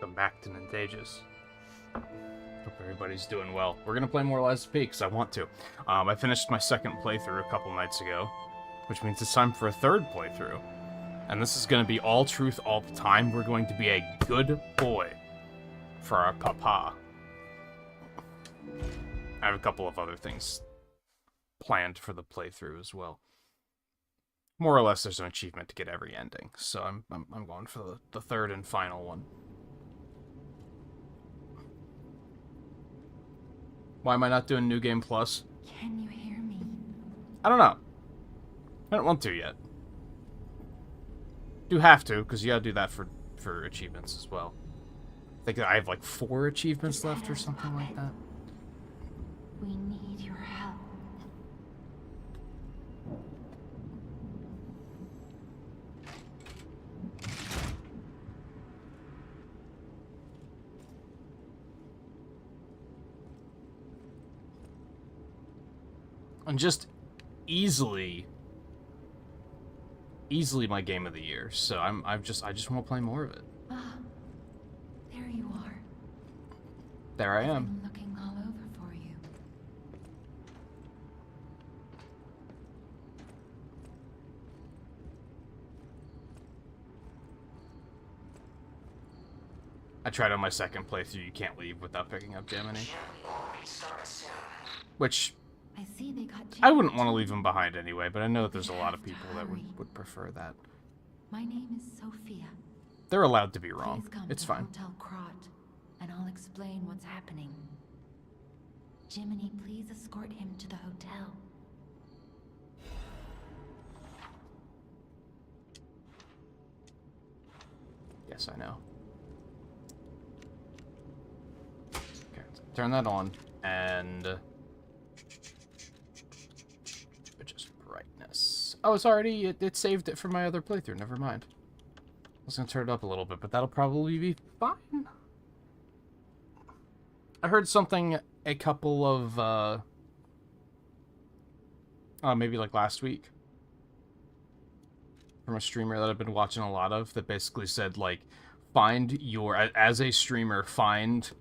Come back to Nintagious. Hope everybody's doing well. We're gonna play more Lies of P because I want to. I finished my second playthrough a couple nights ago, which means it's time for a third playthrough. And this is gonna be all truth all the time. We're going to be a good boy for our papa. I have a couple of other things planned for the playthrough as well. More or less, there's an achievement to get every ending, so I'm going for the third and final one. Why am I not doing New Game Plus? Can you hear me? I don't know. I don't want to yet. Do have to, because you gotta do that for achievements as well. I think I have like 4 achievements left or something like that. We need your help. And just easily my game of the year. So I just want to play more of it. Ah, there you are. There I am. I'm looking all over for you. I tried on my second playthrough. You can't leave without picking up Gemini, which I see they got I wouldn't want to leave him behind anyway, but I know that there's a lot of people that would prefer that. My name is Sophia. They're allowed to be wrong. Please come It's to fine. Hotel Krot, and I'll explain what's happening. Jiminy, please escort him to the hotel. Yes, I know. Okay, turn that on, and adjust brightness. Oh, it's already, it saved it for my other playthrough, never mind. I was gonna turn it up a little bit, but that'll probably be fine. I heard something a couple of, maybe like last week, from a streamer that I've been watching a lot of, that basically said, like, find your, as a streamer, find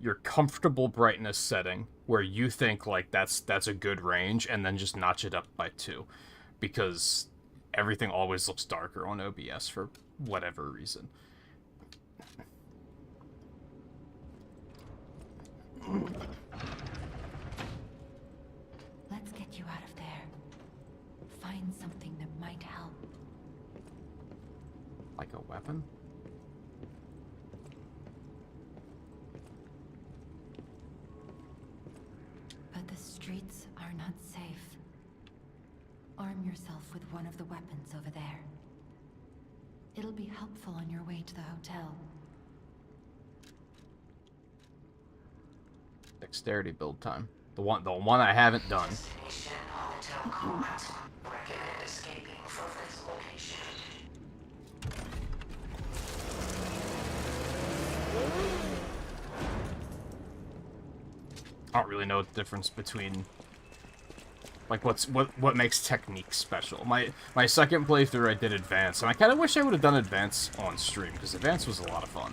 your comfortable brightness setting where you think, like, that's a good range, and then just notch it up by 2. Because everything always looks darker on OBS for whatever reason. Let's get you out of there. Find something that might help. Like a weapon? But the streets are not safe. Arm yourself with one of the weapons over there. It'll be helpful on your way to the hotel. Dexterity build time. The one I haven't done. I don't really know the difference between, like, what makes technique special. My second playthrough I did advance, and I kind of wish I would have done advance on stream, because advance was a lot of fun.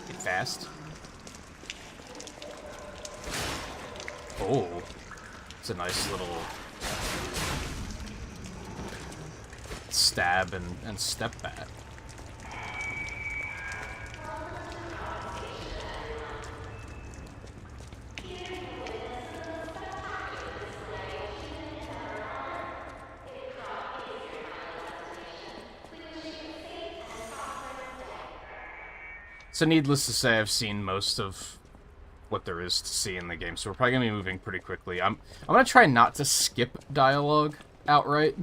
Get fast. Oh, it's a nice little stab and step back. So needless to say, I've seen most of what there is to see in the game, so we're probably gonna be moving pretty quickly. I'm gonna try not to skip dialogue outright,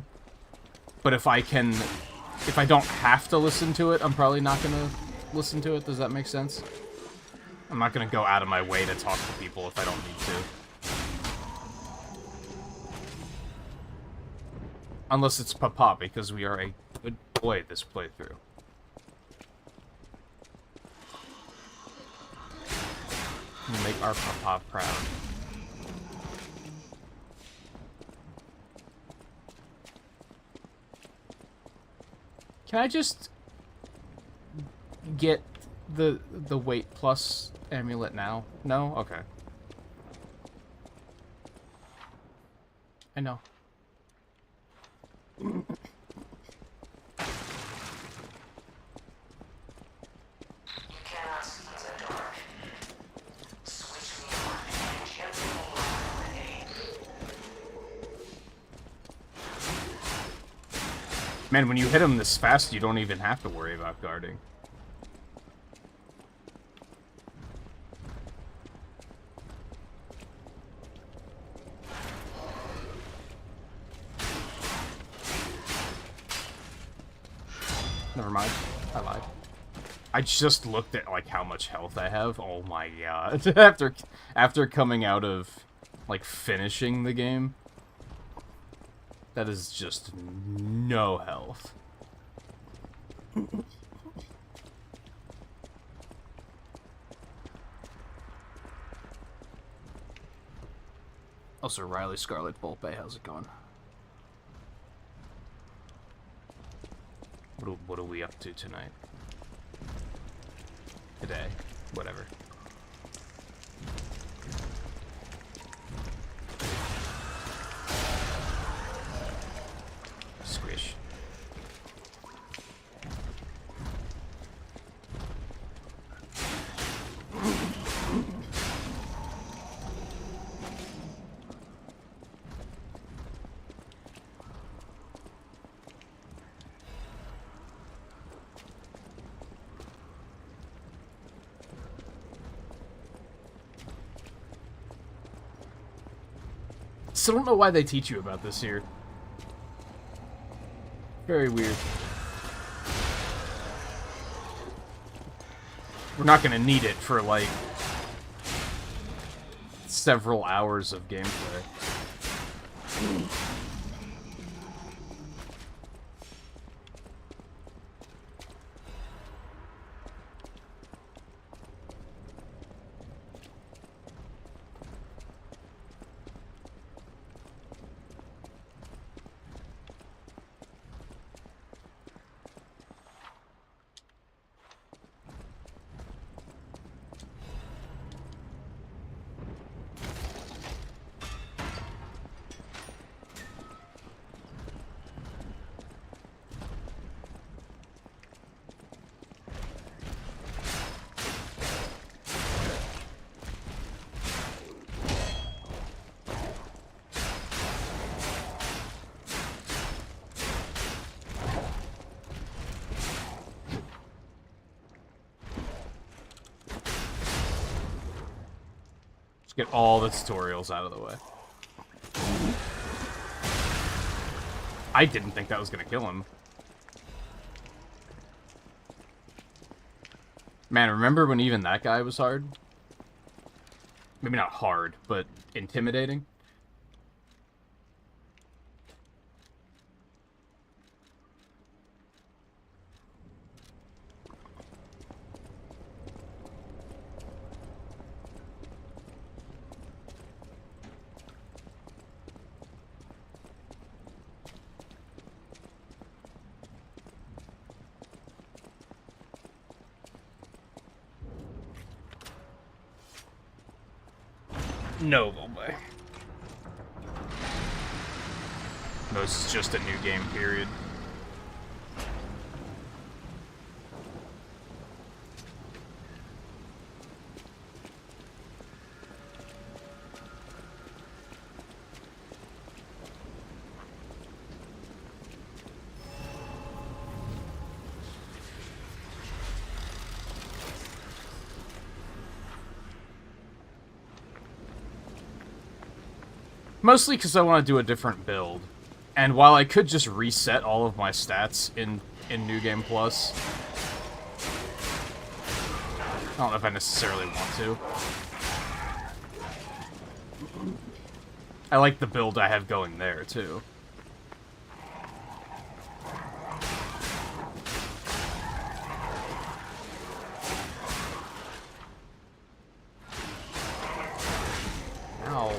but if I don't have to listen to it, I'm probably not gonna listen to it. Does that make sense? I'm not gonna go out of my way to talk to people if I don't need to. Unless it's Papa, because we are a good boy this playthrough. We make our Papa proud. Can I just get the weight plus amulet now? No? Okay. I know. Man, when you hit him this fast, you don't even have to worry about guarding. Never mind. I lied. I just looked at, like, how much health I have. Oh my god. After coming out of, like, finishing the game. That is just no health. Also, Riley Scarlet Bolt Bay, how's it going? What are we up to tonight? Today. Whatever. Squish. Still don't know why they teach you about this here. Very weird. We're not gonna need it for, like, several hours of gameplay. Get all the tutorials out of the way. I didn't think that was gonna kill him. Man, remember when even that guy was hard? Maybe not hard, but intimidating. No, Volbay. No, this is just a new game, period. Mostly because I want to do a different build. And while I could just reset all of my stats in New Game Plus, I don't know if I necessarily want to. I like the build I have going there, too. Ow.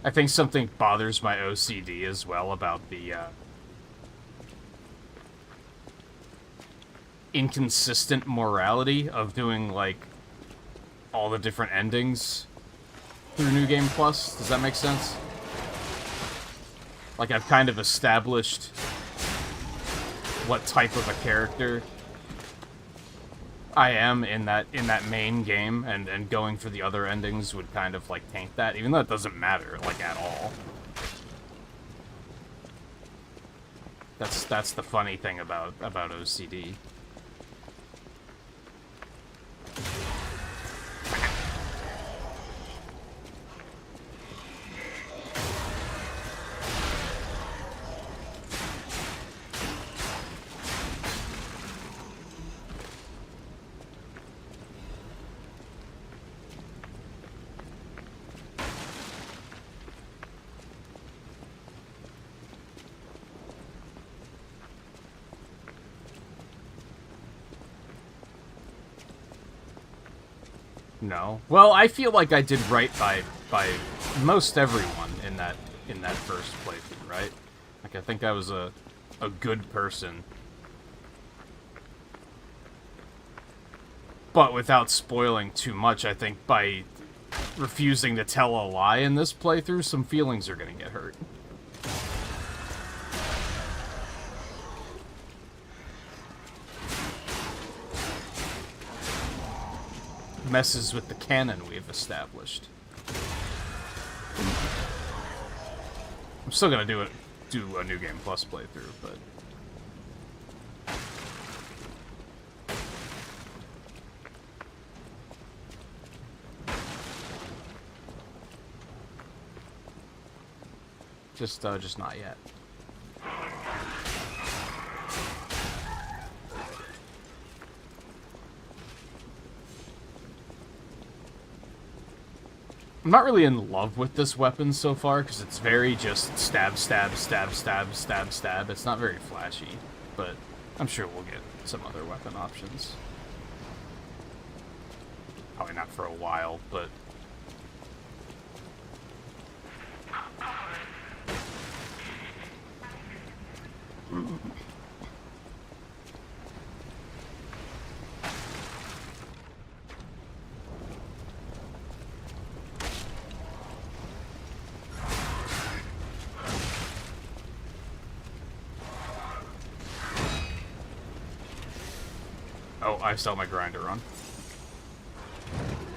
I think something bothers my OCD as well about the inconsistent morality of doing, like, all the different endings through New Game Plus. Does that make sense? Like, I've kind of established what type of a character I am in that main game, and going for the other endings would kind of, like, taint that, even though it doesn't matter, like, at all. That's the funny thing about OCD. No. Well, I feel like I did right by most everyone in that first playthrough, right? Like, I think I was a good person. But without spoiling too much, I think by refusing to tell a lie in this playthrough, some feelings are gonna get hurt. Messes with the canon we've established. I'm still gonna do a New Game Plus playthrough, but just not yet. I'm not really in love with this weapon so far, because it's very just stab, stab, stab, stab, stab, stab. It's not very flashy, but I'm sure we'll get some other weapon options. Probably not for a while, but... Oh, I saw my grinder on.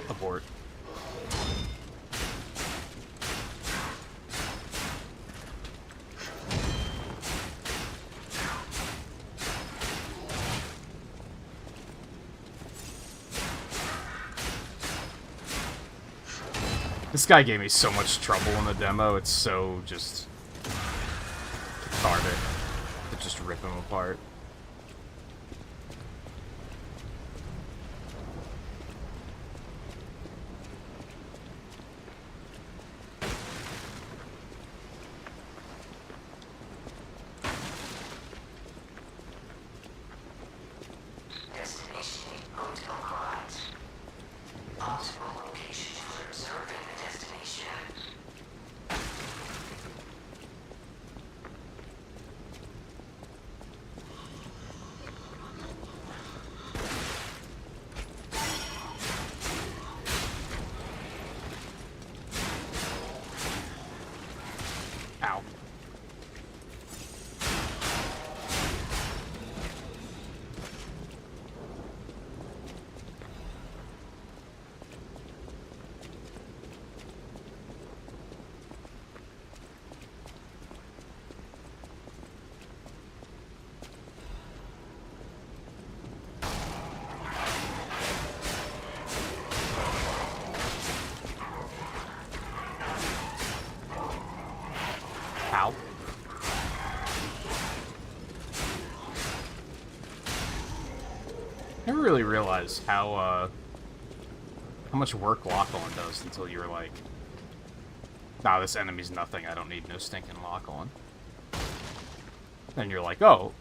Abort. This guy gave me so much trouble in the demo, it's so just cathartic to just rip him apart. How? Never really realized how much work lock-on does until you're like, nah, this enemy's nothing, I don't need no stinking lock-on. Then you're like, oh,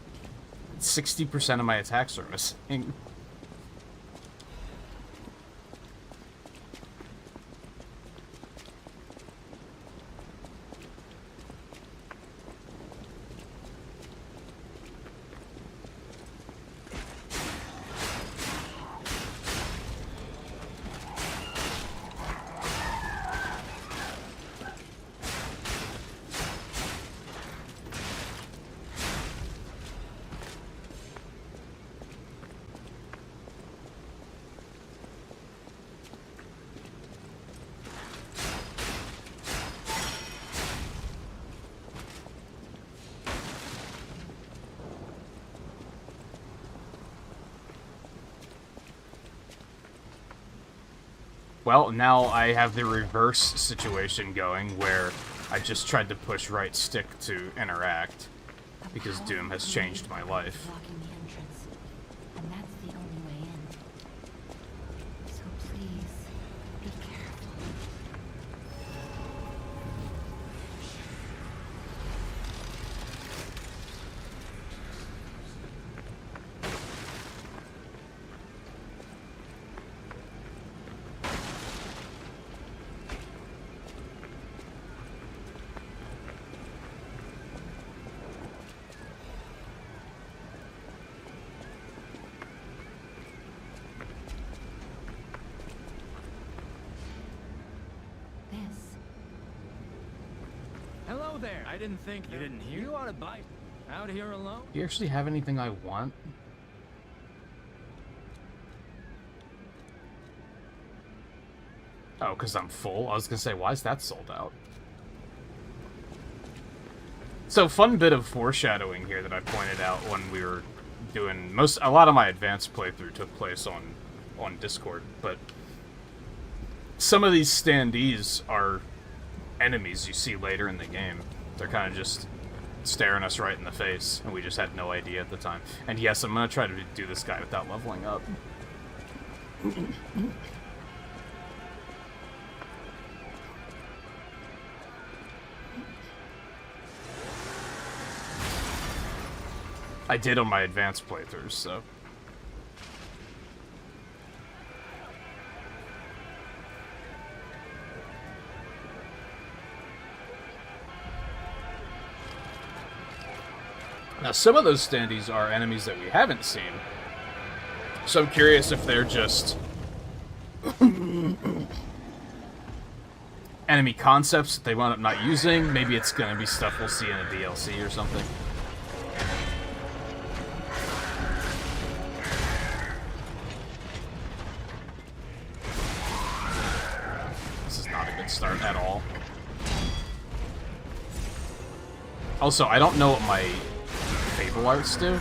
60% of my attacks are missing. Well, now I have the reverse situation going, where I just tried to push right stick to interact, because Doom has changed my life. Blocking the entrance, and that's the only way in. So please, be careful. Hello there. I didn't think you didn't hear. You ought to bite. Out here alone? Do you actually have anything I want? Oh, because I'm full? I was gonna say, why is that sold out? So, fun bit of foreshadowing here that I pointed out when we were doing a lot of my advanced playthrough took place on Discord, but some of these standees are enemies you see later in the game. They're kind of just staring us right in the face, and we just had no idea at the time. And yes, I'm gonna try to do this guy without leveling up. I did on my advanced playthroughs, so... Now, some of those standees are enemies that we haven't seen. So I'm curious if they're just... enemy concepts that they wound up not using. Maybe it's gonna be stuff we'll see in a DLC or something. This is not a good start at all. Also, I don't know what my Fable arts do.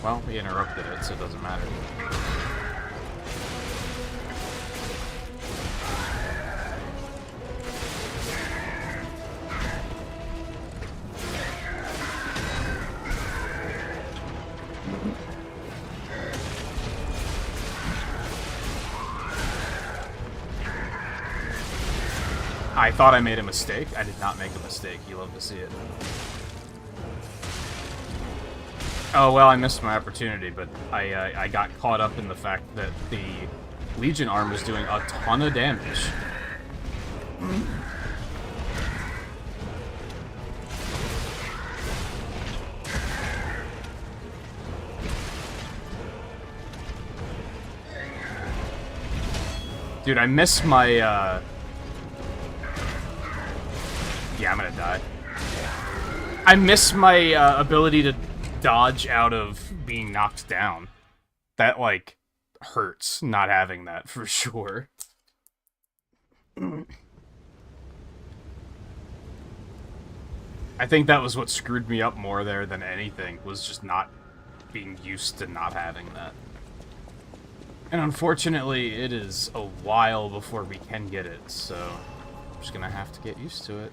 Well, we interrupted it, so it doesn't matter. I thought I made a mistake. I did not make a mistake. You love to see it. Oh, well, I missed my opportunity, but I got caught up in the fact that the Legion arm was doing a ton of damage. Dude, I missed my, Yeah, I'm gonna die. I miss my ability to dodge out of being knocked down. That, like, hurts not having that, for sure. I think that was what screwed me up more there than anything, was just not being used to not having that. And unfortunately, it is a while before we can get it, so I'm just gonna have to get used to it.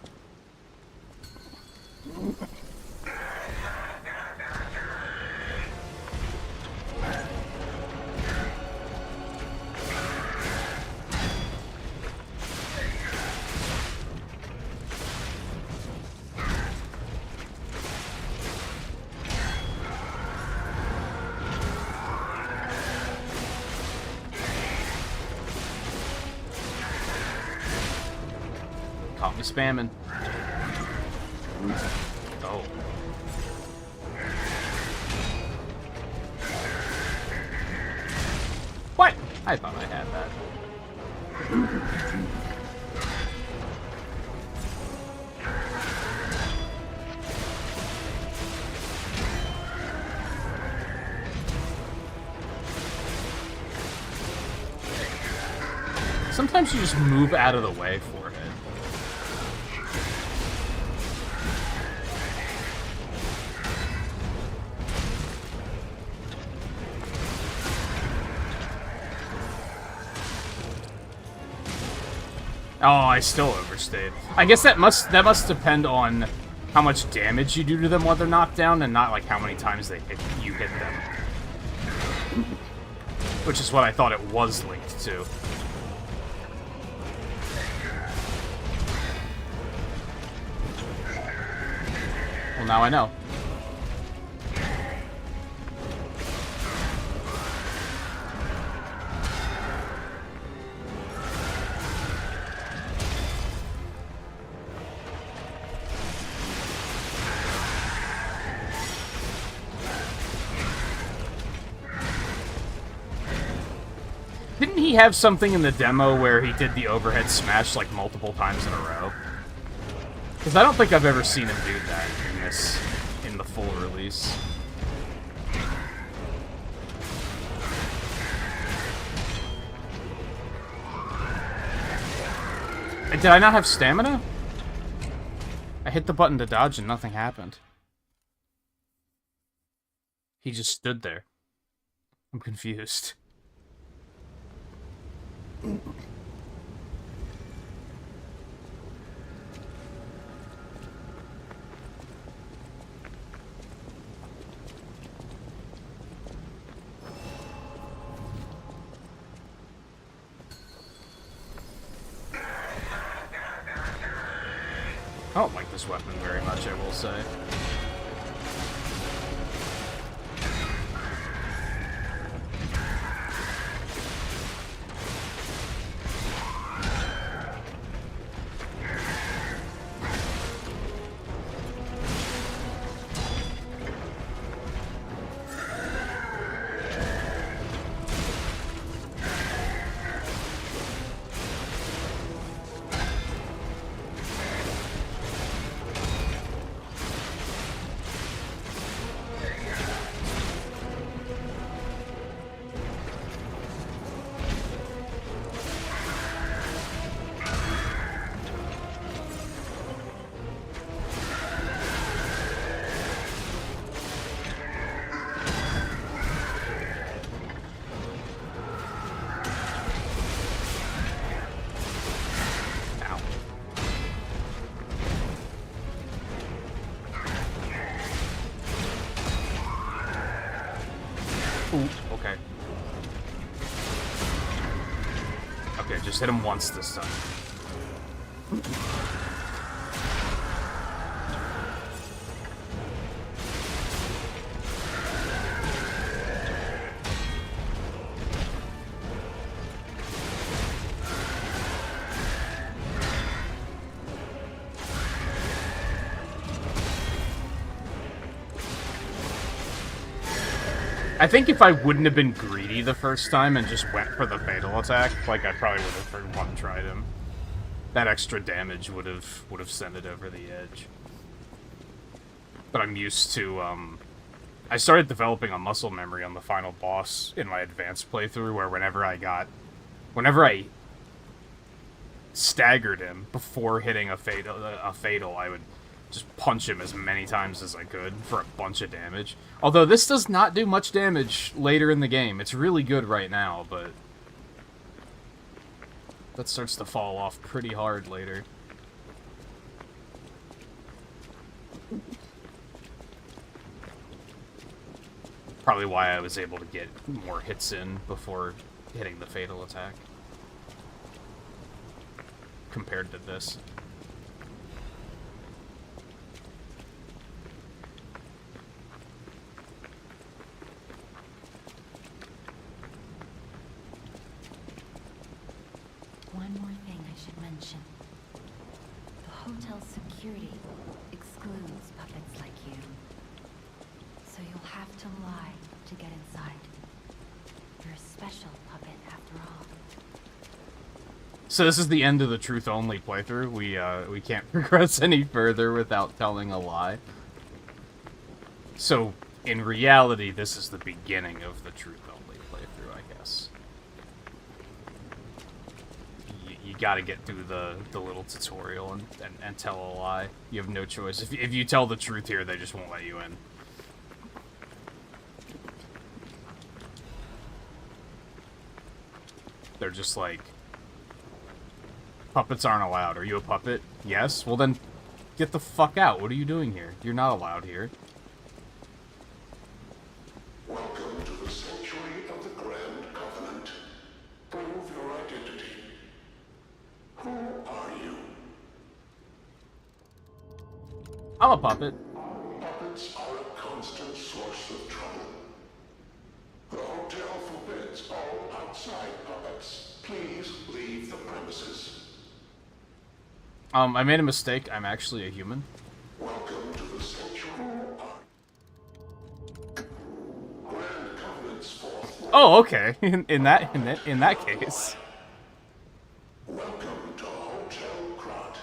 Caught me spamming. Oh. What? I thought I had that. Sometimes you just move out of the way for it. Oh, I still overstayed. I guess that must depend on how much damage you do to them while they're knocked down, and not like how many times you hit them. Which is what I thought it was linked to. Well, now I know. Didn't he have something in the demo where he did the overhead smash like multiple times in a row? Because I don't think I've ever seen him do that in the full release. Did I not have stamina? I hit the button to dodge and nothing happened. He just stood there. I'm confused. I don't like this weapon very much, I will say. Okay. Okay, just hit him once this time. I think if I wouldn't have been greedy the first time and just went for the fatal attack, like I probably would have one-tried him. That extra damage would have sent it over the edge. But I'm used to, I started developing a muscle memory on the final boss in my advanced playthrough, where whenever I staggered him before hitting a fatal, I would Just punch him as many times as I could for a bunch of damage. Although this does not do much damage later in the game. It's really good right now, but that starts to fall off pretty hard later. Probably why I was able to get more hits in before hitting the fatal attack. Compared to this. One more thing I should mention. The hotel's security excludes puppets like you. So you'll have to lie to get inside. You're a special puppet after all. So this is the end of the truth-only playthrough. We can't progress any further without telling a lie. So, in reality, this is the beginning of the truth-only playthrough, I guess. You gotta get through the little tutorial and tell a lie. You have no choice. If you tell the truth here, they just won't let you in. They're just like, puppets aren't allowed. Are you a puppet? Yes? Well then, get the fuck out. What are you doing here? You're not allowed here. Welcome to the sanctuary of the Grand Covenant. Prove your identity. Who are you? I'm a puppet. Puppets are a constant source of trouble. The hotel forbids all outside puppets. Please leave the premises. I made a mistake. I'm actually a human. Welcome to the sanctuary. Grand Covenant's fourth floor. Oh, okay. In that case. Welcome to Hotel Krat.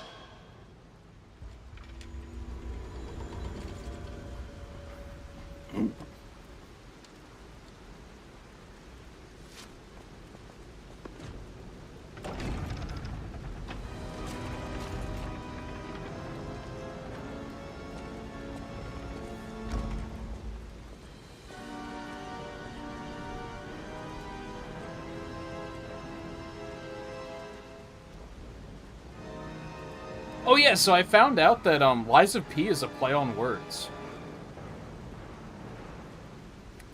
Oh yeah, so I found out that Lies of P is a play on words.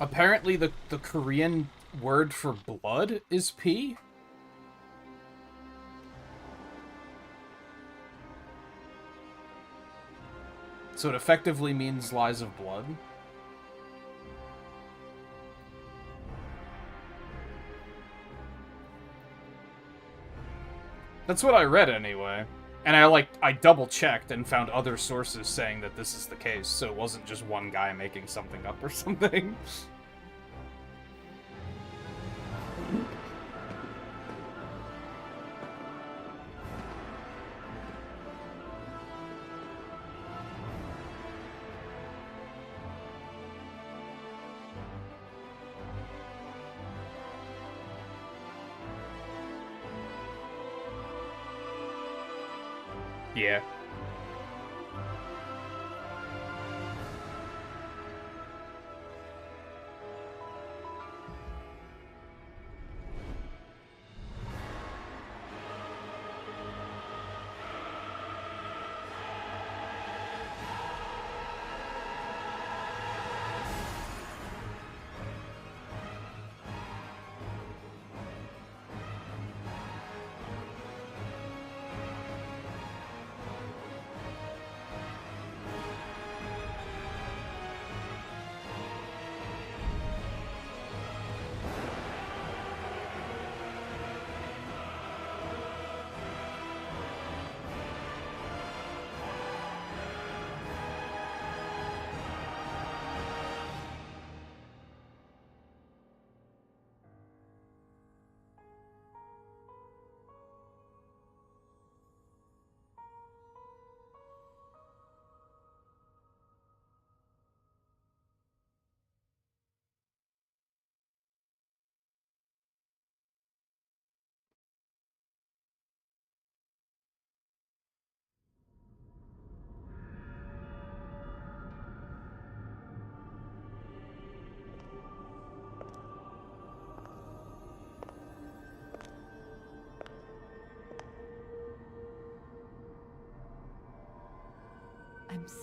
Apparently the Korean word for blood is P. So it effectively means lies of blood. That's what I read anyway. And I double-checked and found other sources saying that this is the case, so it wasn't just one guy making something up or something. Yeah.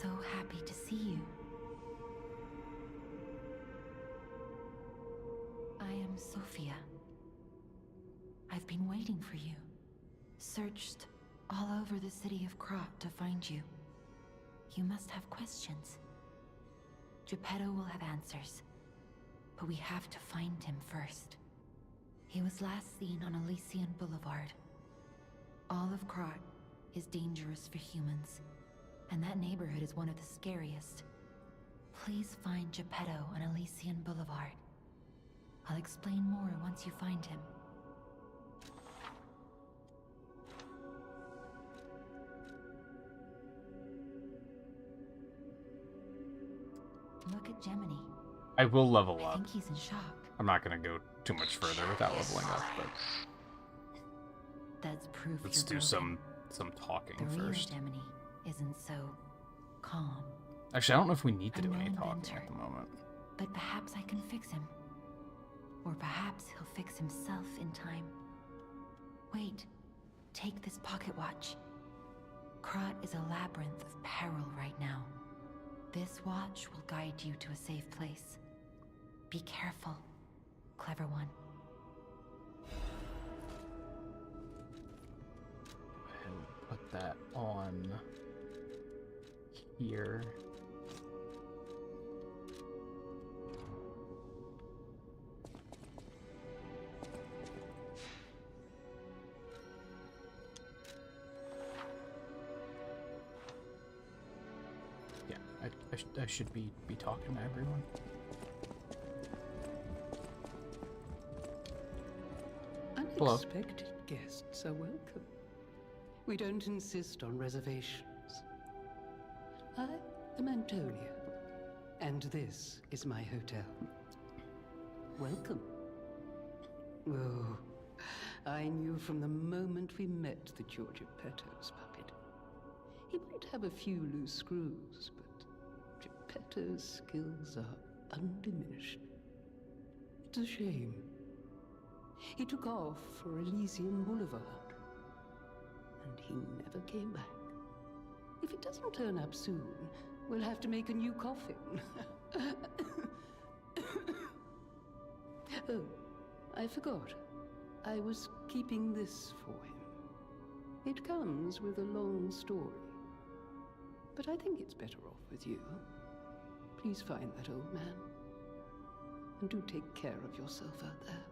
so happy to see you. I am Sophia. I've been waiting for you. Searched all over the city of Krot to find you. You must have questions. Geppetto will have answers, but we have to find him first. He was last seen on Elysian Boulevard. All of Krot is dangerous for humans, and that neighborhood is one of the scariest. Please find Geppetto on Elysian Boulevard. I'll explain more once you find him. Look at Gemini. I will level I up. think he's in shock. I'm not going to go too much further without leveling up, but That's proof let's you're do broken. some talking The real first. Gemini isn't so calm, Actually, I don't know if we need to do any Unknown talking inventor. at the moment. but perhaps I can fix him. Or perhaps he'll fix himself in time. Wait, take this pocket watch. Krot is a labyrinth of peril right now. This watch will guide you to a safe place. Be careful, clever one. Go ahead and put that on here. Yeah, I should be talking to everyone. Hello. Unexpected guests are welcome. We don't insist on reservations. I am Antonia, and this is my hotel. Welcome. Oh, I knew from the moment we met that you're Geppetto's puppet. He might have a few loose screws, but Geppetto's skills are undiminished. It's a shame. He took off for Elysian Boulevard, and he never came back. If it doesn't turn up soon, we'll have to make a new coffin. Oh, I forgot. I was keeping this for him. It comes with a long story, but I think it's better off with you. Please find that old man, and do take care of yourself out there.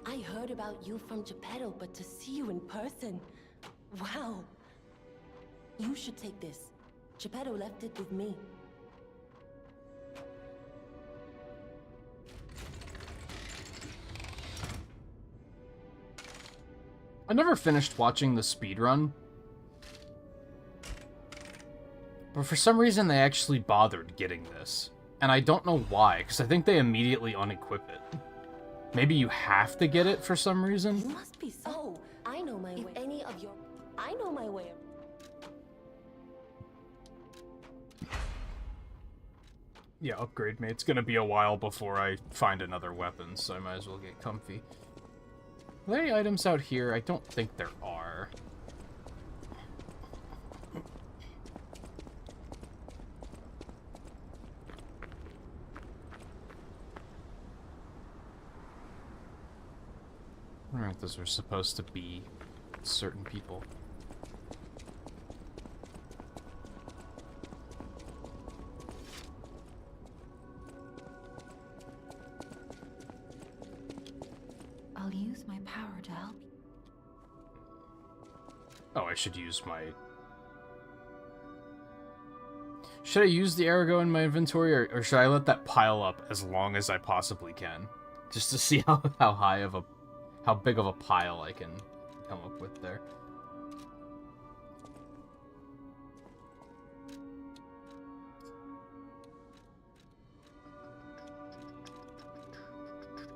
I heard about you from Geppetto, but to see you in person, wow. You should take this. Geppetto left it with me. I never finished watching the speedrun, but for some reason they actually bothered getting this. And I don't know why, because I think they immediately unequip it. Maybe you have to get it for some You reason? must be so. Oh, I know my way. If any of your. I know my way. Yeah, upgrade me. It's gonna be a while before I find another weapon, so I might as well get comfy. Are there any items out here? I don't think there are. I don't know if those are supposed to be certain people. I'll use my power to help you. Oh, I should use my... Should I use the Arago in my inventory, or should I let that pile up as long as I possibly can? Just to see how high of a... how big of a pile I can come up with there.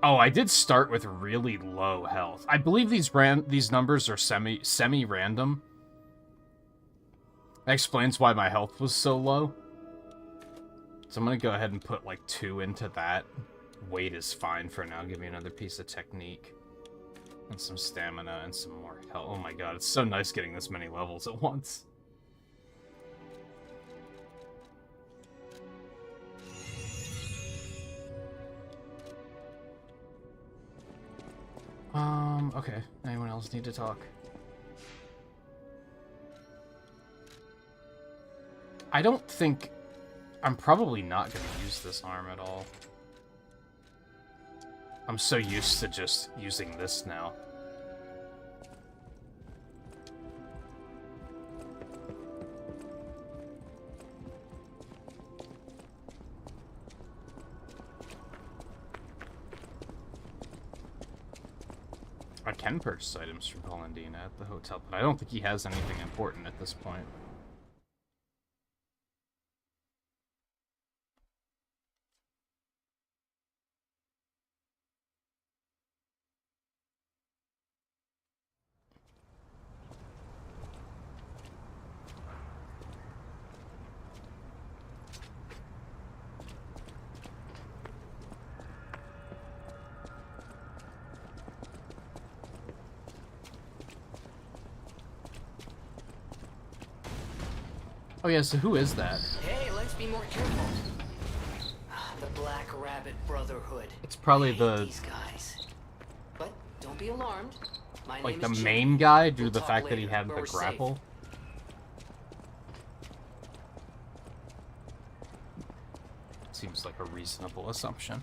Oh, I did start with really low health. I believe these numbers are semi-random. That explains why my health was so low. So I'm gonna go ahead and put like 2 into that. Weight is fine for now. Give me another piece of technique. And some stamina and some more health. Oh my god, it's so nice getting this many levels at once. Okay. Anyone else need to talk? I don't think... I'm probably not going to use this arm at all. I'm so used to just using this now. I can purchase items from Polendina at the hotel, but I don't think he has anything important at this point. Oh yeah, so who is that? Hey, let's be more careful. The Black Rabbit Brotherhood. It's probably I hate the... these guys. But don't be alarmed. My like name the is main Jim. guy due We'll to the talk fact that he later, had but the we're safe. grapple. Seems like a reasonable assumption.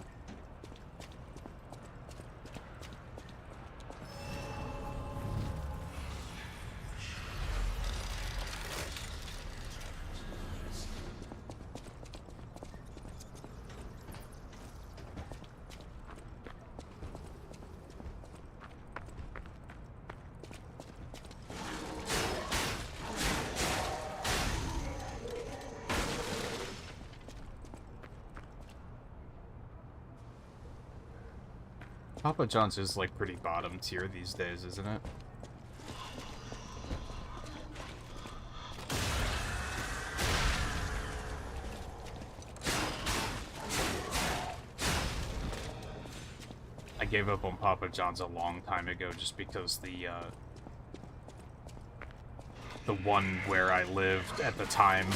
Papa John's is like pretty bottom tier these days, isn't it? I gave up on Papa John's a long time ago just because the one where I lived at the time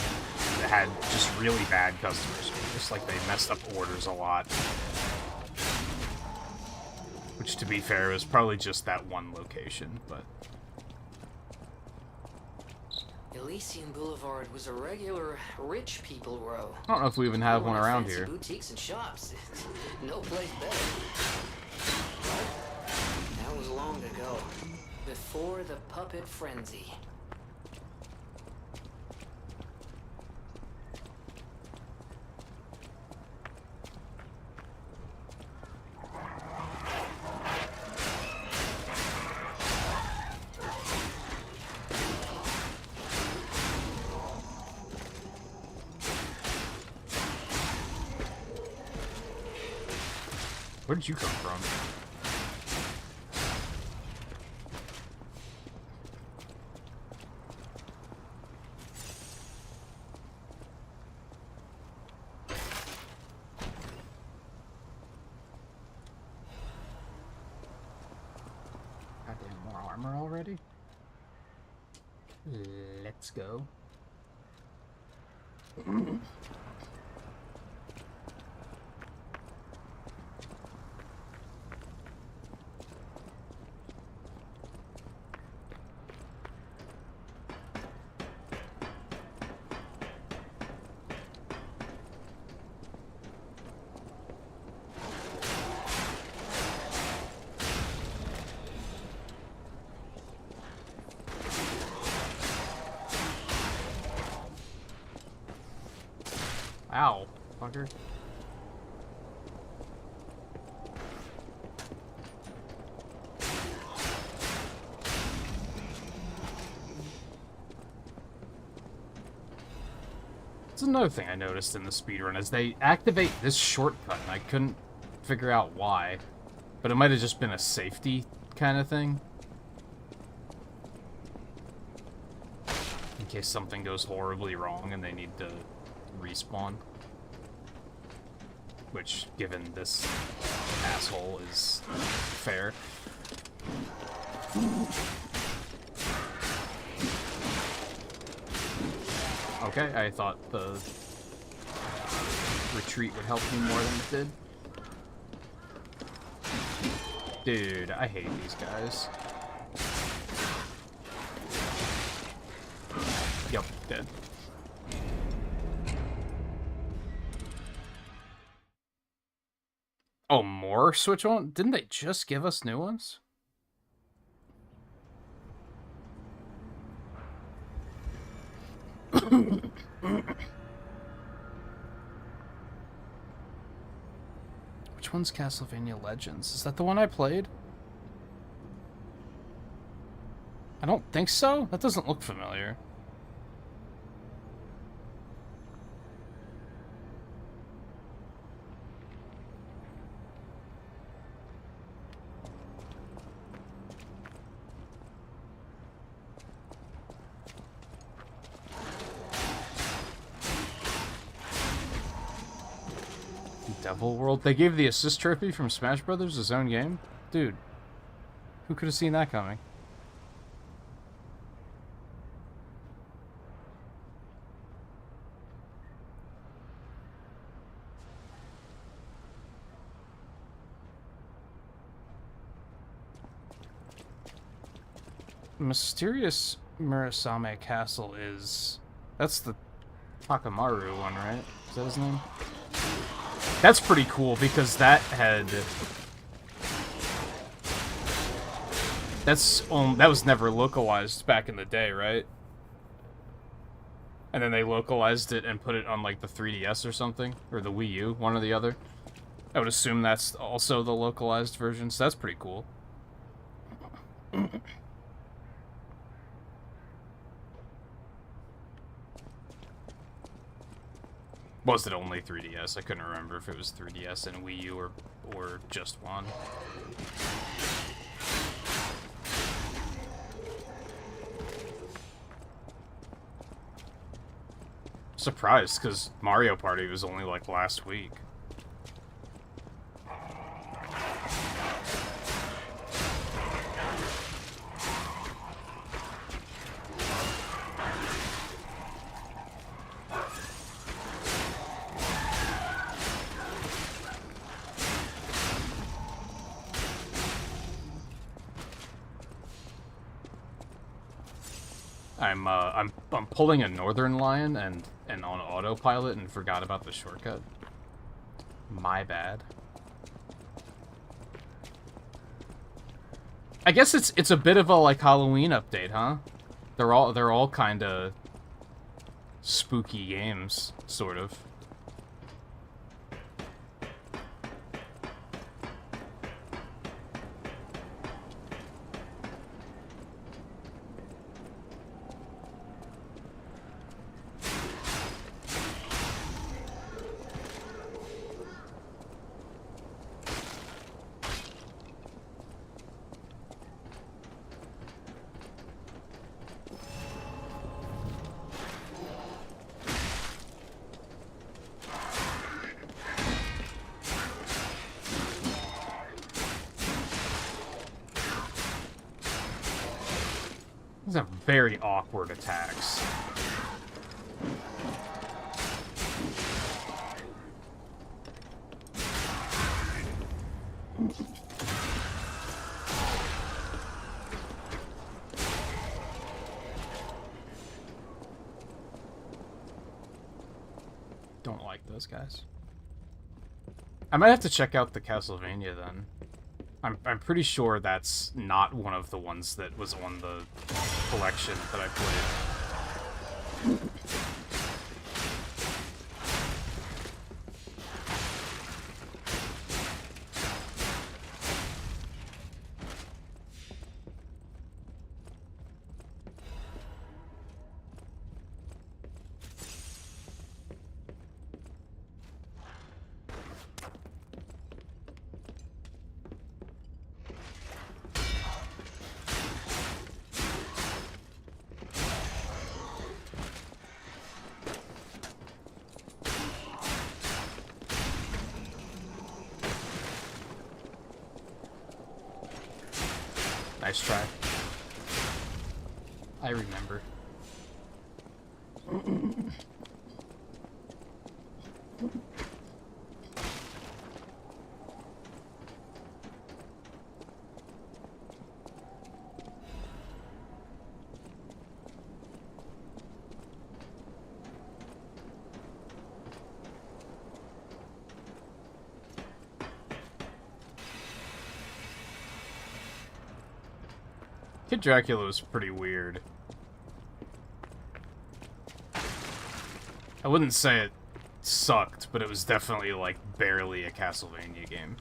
had just really bad customers. Just like they messed up orders a lot. Which, to be fair, was probably just that one location, but... Elysium Boulevard was a regular rich people row. I don't know if we even have There one were around fancy here. boutiques and shops. No place better. But that was long ago. Before the puppet frenzy. Where did you come from? Goddamn, more armor already? Let's go. Ow, fucker. That's another thing I noticed in the speedrun, is they activate this shortcut, and I couldn't figure out why. But it might have just been a safety kind of thing. In case something goes horribly wrong and they need to respawn. which, given this asshole, is fair. Okay, I thought the retreat would help me more than it did. Dude, I hate these guys. Yep, dead. Oh, more Switch on? Didn't they just give us new ones? Which one's Castlevania Legends? Is that the one I played? I don't think so. That doesn't look familiar. Devil World? They gave the assist trophy from Smash Brothers his own game? Dude, who could have seen that coming? Mysterious Murasame Castle is... That's the Takamaru one, right? Is that his name? That's pretty cool, because that had... that was never localized back in the day, right? And then they localized it and put it on, like, the 3DS or something? Or the Wii U, one or the other. I would assume that's also the localized version, so that's pretty cool. Was it only 3DS? I couldn't remember if it was 3DS and Wii U or just one. Surprised, because Mario Party was only like last week. I'm pulling a Northern Lion and on autopilot and forgot about the shortcut. My bad. I guess it's a bit of a like Halloween update, huh? They're all kind of spooky games, sort of. These are very awkward attacks. Don't like those guys. I might have to check out the Castlevania then. I'm pretty sure that's not one of the ones that was on the collection that I played. Nice try. I remember. Kid Dracula was pretty weird. I wouldn't say it sucked, but it was definitely, like, barely a Castlevania game.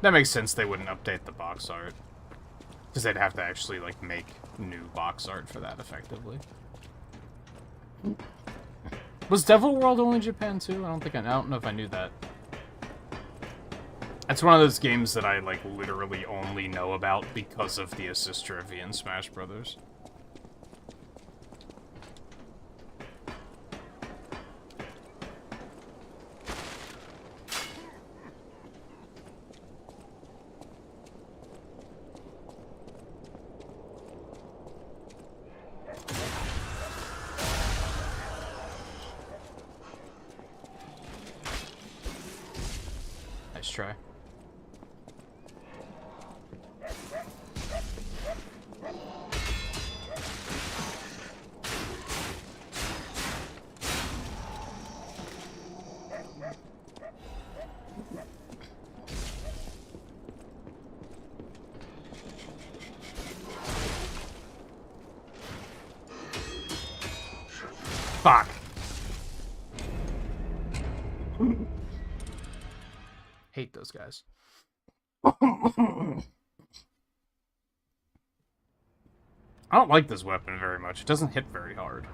That makes sense they wouldn't update the box art. Because they'd have to actually, like, make new box art for that, effectively. Was Devil World only in Japan, too? I don't know if I knew that. That's one of those games that I, like, literally only know about because of the assist trophy in Smash Brothers. Try. Fuck. Hate those guys. I don't like this weapon very much. It doesn't hit very hard.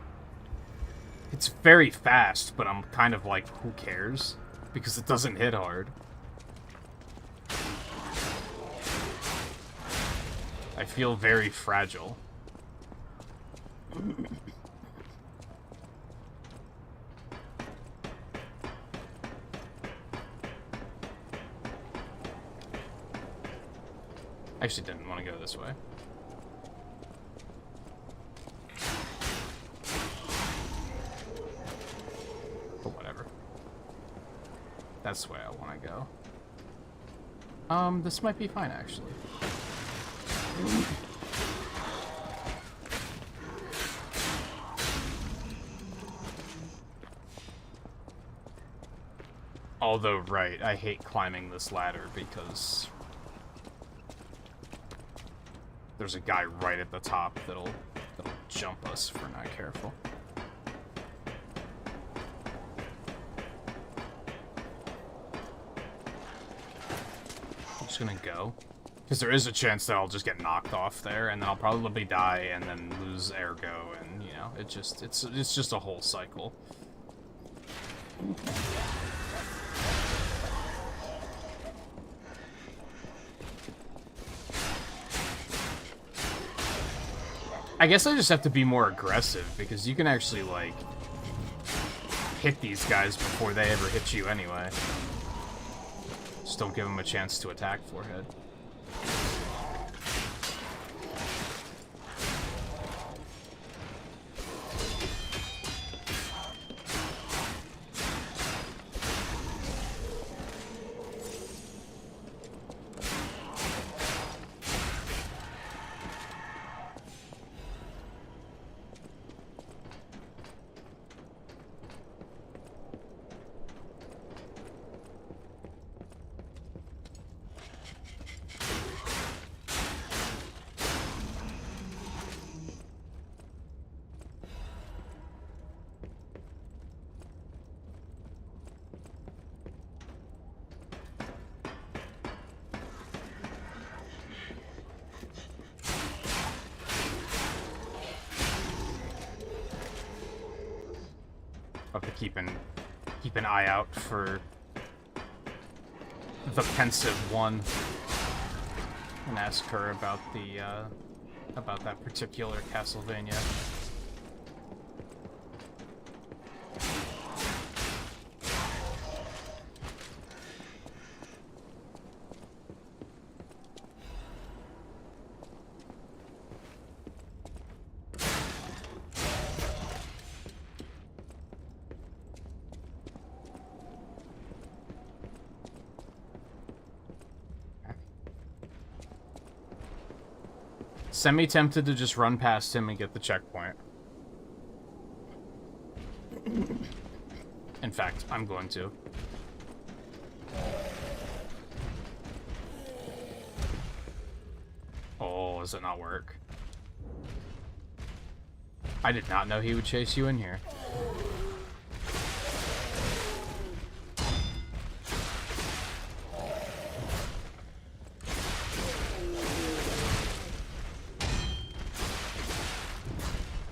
It's very fast, but I'm kind of like, who cares? Because it doesn't hit hard. I feel very fragile. I actually didn't want to go this way. But whatever. That's the way I want to go. This might be fine, actually. Although, right, I hate climbing this ladder because there's a guy right at the top that'll jump us if we're not careful. I'm just gonna go. Because there is a chance that I'll just get knocked off there, and then I'll probably die and then lose ergo, and, you know, it's just a whole cycle. I guess I just have to be more aggressive, because you can actually, like, hit these guys before they ever hit you anyway. Just don't give them a chance to attack forehead. Have to keep in keep an eye out for the pensive one and ask her about the about that particular Castlevania. Semi-tempted to just run past him and get the checkpoint. In fact, I'm going to. Oh, does it not work? I did not know he would chase you in here.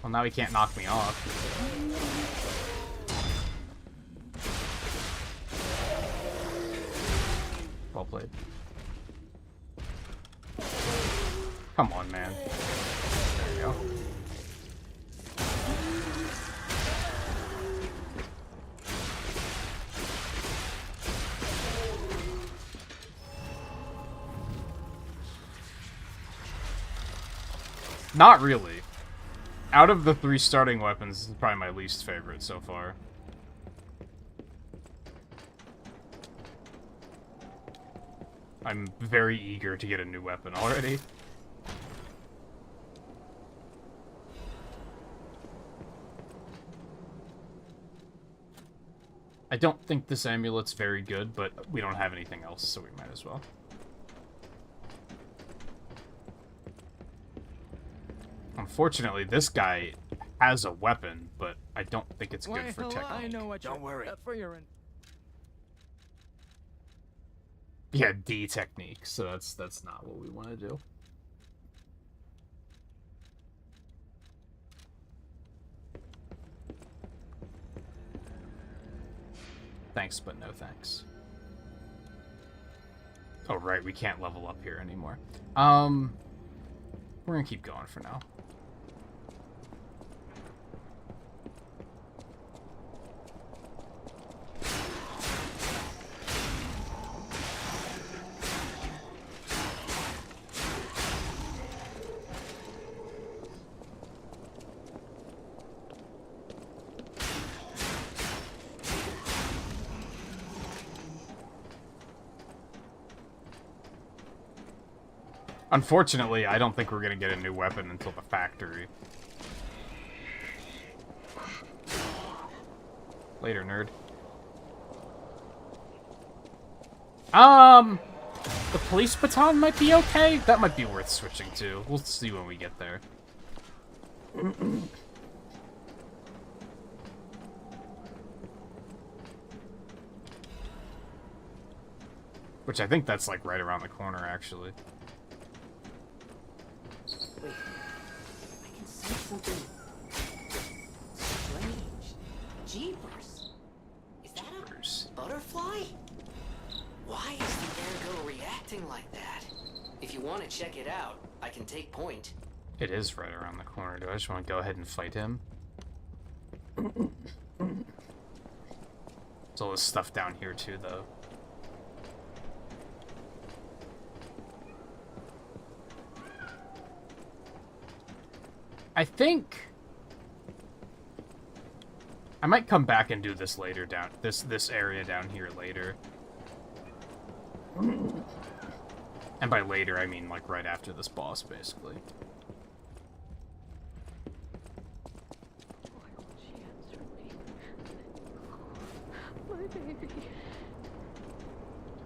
Well, now he can't knock me off. Well played. Come on, man. There you go. Not really. Out of the 3 starting weapons, this is probably my least favorite so far. I'm very eager to get a new weapon already. I don't think this amulet's very good, but we don't have anything else, so we might as well. Unfortunately, this guy has a weapon, but I don't think it's good for technique. I know what Don't worry. For your Yeah, D technique, so that's not what we want to do. Thanks, but no thanks. Oh, right, we can't level up here anymore. We're gonna keep going for now. Unfortunately, I don't think we're gonna get a new weapon until the factory. Later, nerd. The police baton might be okay. That might be worth switching to. We'll see when we get there. Which I think that's like right around the corner, actually. Wait, I can sense something strange. Jeepers. Is that a butterfly? Why is the ergo reacting like that? If you want to check it out, I can take point. It is right around the corner. Do I just want to go ahead and fight him? There's all this stuff down here too, though. I think I might come back and do this later down this area down here later. And by later I mean like right after this boss, basically.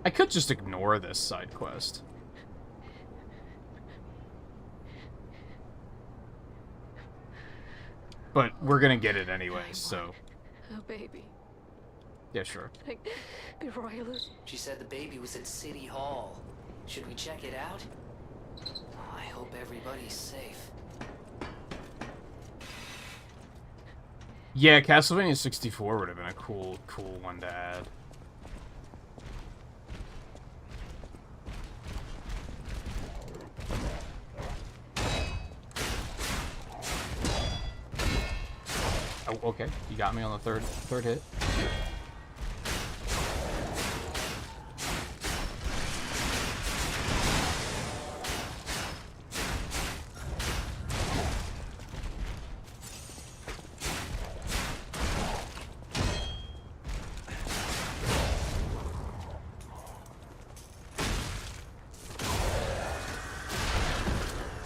I could just ignore this side quest. But we're gonna get it anyway, so... Oh, baby. Yeah, sure. Before I lose... She said the baby was at City Hall. Should we check it out? I hope everybody's safe. Yeah, Castlevania 64 would have been a cool one to add. Oh, okay. You got me on the third hit.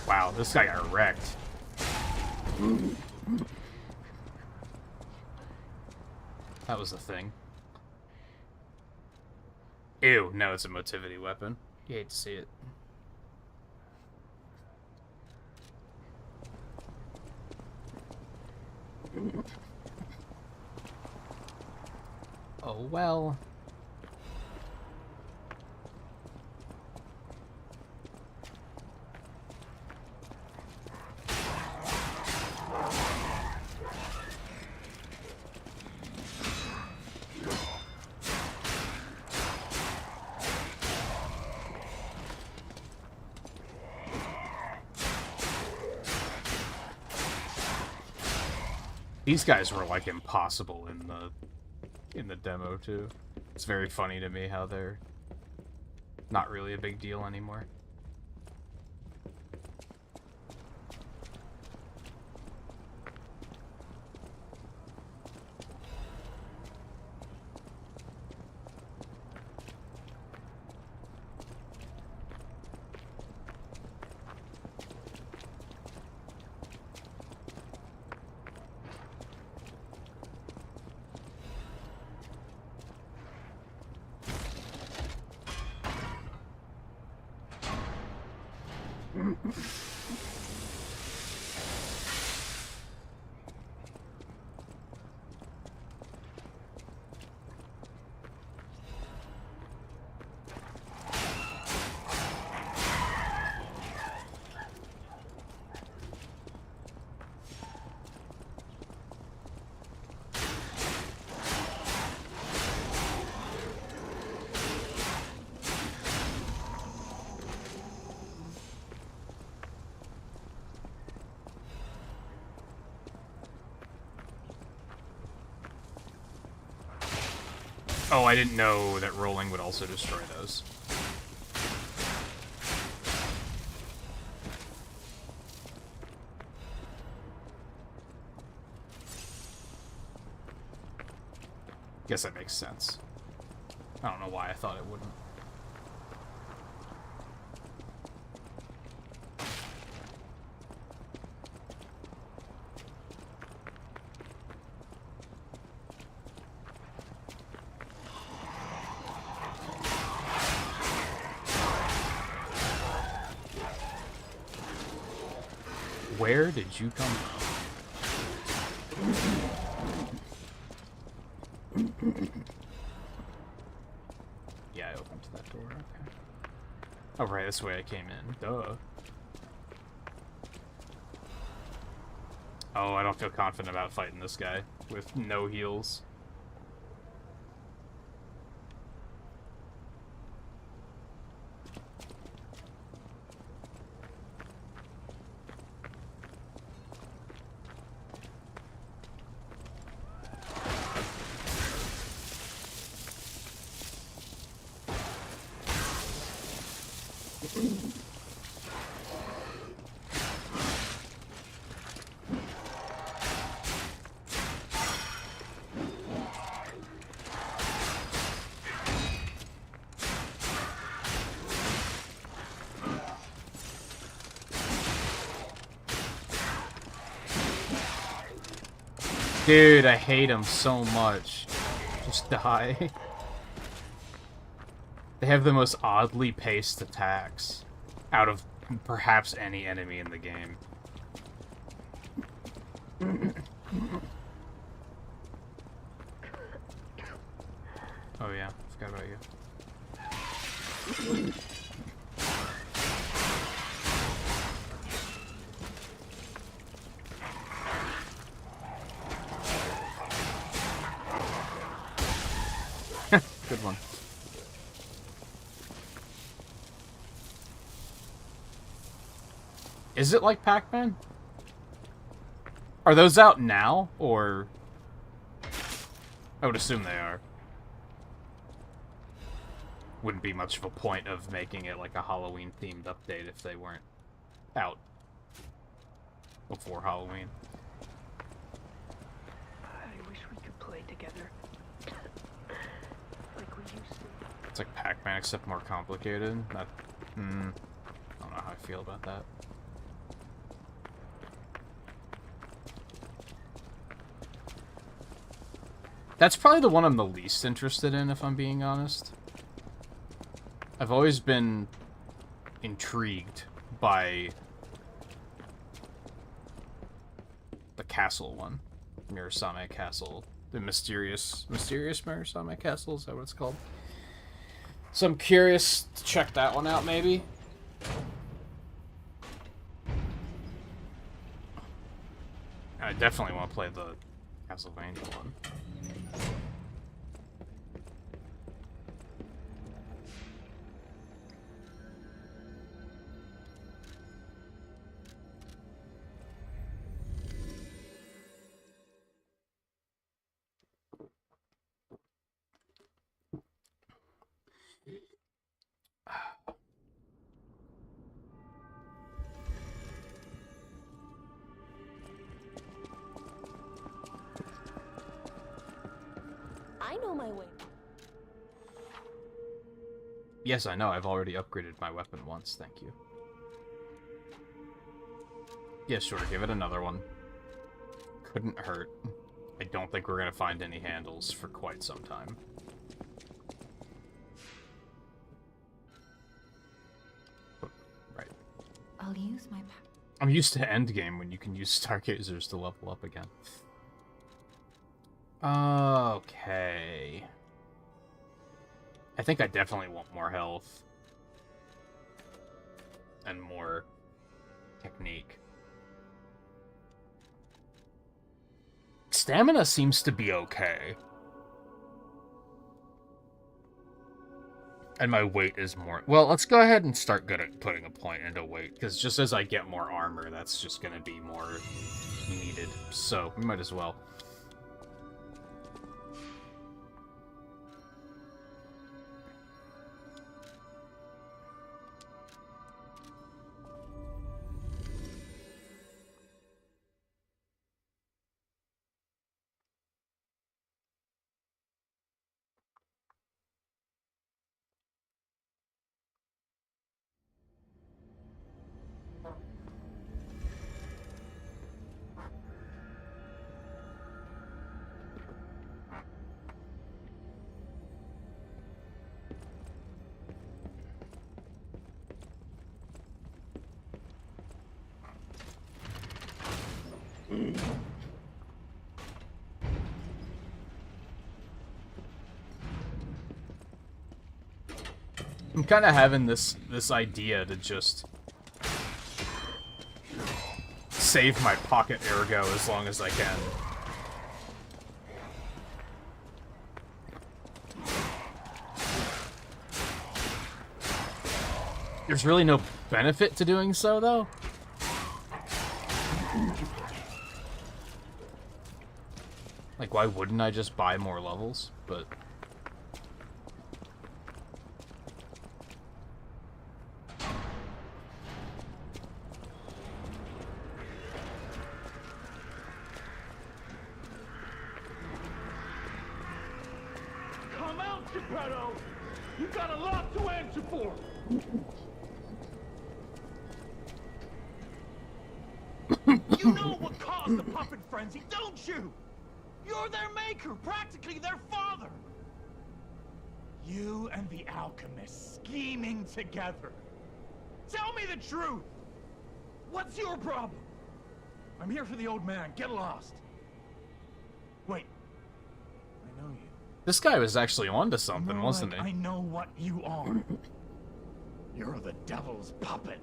Wow, this guy got wrecked. That was the thing. Ew, no, it's a motivity weapon. You hate to see it. Oh well. These guys were like impossible in the demo too. It's very funny to me how they're not really a big deal anymore. Oh, I didn't know that rolling would also destroy those. Guess that makes sense. I don't know why I thought it wouldn't. Where did you come from? Yeah, I opened that door, okay. Oh, right, this way I came in. Duh. Oh, I don't feel confident about fighting this guy with no heals. Dude, I hate him so much. Just die. They have the most oddly paced attacks out of perhaps any enemy in the game. Oh yeah, forgot about you. Good one. Is it like Pac-Man? Are those out now, or... I would assume they are. Wouldn't be much of a point of making it like a Halloween-themed update if they weren't out before Halloween. I wish we could play together. Like we used to. It's like Pac-Man, except more complicated. That, I don't know how I feel about that. That's probably the one I'm the least interested in, if I'm being honest. I've always been intrigued by the castle one. Mirasame Castle. The mysterious Mirasame Castle, is that what it's called? So I'm curious to check that one out, maybe. I definitely want to play the Castlevania one. I know my way. Yes, I know. I've already upgraded my weapon once, thank you. Yeah, sure, give it another one. Couldn't hurt. I don't think we're gonna find any handles for quite some time. Right. I'll use my I'm used to endgame when you can use stargazers to level up again. Okay. I think I definitely want more health. And more technique. Stamina seems to be okay. And my weight is more... Well, let's go ahead and start good at putting a point into weight, because just as I get more armor, that's just going to be more needed. So, we might as well. I'm kind of having this idea to just save my pocket ergo as long as I can. There's really no benefit to doing so, though. Like, why wouldn't I just buy more levels? But... Come out, Geppetto! You got a lot to answer for! You know what caused the puppet frenzy, don't you? You're their maker, practically their father. You and the alchemist scheming together. Tell me the truth. What's your problem? I'm here for the old man. Get lost. Wait. I know you. This guy was actually onto something, wasn't he? I know what you are. You're the devil's puppet.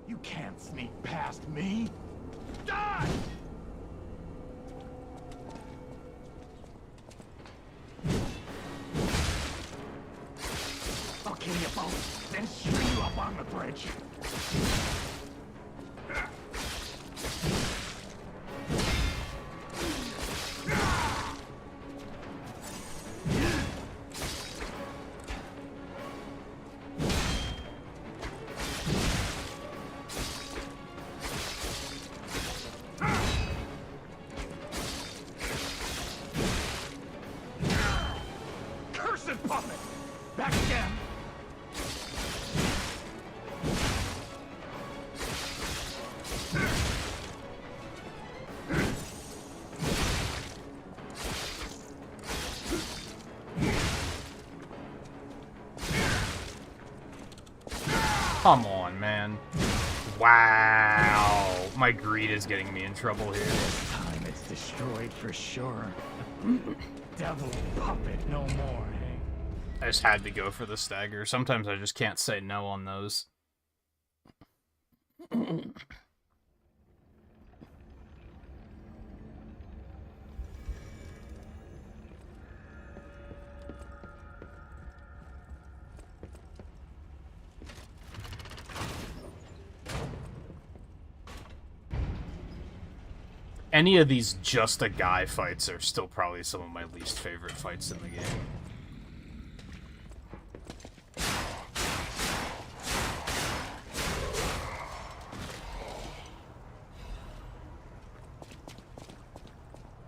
You can't sneak past me. Die! boat, then string you up on the bridge. Cursed puppet! Back again! Come on, man. Wow. My greed is getting me in trouble here. This time it's destroyed for sure. Devil puppet no more, hey? I just had to go for the stagger. Sometimes I just can't say no on those. Any of these just a guy fights are still probably some of my least favorite fights in the game.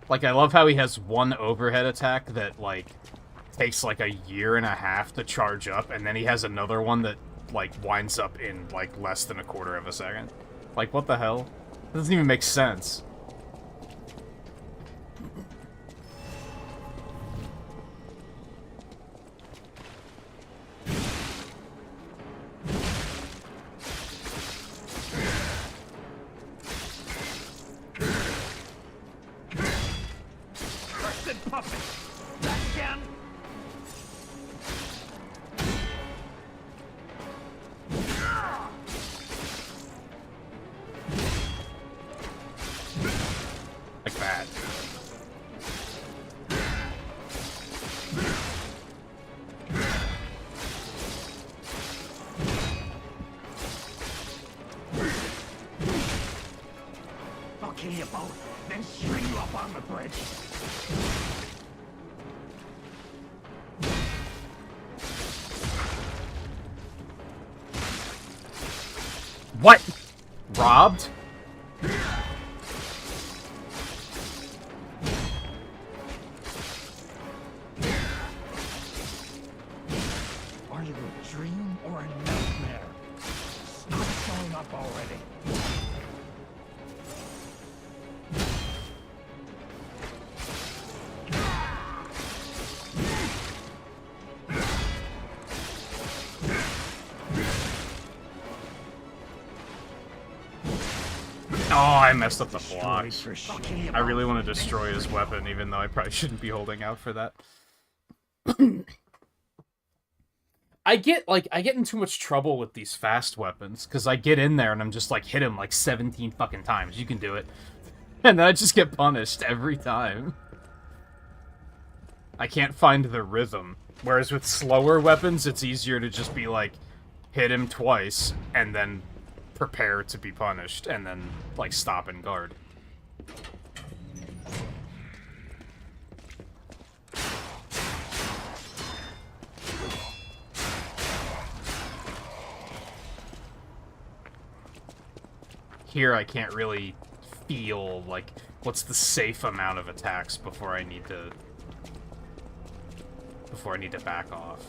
Like, I love how he has one overhead attack that, like, takes, like, 1.5 years to charge up, and then he has another one that, like, winds up in, like, less than 1/4 second. Like, what the hell? That doesn't even make sense. Cursed puppet! Back again! Like that. I'll kill you both, then string you up on the bridge. What? Robbed? Are you a dream or a nightmare? Stop showing up already. Oh, I messed up the blocks. For sure. I'll kill you I really both, want to then destroy his string you up. weapon, even though I probably shouldn't be holding out for that. I get in too much trouble with these fast weapons, because I get in there and I'm just like, hit him like 17 fucking times. You can do it. And then I just get punished every time. I can't find the rhythm. Whereas with slower weapons, it's easier to just be like, hit him twice, and then prepare to be punished, and then, like, stop and guard. Here I can't really feel, like, what's the safe amount of attacks before I need to back off.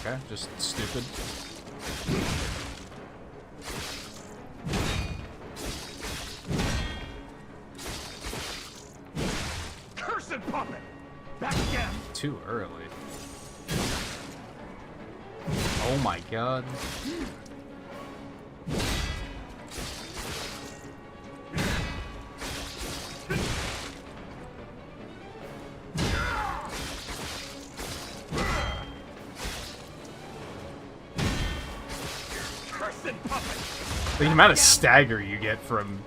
Okay, just stupid. Cursed puppet! Back again! Too early. Oh my god. Cursed puppet! The amount of stagger you get from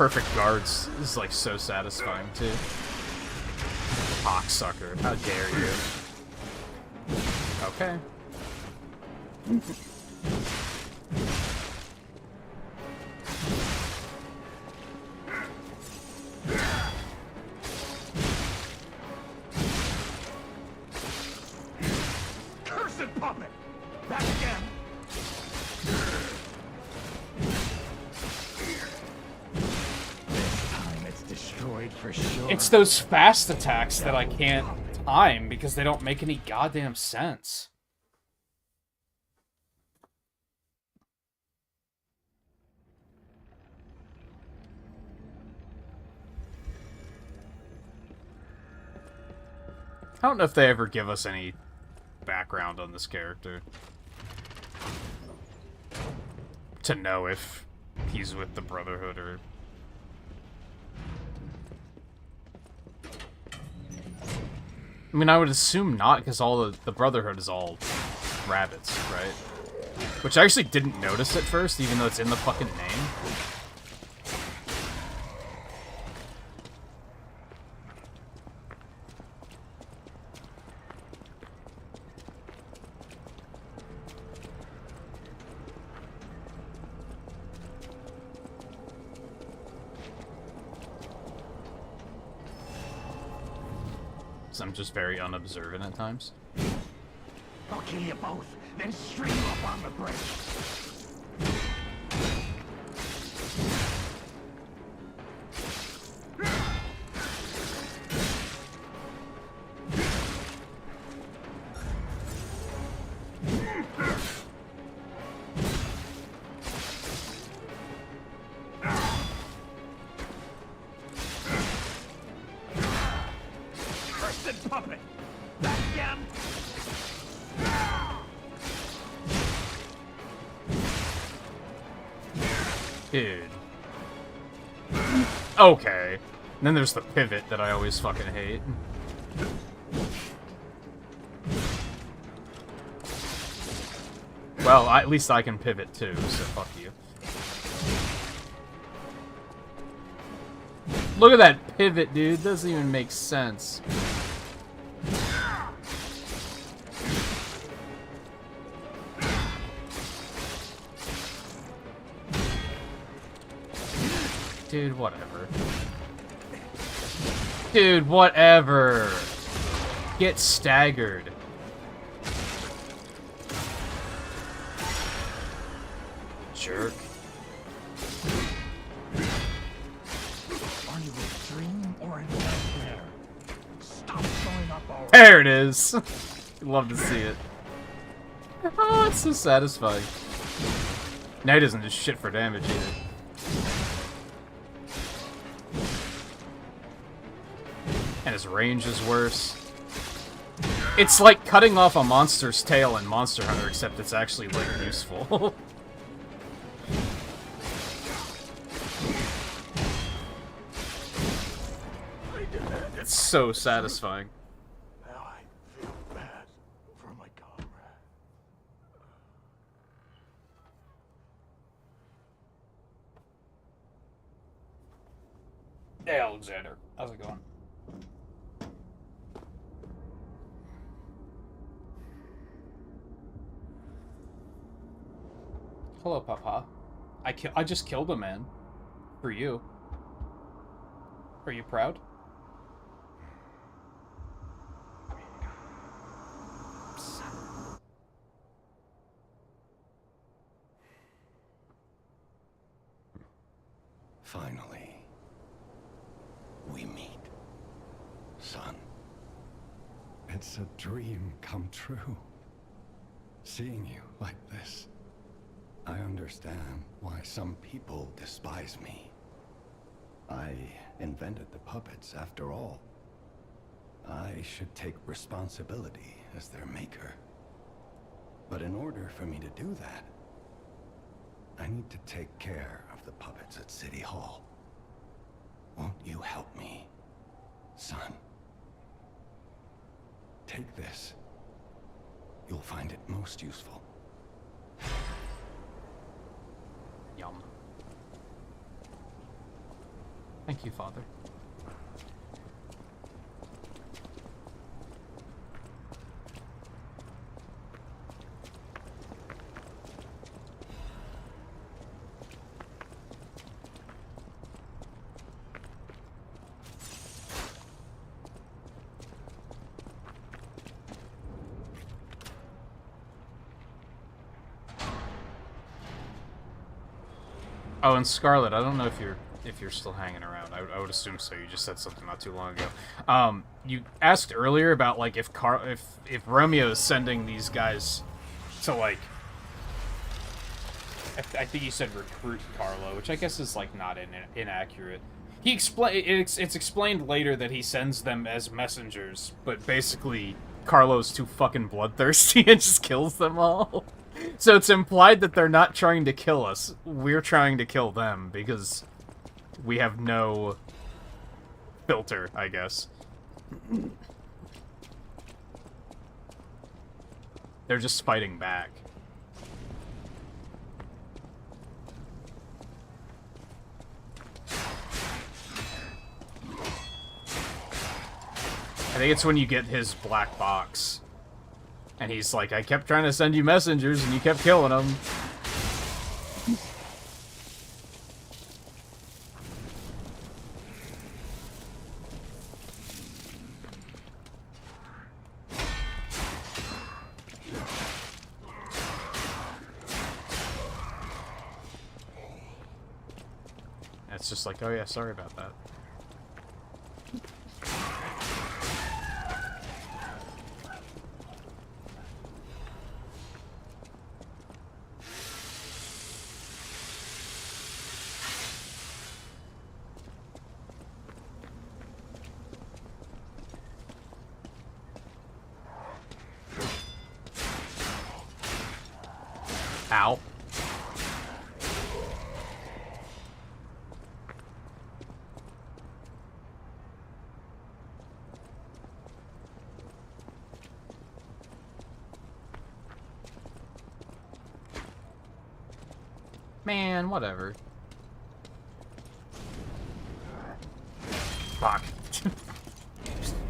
perfect guards is like so satisfying too. Cocksucker, how dare you? Okay. Cursed puppet! Back again! This time it's destroyed for sure. It's those fast attacks that I can't time because they don't make any goddamn sense. I don't know if they ever give us any background on this character. To know if he's with the Brotherhood or... I mean, I would assume not, because all the Brotherhood is all rabbits, right? Which I actually didn't notice at first, even though it's in the fucking name. I'm just very unobservant at times. I'll kill you both, then string you up on the bridge. Puppet! Back again! Dude. Okay. And then there's the pivot that I always fucking hate. Well, at least I can pivot too, so fuck you. Look at that pivot, dude. Doesn't even make sense. Dude, whatever. Dude, whatever. Get staggered. Jerk. Are you a dream or a nightmare? Stop showing up already. There it is. Love to see it. Oh, it's so satisfying. Now he doesn't just shit for damage either. And his range is worse. It's like cutting off a monster's tail in Monster Hunter, except it's actually, like, useful. It's so satisfying. Now I feel bad for my comrade. Hey, Alexander. How's it going? Hello, Papa. I just killed a man. For you. Are you proud? Finally, we meet, son. It's a dream come true. Seeing you like this. I understand why some people despise me. I invented the puppets, after all. I should take responsibility as their maker. But in order for me to do that, I need to take care of the puppets at City Hall. Won't you help me, son? Take this. You'll find it most useful. Yum. Thank you, Father. Oh, and Scarlet, I don't know if you're still hanging around. I would assume so. You just said something not too long ago. You asked earlier about like if Romeo is sending these guys to like I think you said recruit Carlo, which I guess is like not inaccurate. It's explained later that he sends them as messengers, but basically Carlo's too fucking bloodthirsty and just kills them all. So it's implied that they're not trying to kill us. We're trying to kill them because we have no filter, I guess. They're just fighting back. I think it's when you get his black box. And he's like, I kept trying to send you messengers and you kept killing them. And it's just like, oh yeah, sorry about that. Ow. Man, whatever. Fuck.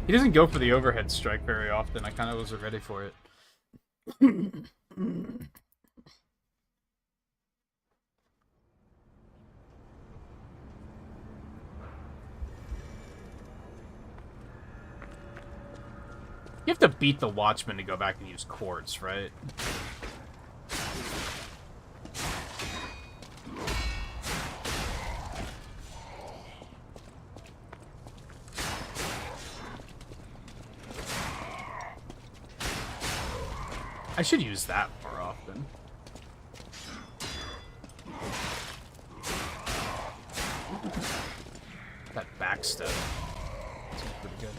He doesn't go for the overhead strike very often. I kind of was ready for it. You have to beat the Watchman to go back and use quartz, right? I should use that more often. That backstep. That's pretty good.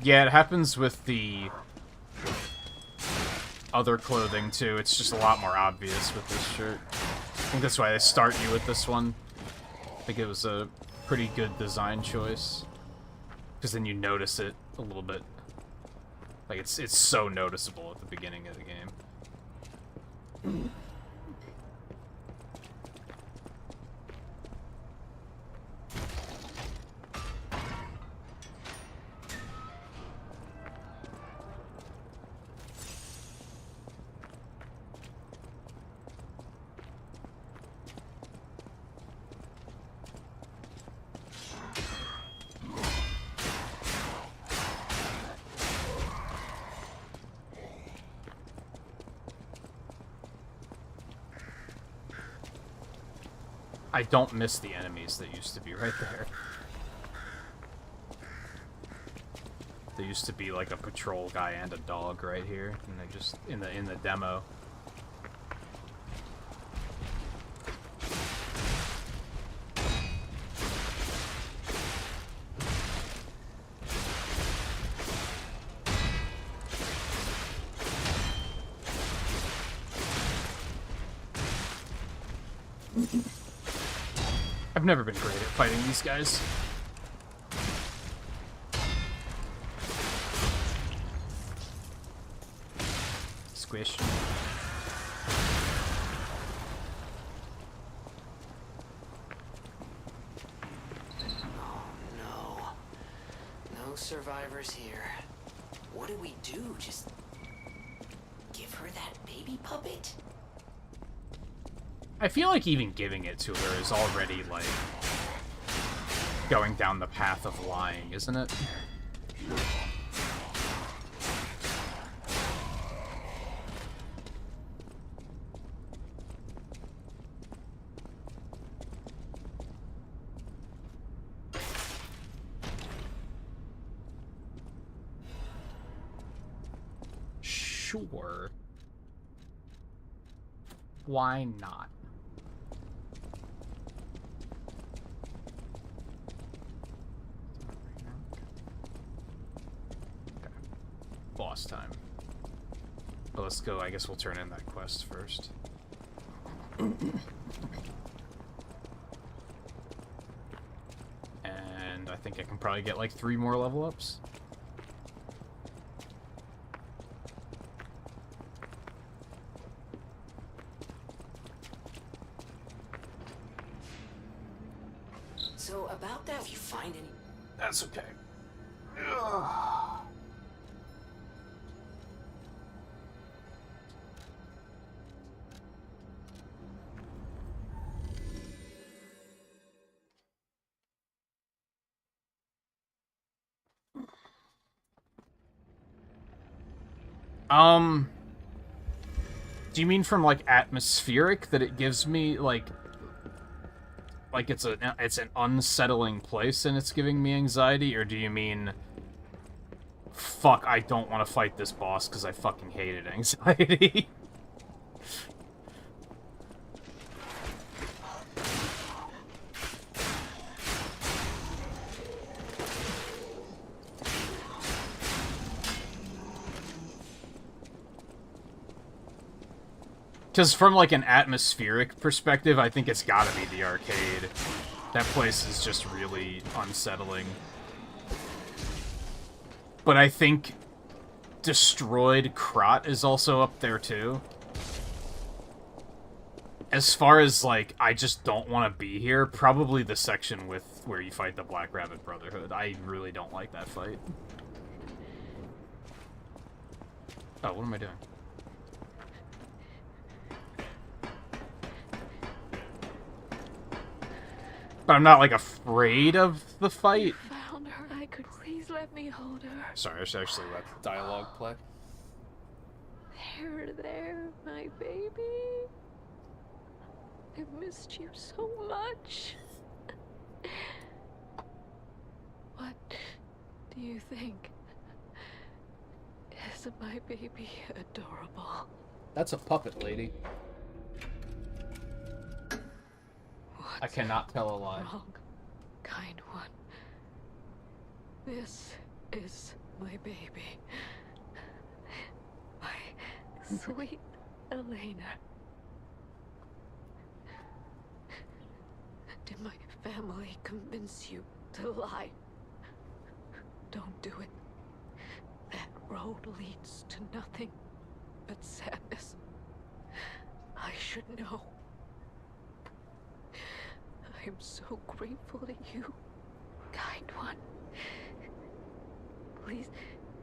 Yeah, it happens with the other clothing too. It's just a lot more obvious with this shirt. I think that's why they start you with this one. I think it was a pretty good design choice. Because then you notice it a little bit. Like, it's so noticeable at the beginning of the game. I don't miss the enemies that used to be right there. There used to be like a patrol guy and a dog right here, and they just in the demo. I've never been great at fighting these guys. Squish. Oh no. No survivors here. What do we do? Just give her that baby puppet? I feel like even giving it to her is already, like, going down the path of lying, isn't it? Sure. Why not? Boss time. Well, let's go. I guess we'll turn in that quest first. And I think I can probably get like 3 more level ups. So about that, if you find any... That's okay. Do you mean from, like, atmospheric, that it gives me, like it's an unsettling place and it's giving me anxiety, or do you mean, fuck, I don't want to fight this boss because I fucking hated anxiety? Because from, like, an atmospheric perspective, I think it's gotta be the arcade. That place is just really unsettling. But I think Destroyed Krot is also up there, too. As far as, like, I just don't want to be here, probably the section with where you fight the Black Rabbit Brotherhood. I really don't like that fight. Oh, what am I doing? But I'm not, like, afraid of the fight. Found her. I could please let me hold her. Sorry, I should actually let the dialogue play. There, my baby. I missed you so much. What do you think? Isn't my baby adorable? That's a puppet, lady. I cannot tell a lie. Wrong, kind one. This is my baby. My sweet Elena. Did my family convince you to lie? Don't do it. That road leads to nothing but sadness. I should know. I am so grateful to you, kind one. Please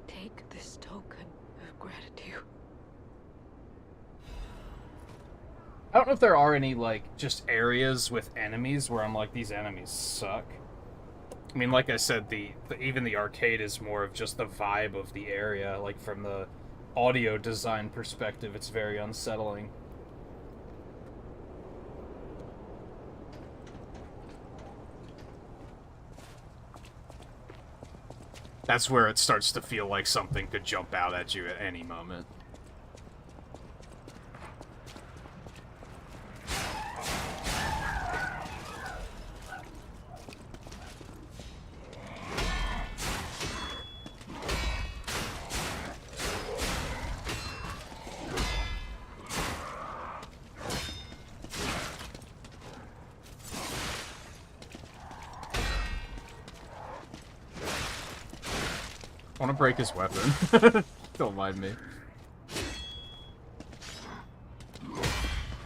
take this token of gratitude. I don't know if there are any, like, just areas with enemies where I'm like, these enemies suck. I mean, like I said, even the arcade is more of just the vibe of the area. Like, from the audio design perspective, it's very unsettling. That's where it starts to feel like something could jump out at you at any moment. I want to break his weapon. Don't mind me.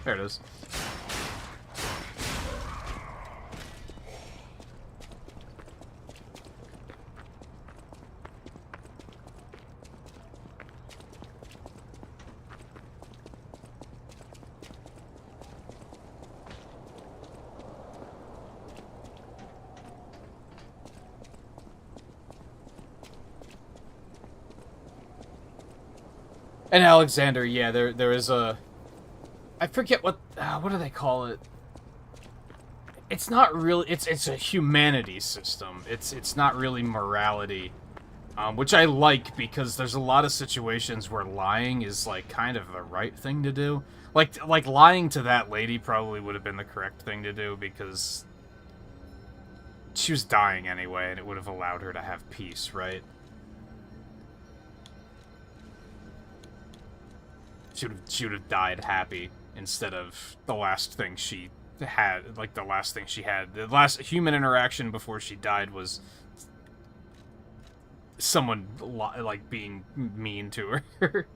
There it is. And Alexander, yeah, there is a... I forget what do they call it? It's not really... It's a humanity system. It's not really morality. Which I like, because there's a lot of situations where lying is, like, kind of the right thing to do. Like lying to that lady probably would have been the correct thing to do, because she was dying anyway, and it would have allowed her to have peace, right? She would have died happy instead of the last thing she had, like the last thing she had. The last human interaction before she died was someone, like, being mean to her.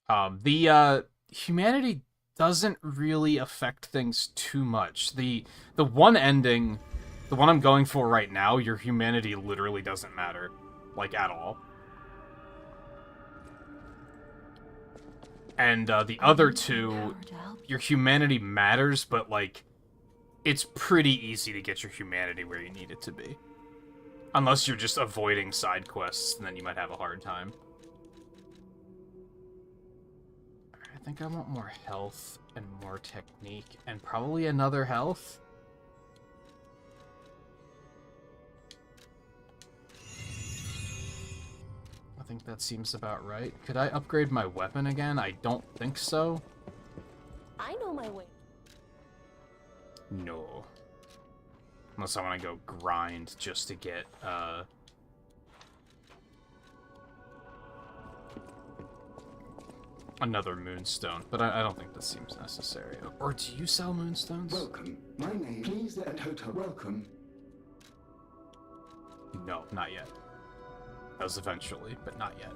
The humanity doesn't really affect things too much. The one ending, the one I'm going for right now, your humanity literally doesn't matter, like, at all. And the other two, your humanity matters, but, like, it's pretty easy to get your humanity where you need it to be. Unless you're just avoiding side quests, and then you might have a hard time. I think I want more health and more technique, and probably another health. I think that seems about right. Could I upgrade my weapon again? I don't think so. I know my way. No. Unless I want to go grind just to get, another moonstone, but I don't think this seems necessary. Or do you sell moonstones? Welcome. My name, please, at hotel. Welcome. No, not yet. Does eventually, but not yet.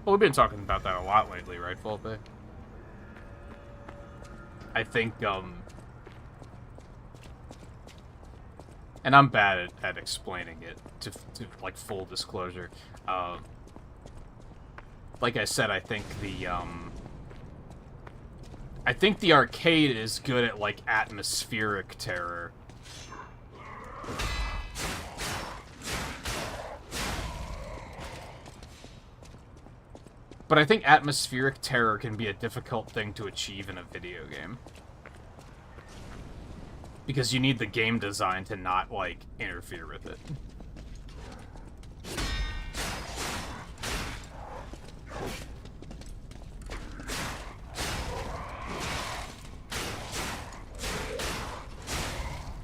Well, we've been talking about that a lot lately, right, Volpe? I think, and I'm bad at explaining it, to like, full disclosure. Like I said, I think the arcade is good at, like, atmospheric terror. But I think atmospheric terror can be a difficult thing to achieve in a video game. Because you need the game design to not, like, interfere with it.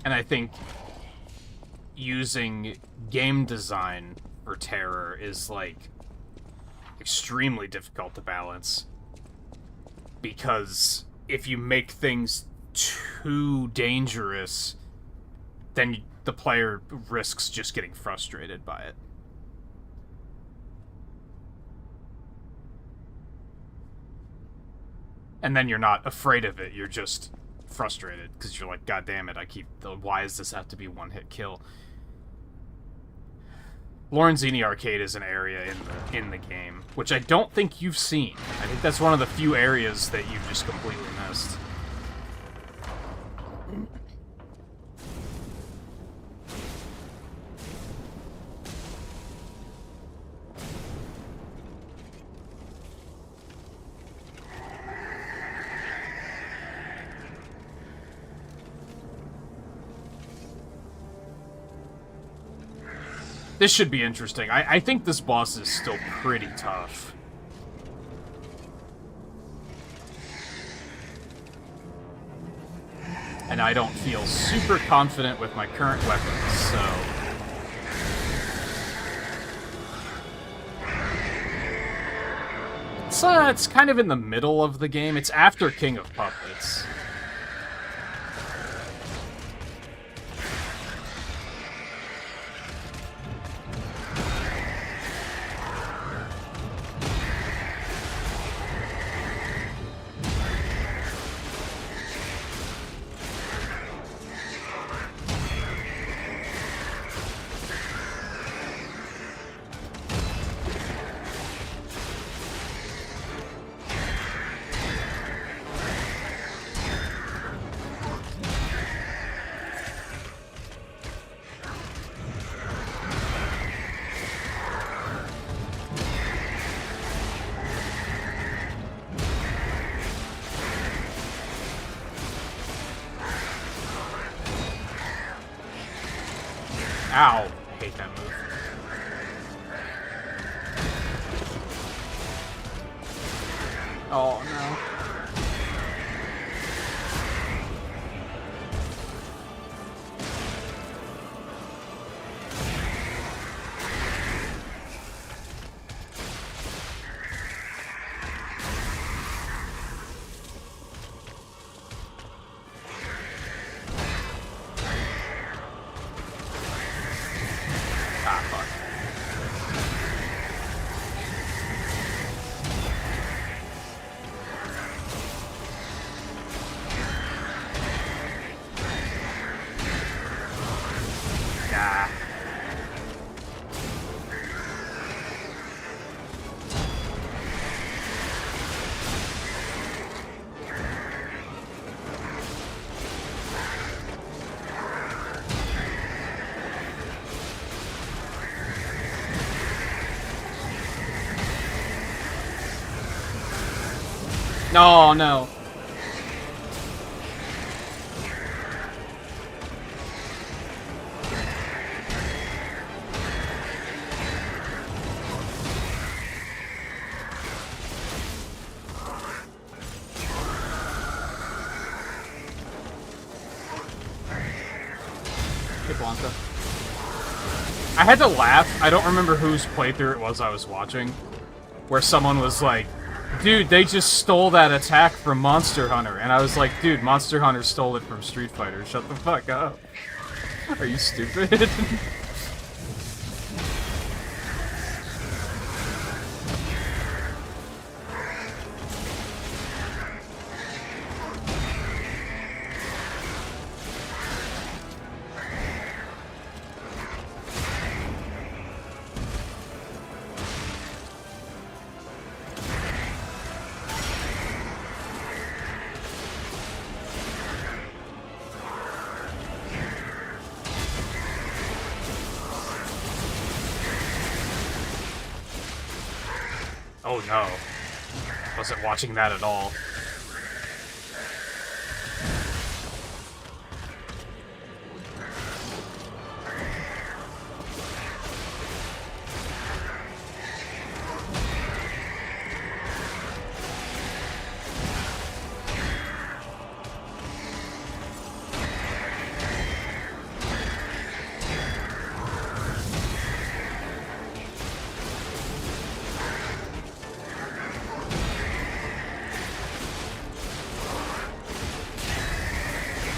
And I think using game design for terror is, like, extremely difficult to balance, because if you make things too dangerous, then the player risks just getting frustrated by it. And then you're not afraid of it, you're just frustrated, because you're like, God damn it, why does this have to be one-hit kill? Lorenzini Arcade is an area in the game, which I don't think you've seen. I think that's one of the few areas that you've just completely missed. This should be interesting. I think this boss is still pretty tough. And I don't feel super confident with my current weapons, so... It's kind of in the middle of the game. It's after King of Puppets. Ow. I hate that move. Oh, no. Ah, fuck. Nah. No, no. Hey, Blanca. I had to laugh. I don't remember whose playthrough it was I was watching, where someone was like, dude, they just stole that attack from Monster Hunter. And I was like, dude, Monster Hunter stole it from Street Fighter. Shut the fuck up. Are you stupid? Oh no. Wasn't watching that at all.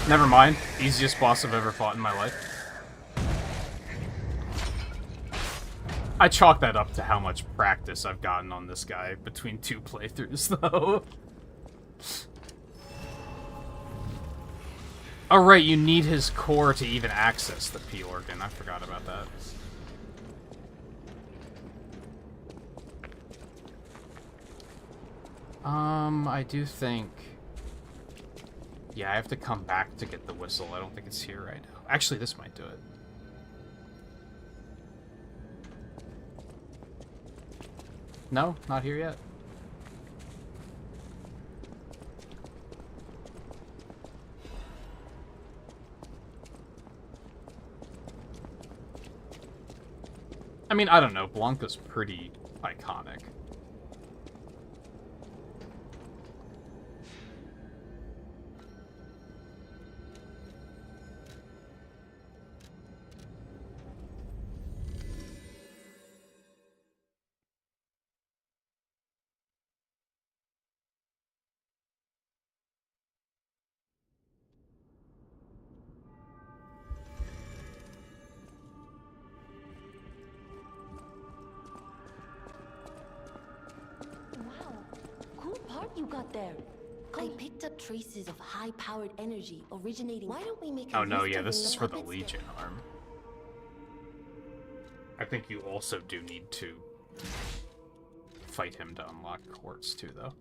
Never mind. Easiest boss I've ever fought in my life. I chalk that up to how much practice I've gotten on this guy between 2 playthroughs, though. Oh, right, you need his core to even access the P-Organ. I forgot about that. I do think... Yeah, I have to come back to get the whistle. I don't think it's here right now. Actually, this might do it. No, not here yet. mean, I don't know. Blanca's pretty iconic. Wow, cool part you got there. I picked up traces of high-powered energy originating. Why don't we make a Oh no, list yeah, of this is for the puppets Legion arm. I think you also do need to fight him to unlock quartz too, though.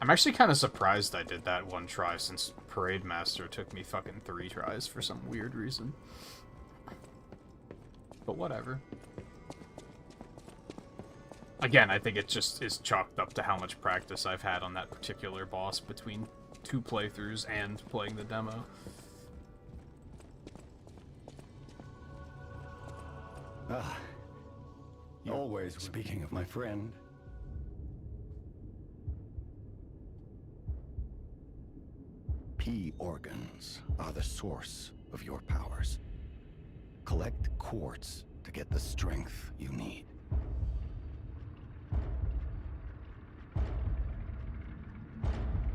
I'm actually kind of surprised I did that one try, since Parade Master took me fucking 3 tries for some weird reason. But whatever. Again, I think it just is chalked up to how much practice I've had on that particular boss between 2 playthroughs and playing the demo. Ah, always speaking of my friend. P organs are the source of your powers. Collect quartz to get the strength you need.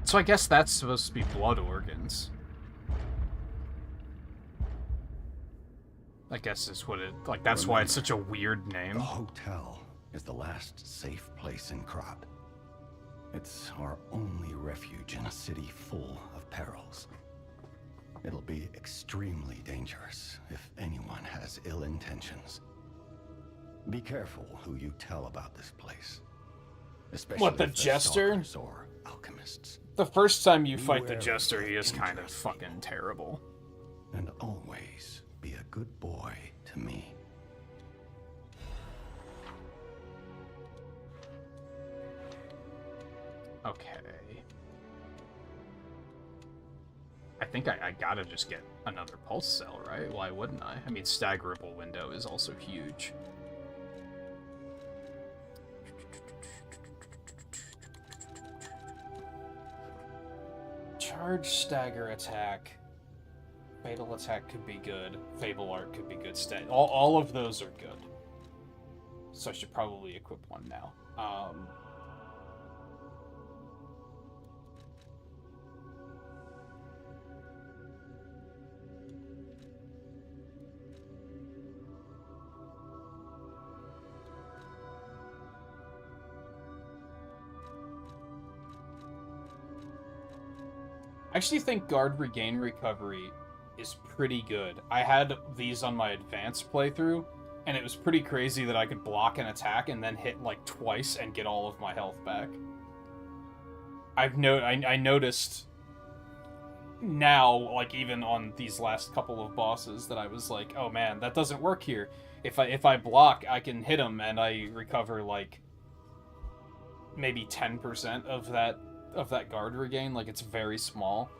So I guess that's supposed to be blood organs. I guess is what it... Like, that's why it's such a weird name. The hotel is the last safe place in Krat. It's our only refuge in a city full of perils. It'll be extremely dangerous if anyone has ill intentions. Be careful who you tell about this place. Especially What, the if they're Jester? stalkers or alchemists. The first time you fight the Beware Jester, of he is kind of dangerous fucking terrible. And always be a good boy to me. Okay. I think I gotta just get another pulse cell, right? Why wouldn't I? I mean, staggerable window is also huge. Charge, stagger, attack. Fatal attack could be good. Fable art could be good. All of those are good. So I should probably equip one now. I actually think Guard Regain Recovery is pretty good. I had these on my advanced playthrough, and it was pretty crazy that I could block an attack and then hit like twice and get all of my health back. I noticed now, like even on these last couple of bosses, that I was like, oh man, that doesn't work here. If I block, I can hit him and I recover like maybe 10% of that guard regain. Like, it's very small.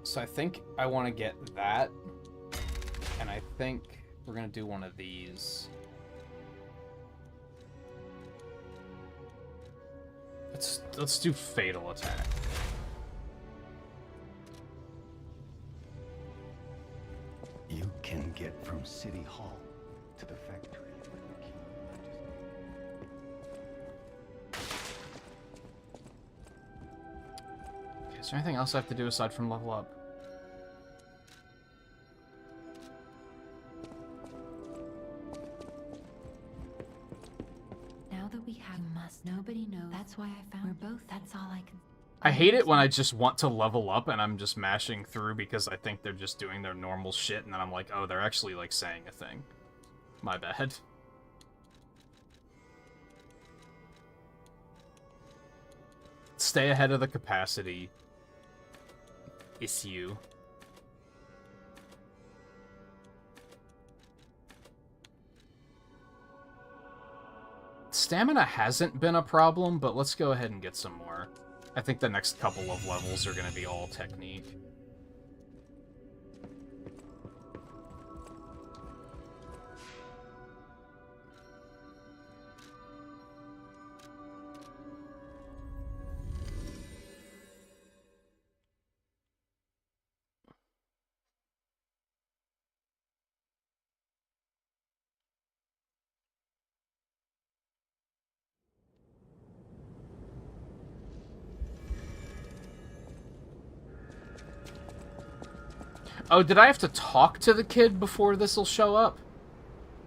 So I think I want to get that, and I think we're gonna do one of these. Let's do fatal attack. You can get from City Hall to the factory. Is there anything else I have to do aside from level up? Now that we have must, nobody knows. That's why I found we're both. That's all I can. I hate it when I just want to level up and I'm just mashing through because I think they're just doing their normal shit, and then I'm like, oh, they're actually like saying a thing. My bad. Stay ahead of the capacity issue. Stamina hasn't been a problem, but let's go ahead and get some more. I think the next couple of levels are gonna be all technique. Oh, did I have to talk to the kid before this'll show up?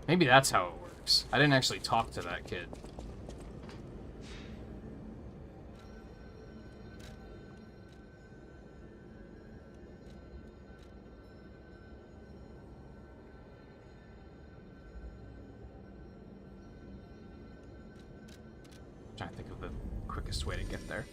Maybe that's how it works. I didn't actually talk to that kid. I'm trying to think of the quickest way to get there.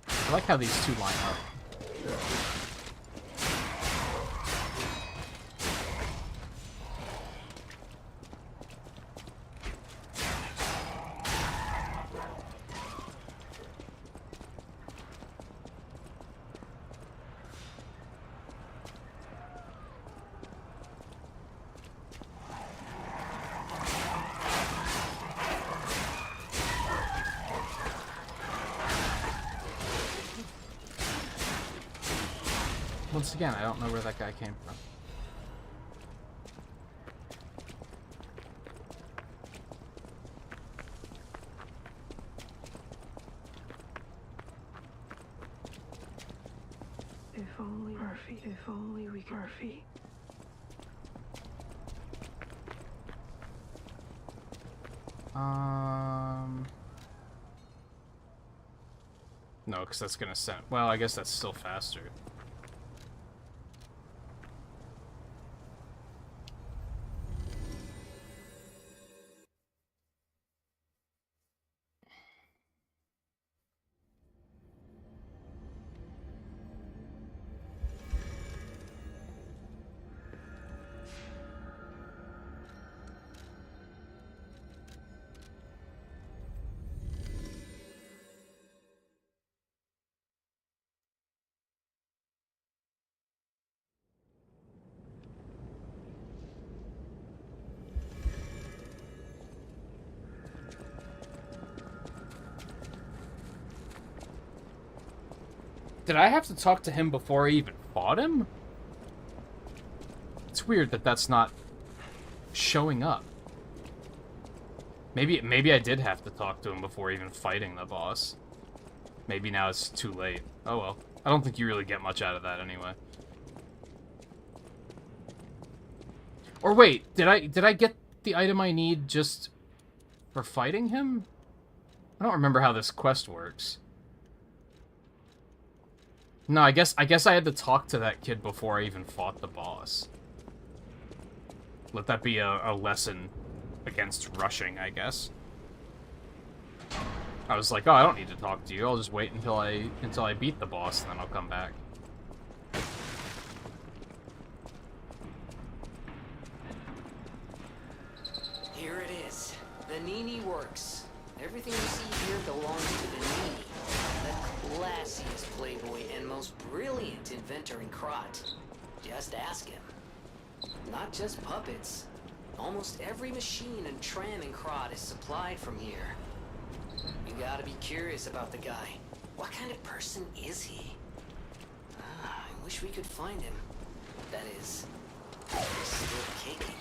I like how these two line up. Once again, I don't know where that guy came from. If only Murphy, if only we Murphy. No, because that's gonna send. Well, I guess that's still faster. Did I have to talk to him before I even fought him? It's weird that that's not showing up. Maybe I did have to talk to him before even fighting the boss. Maybe now it's too late. Oh well. I don't think you really get much out of that anyway. Or wait, did I get the item I need just for fighting him? I don't remember how this quest works. No, I guess I had to talk to that kid before I even fought the boss. Let that be a lesson against rushing, I guess. I was like, oh, I don't need to talk to you. I'll just wait until I beat the boss, and then I'll come back. Here it is. The Nini works. Everything you see here belongs to the Nini. The classiest playboy and most brilliant inventor in Krot. Just ask him. Not just puppets. Almost every machine and tram in Krot is supplied from here. You gotta be curious about the guy. What kind of person is he? I wish we could find him. That is, he's still kicking.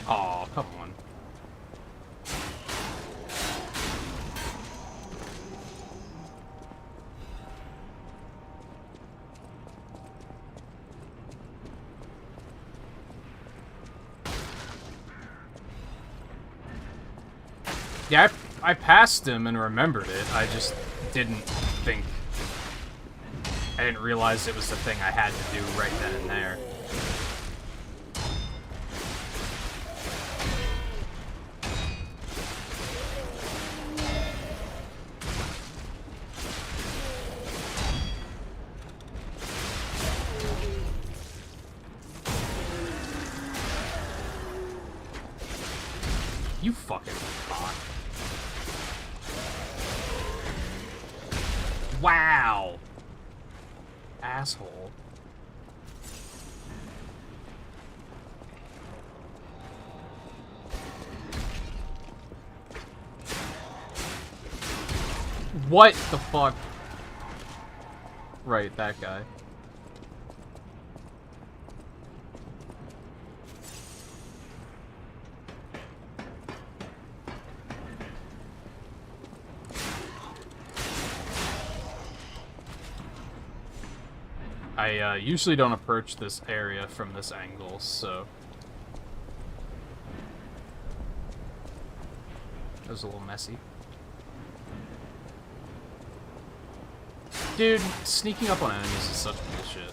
Aw, come on. Yeah, I passed him and remembered it. I just didn't think... I didn't realize it was the thing I had to do right then and there. You fucking bot. Wow! Asshole. What the fuck? Right, that guy. I usually don't approach this area from this angle, so... That was a little messy. Dude, sneaking up on enemies is such bullshit.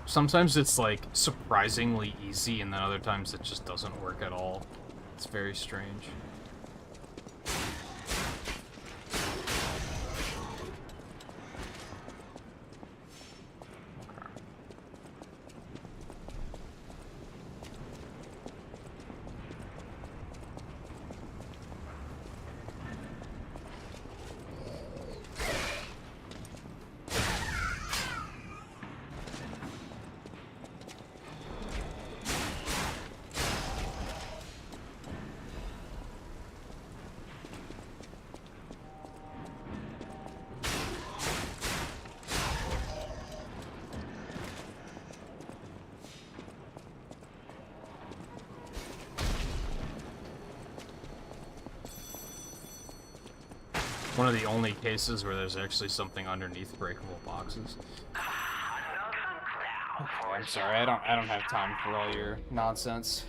Sometimes it's, like, surprisingly easy, and then other times it just doesn't work at all. It's very strange. One of the only cases where there's actually something underneath breakable boxes. Okay, I'm sorry, I don't have time for all your nonsense.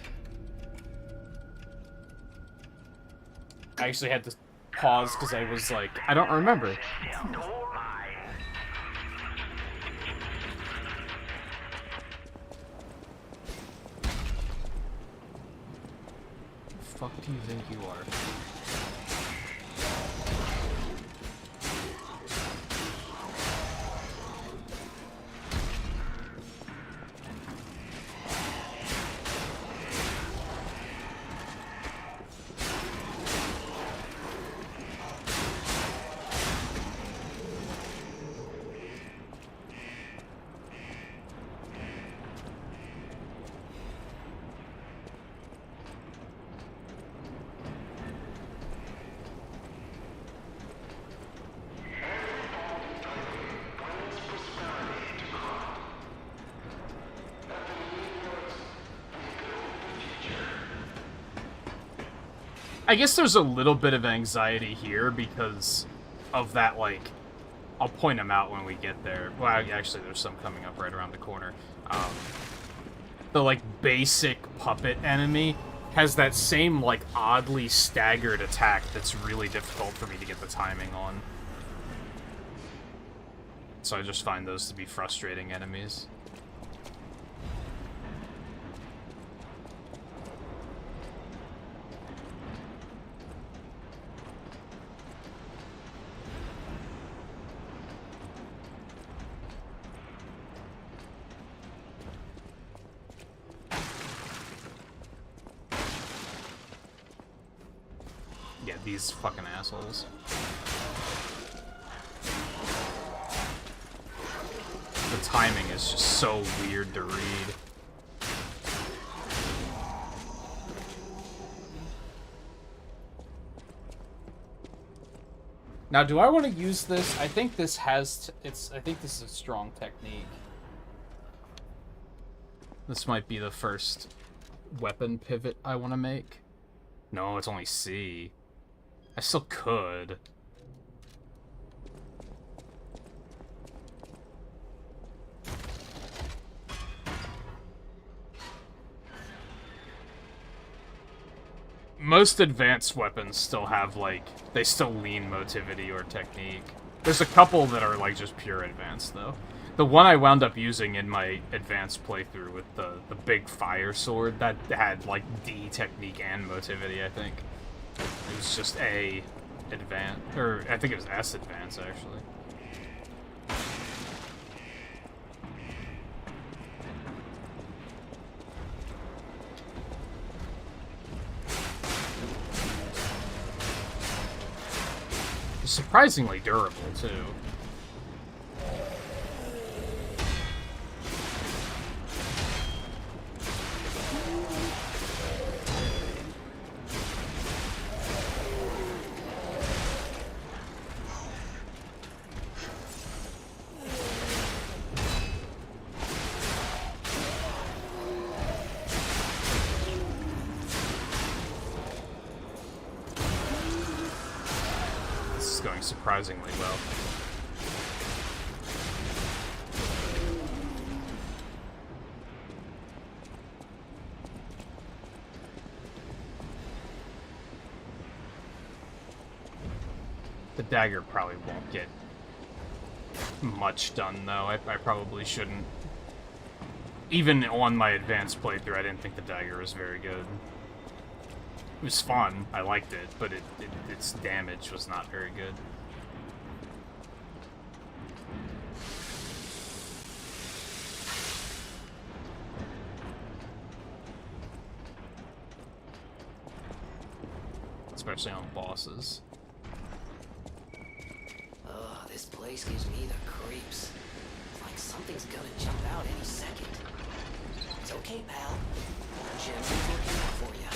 I actually had to pause because I was like, I don't remember. Who the fuck do you think you are? I guess there's a little bit of anxiety here because of that, like, I'll point them out when we get there. Well, actually, there's some coming up right around the corner. The, like, basic puppet enemy has that same, like, oddly staggered attack that's really difficult for me to get the timing on. So I just find those to be frustrating enemies. Yeah, these fucking assholes. The timing is just so weird to read. Now, do I want to use this? I think this has I think this is a strong technique. This might be the first weapon pivot I want to make. No, it's only C. I still could. Most advanced weapons still have, like, they still lean motivity or technique. There's a couple that are, like, just pure advanced, though. The one I wound up using in my advanced playthrough with the big fire sword, that had, like, D technique and motivity, I think. It was just A advanced, or I think it was S advanced, actually. Surprisingly durable, too. Surprisingly well. The dagger probably won't get much done, though. I probably shouldn't. Even on my advanced playthrough, I didn't think the dagger was very good. It was fun, I liked it, but its damage was not very good. Especially on bosses. Oh, this place gives me the creeps. It's like something's gonna jump out any second. It's okay, pal. Jim's looking out for you.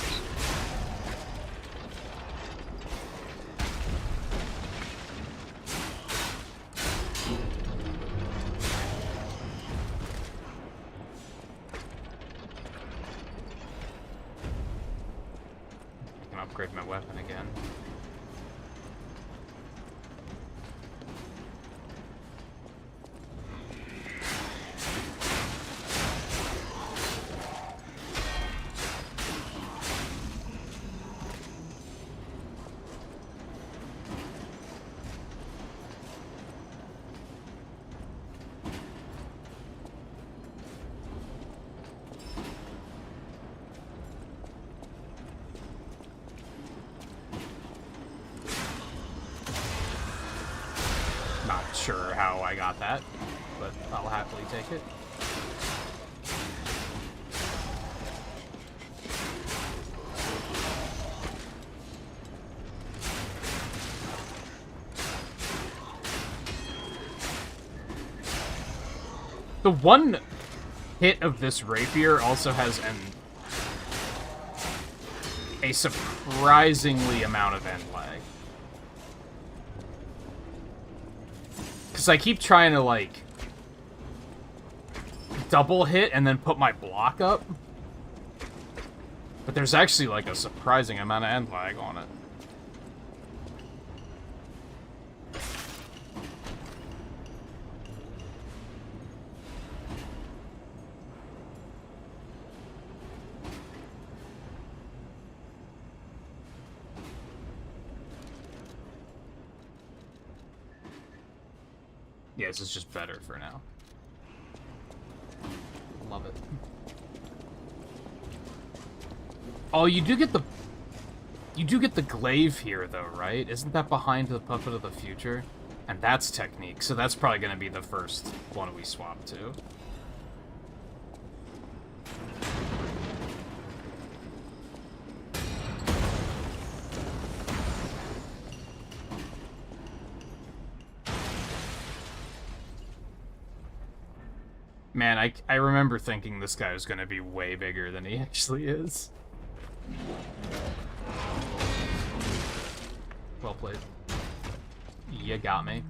Upgrade my weapon again. Sure how I got that, but I'll happily take it. The one hit of this rapier also has a surprisingly amount of end lag. Because I keep trying to, like, double hit and then put my block up. But there's actually, like, a surprising amount of end lag on it. Yeah, this is just better for now. Love it. Oh, you do get the glaive here, though, right? Isn't that behind the Puppet of the Future? And that's technique, so that's probably going to be the first one we swap to. Man, I remember thinking this guy was going to be way bigger than he actually is. Well played. You got me.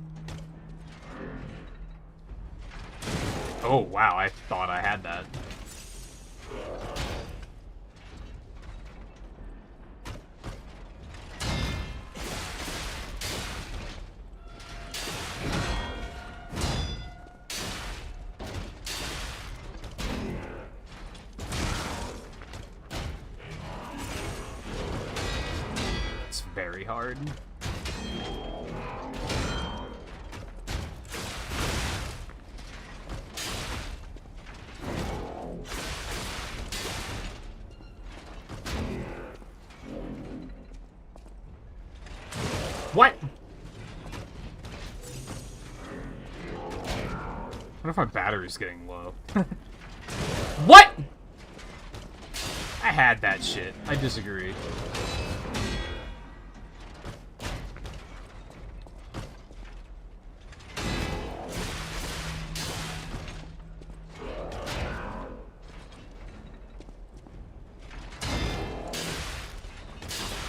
Oh, wow, I thought I had that. very hard. What? I wonder if my battery's getting low. What? I had that shit. I disagree.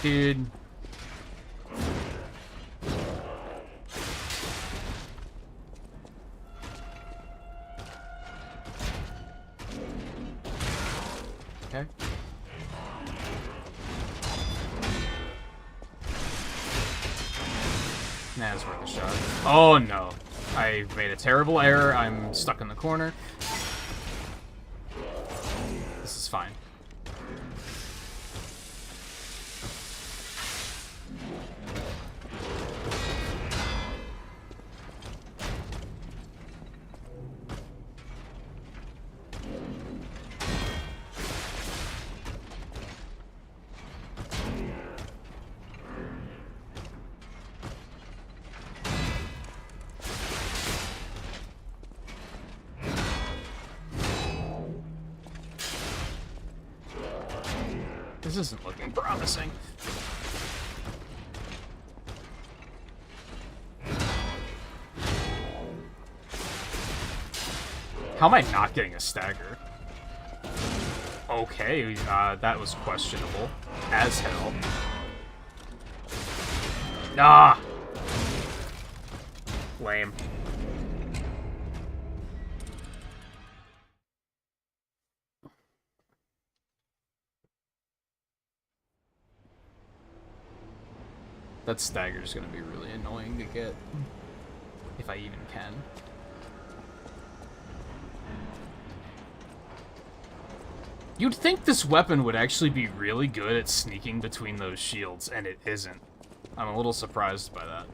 Dude. Okay. Nah, it's worth a shot. Oh no. I made a terrible error. I'm stuck in the corner. This is fine. This isn't looking promising. How am I not getting a stagger? Okay, that was questionable. As hell. Ah! Lame. That stagger's gonna be really annoying to get. If I even can. You'd think this weapon would actually be really good at sneaking between those shields, and it isn't. I'm a little surprised by that.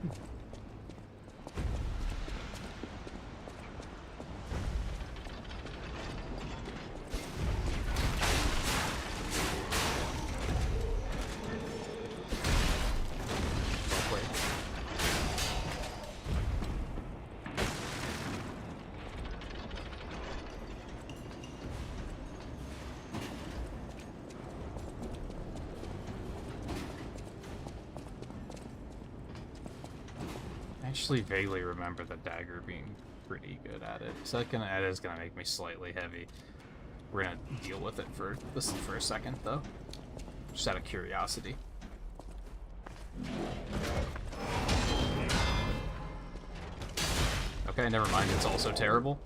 I actually vaguely remember the dagger being pretty good at it. So that is gonna make me slightly heavy. We're gonna deal with it for a second though. Just out of curiosity. Okay, never mind, it's also terrible.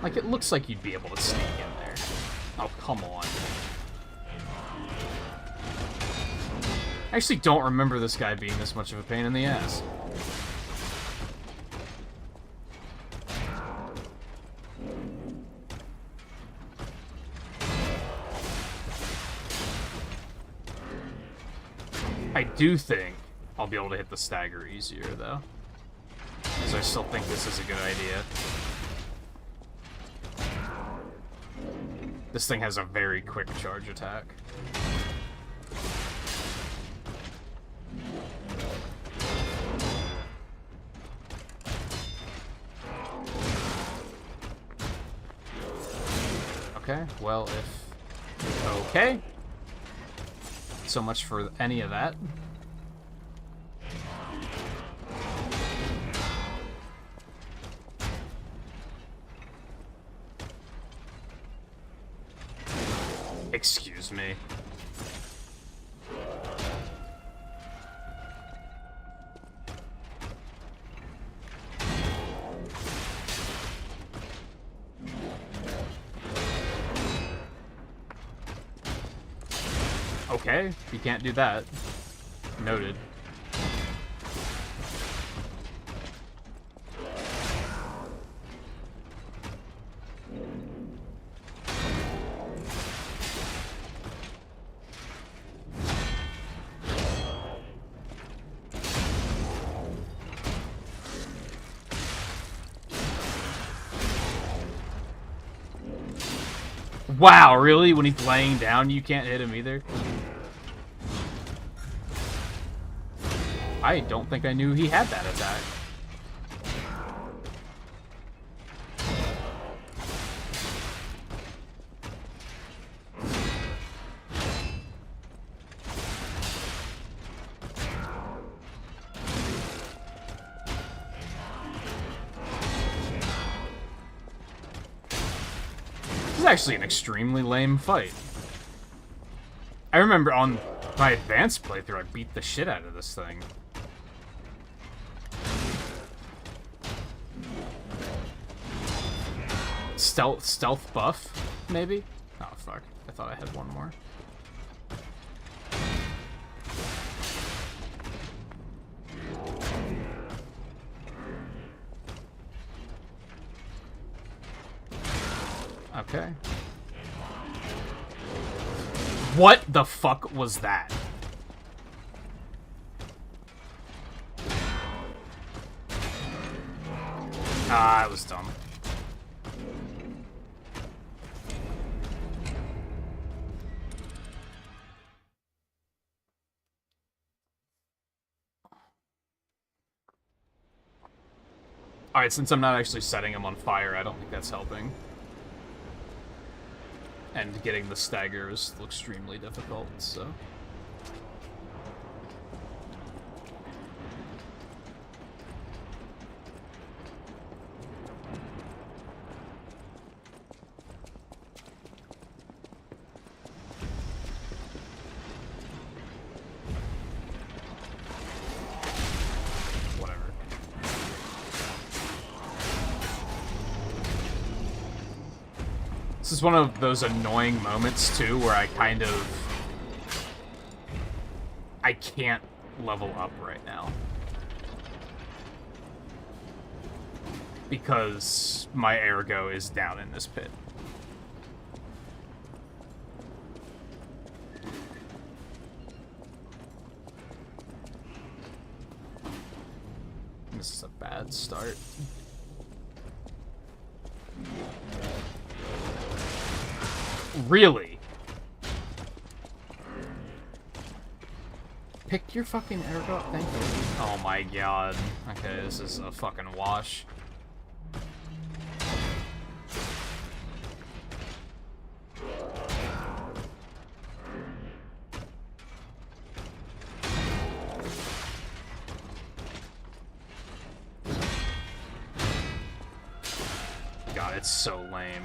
Like, it looks like you'd be able to sneak in there. Oh, come on. I actually don't remember this guy being this much of a pain in the ass. I do think I'll be able to hit the stagger easier, though. So I still think this is a good idea. This thing has a very quick charge attack. Okay, well, if... Okay. So much for any of that. Excuse me. Okay, you can't do that. Noted. Wow, really? When he's laying down, you can't hit him either? I don't think I knew he had that attack. This is actually an extremely lame fight. I remember on my advanced playthrough, I beat the shit out of this thing. Stealth buff, maybe? Oh, fuck. I thought I had one more. Okay. What the fuck was that? Ah, it was dumb. Alright, since I'm not actually setting him on fire, I don't think that's helping. And getting the stagger is extremely difficult, so... This is one of those annoying moments, too, where I kind of... I can't level up right now. Because my ergo is down in this pit. This is a bad start. Really? Pick your fucking ergo up, thank you. Oh my god. Okay, this is a fucking wash. God, it's so lame.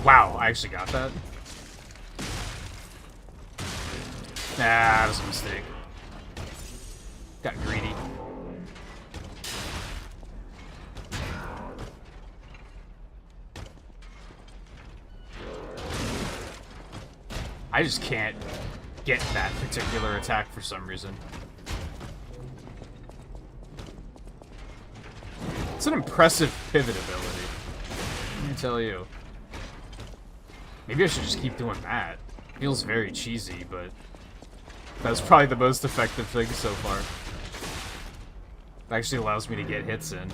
Wow, I actually got that. Nah, that was a mistake. Got greedy. I just can't get that particular attack for some reason. It's an impressive pivot ability, let me tell you. Maybe I should just keep doing that. Feels very cheesy, but that's probably the most effective thing so far. It actually allows me to get hits in.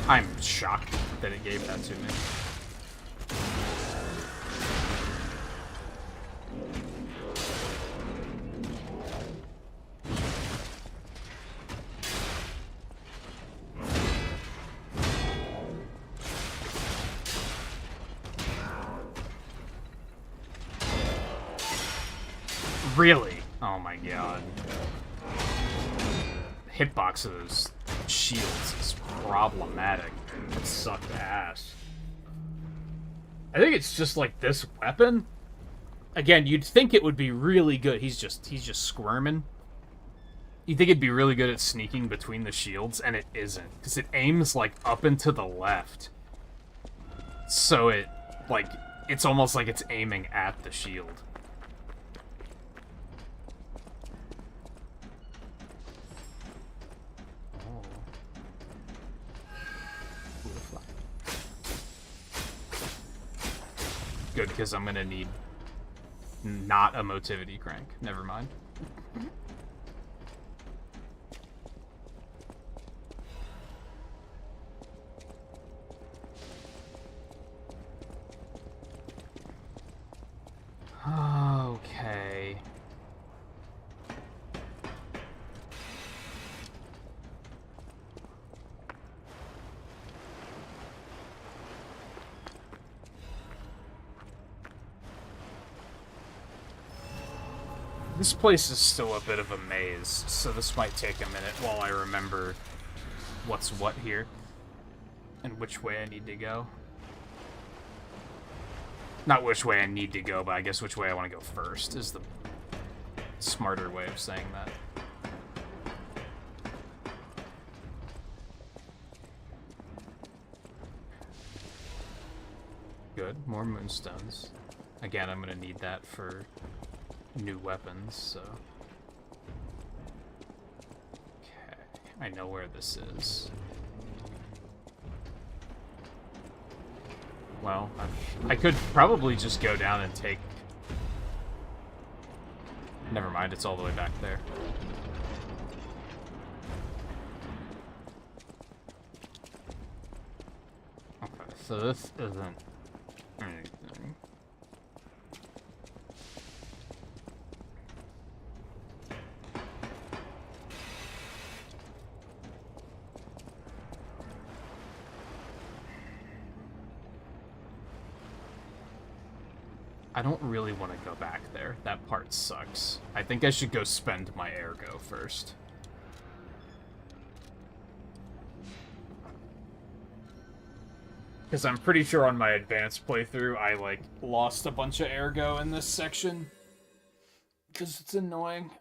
I'm shocked that it gave that to me. Really? Oh my god. Hitbox of those shields is problematic. It sucked ass. I think it's just like this weapon. Again, you'd think it would be really good. He's just squirming. You'd think it'd be really good at sneaking between the shields, and it isn't. Because it aims, like, up and to the left. So it, like, it's almost like it's aiming at the shield. Good, because I'm gonna need not a motivity crank. Never mind. Okay. This place is still a bit of a maze, so this might take a minute while I remember what's what here and which way I need to go. Not which way I need to go, but I guess which way I want to go first is the smarter way of saying that. Good, more moonstones. Again, I'm gonna need that for new weapons, so... Okay, I know where this is. Well, I could probably just go down and take... Never mind, it's all the way back there. Okay, so this isn't anything. I don't really want to go back there. That part sucks. I think I should go spend my ergo first. Because I'm pretty sure on my advanced playthrough, I, like, lost a bunch of ergo in this section. Because it's annoying.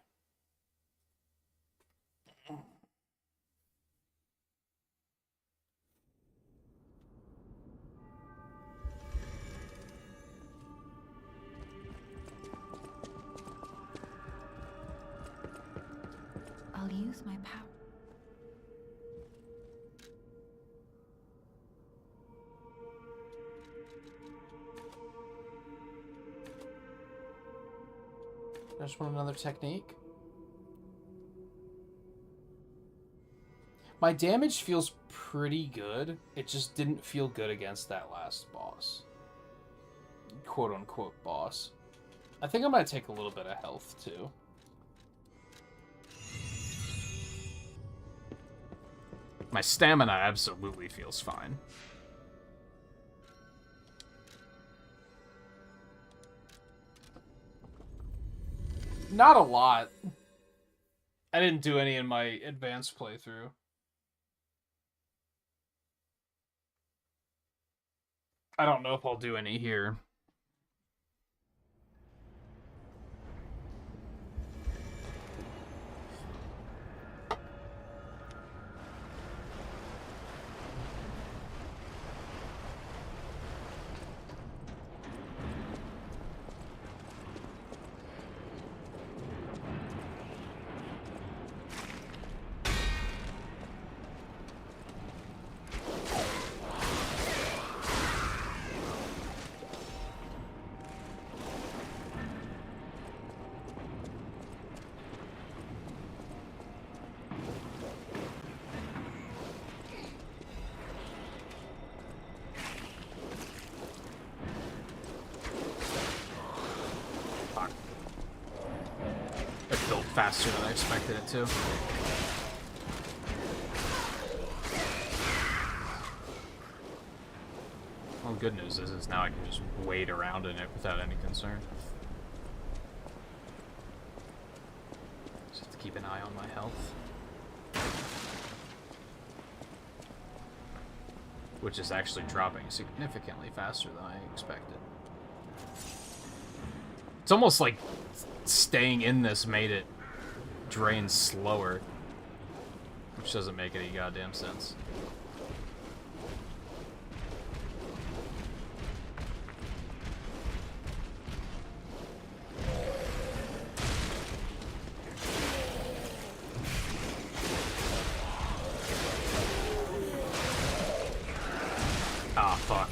I'll use my power. I just want another technique. My damage feels pretty good. It just didn't feel good against that last boss. Quote-unquote boss. I think I'm going to take a little bit of health, too. My stamina absolutely feels fine. Not a lot. I didn't do any in my advanced playthrough. I don't know if I'll do any here. faster than I expected it to. Well, the good news is now I can just wade around in it without any concern. Just have to keep an eye on my health. Which is actually dropping significantly faster than I expected. It's almost like staying in this made it drain slower. Which doesn't make any goddamn sense. Ah, fuck.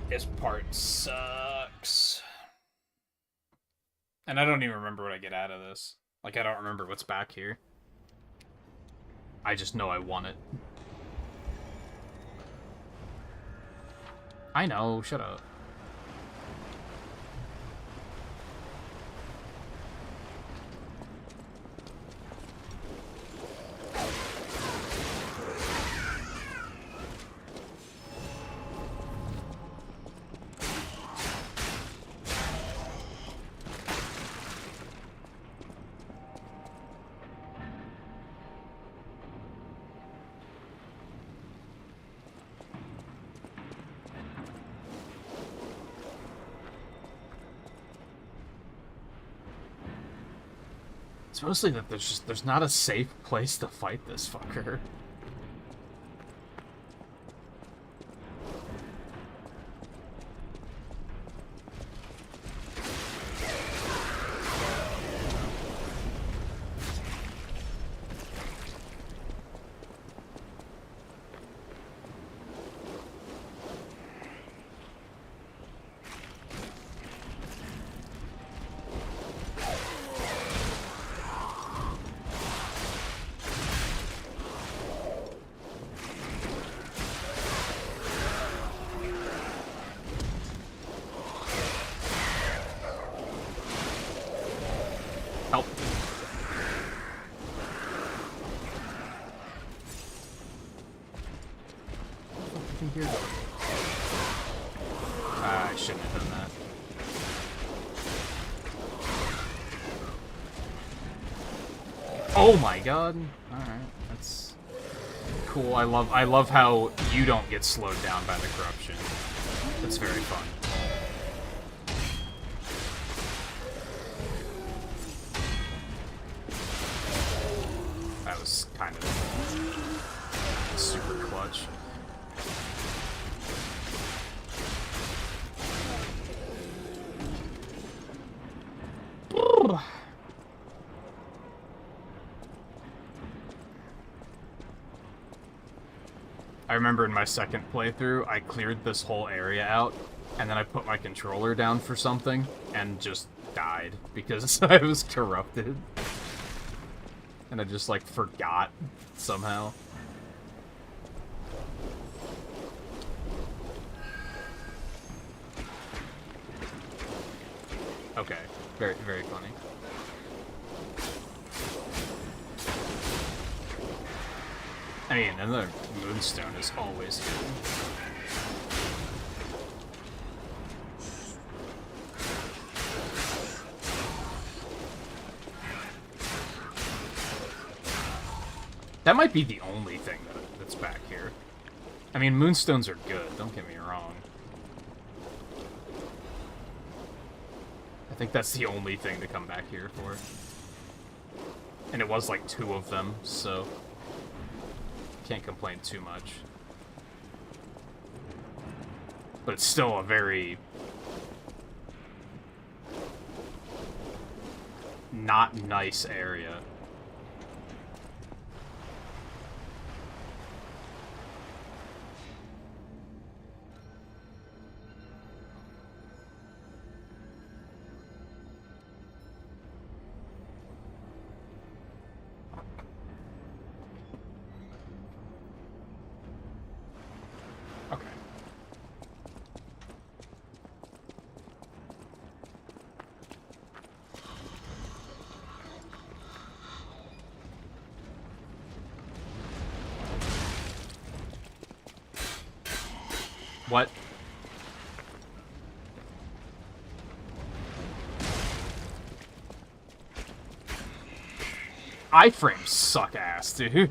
This part sucks. And I don't even remember what I get out of this. Like, I don't remember what's back here. I just know I want it. I know, shut up. It's mostly that there's not a safe place to fight this fucker. Help. I shouldn't have done that. Oh my god. Alright, that's cool. I love how you don't get slowed down by the corruption. That's very fun. That was kind of super clutch. I remember in my second playthrough, I cleared this whole area out, and then I put my controller down for something, and just died, because I was corrupted. And I just, like, forgot, somehow. Okay, very, very funny. I mean, another moonstone is always good. That might be the only thing that's back here. I mean, moonstones are good, don't get me wrong. I think that's the only thing to come back here for. And it was like 2 of them, so can't complain too much. But it's still a very not nice area. What? Iframes suck ass, dude.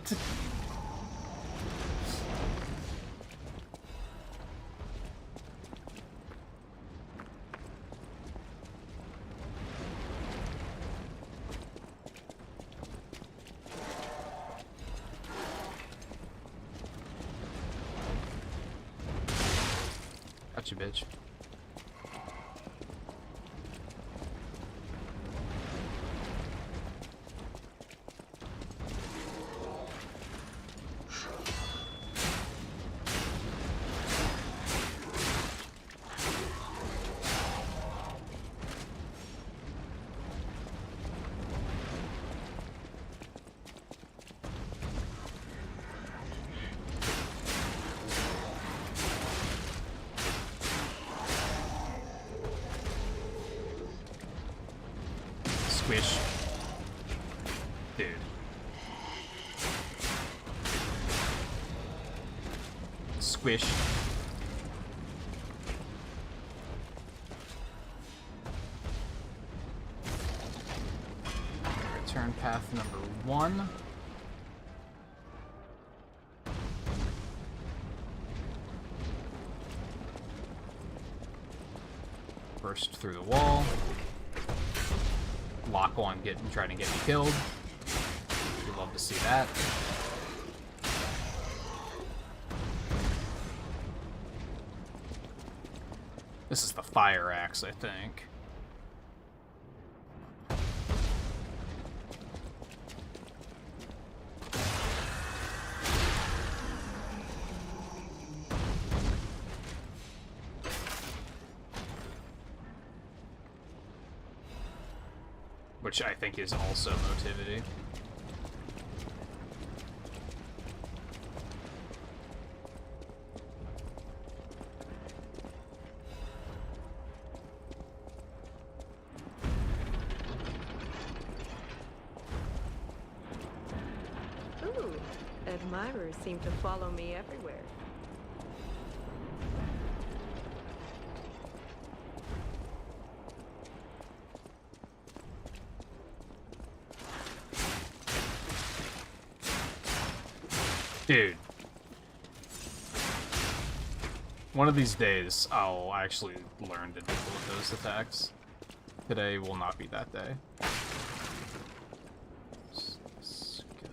Gotcha, bitch. Squish. Dude. Squish. Return path number 1. Burst through the wall. Lock on trying to get me killed. We'd love to see that. This is the fire axe, I think. Which I think is also motivity. Ooh, admirers seem to follow me everywhere. Dude. One of these days, I'll actually learn to deal with those attacks. Today will not be that day. Let's go.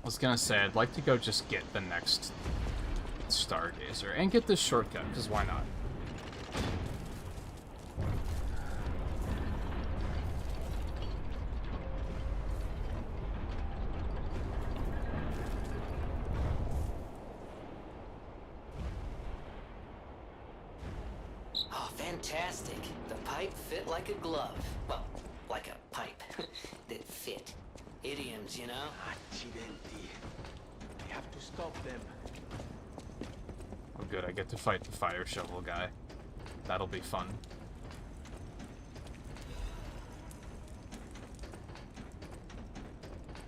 I was gonna say, I'd like to go just get the next Stargazer and get this shortcut, because why not? Oh, fantastic. The pipe fit like a glove. Well, like a pipe that fit. Idioms, you know? Accidenti. I have to stop them. Oh good, I get to fight the fire shovel guy. That'll be fun.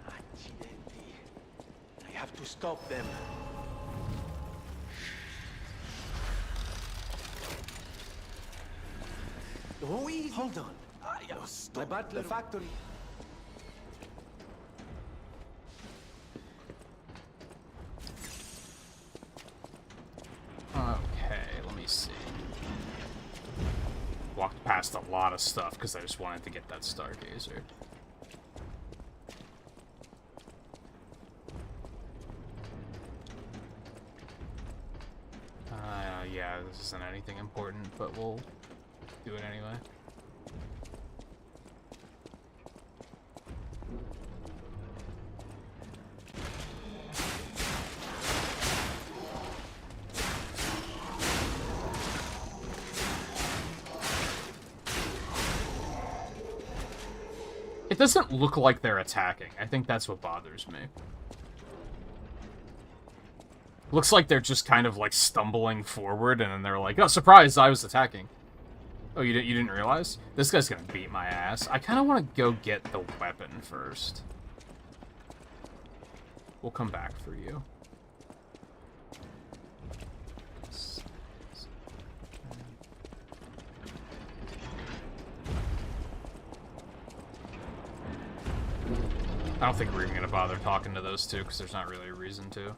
Accidenti. I have to stop them. Hold on. My butler factory. Okay, let me see. Walked past a lot of stuff because I just wanted to get that Stargazer. Yeah, this isn't anything important, but we'll do it anyway. It doesn't look like they're attacking. I think that's what bothers me. Looks like they're just kind of, like, stumbling forward, and then they're like, oh, surprise, I was attacking. Oh, you didn't realize? This guy's gonna beat my ass. I kind of want to go get the weapon first. We'll come back for you. I don't think we're even going to bother talking to those two, because there's not really a reason to.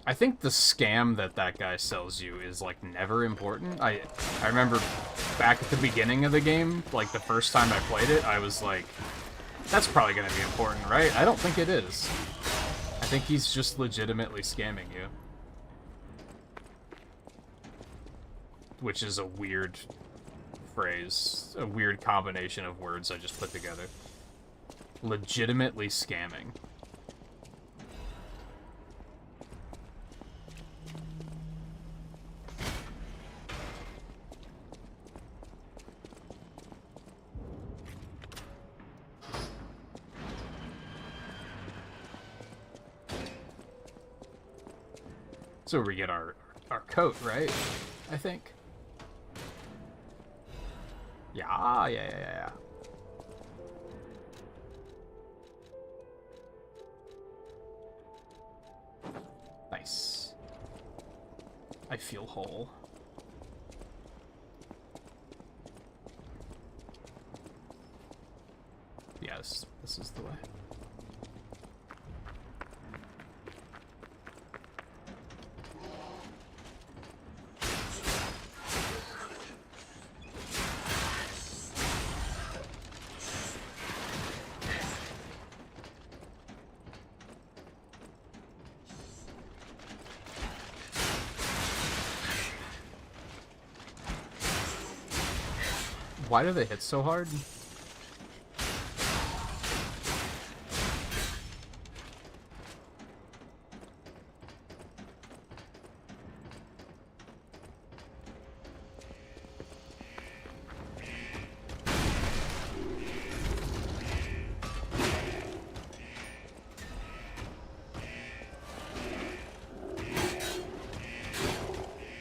I think the scam that guy sells you is, like, never important. I remember back at the beginning of the game, like, the first time I played it, I was like, that's probably going to be important, right? I don't think it is. I think he's just legitimately scamming you. Which is a weird phrase, a weird combination of words I just put together. Legitimately scamming. So we get our coat, right? I think. Yeah. Nice. I feel whole. Yes, this is the way. Why do they hit so hard?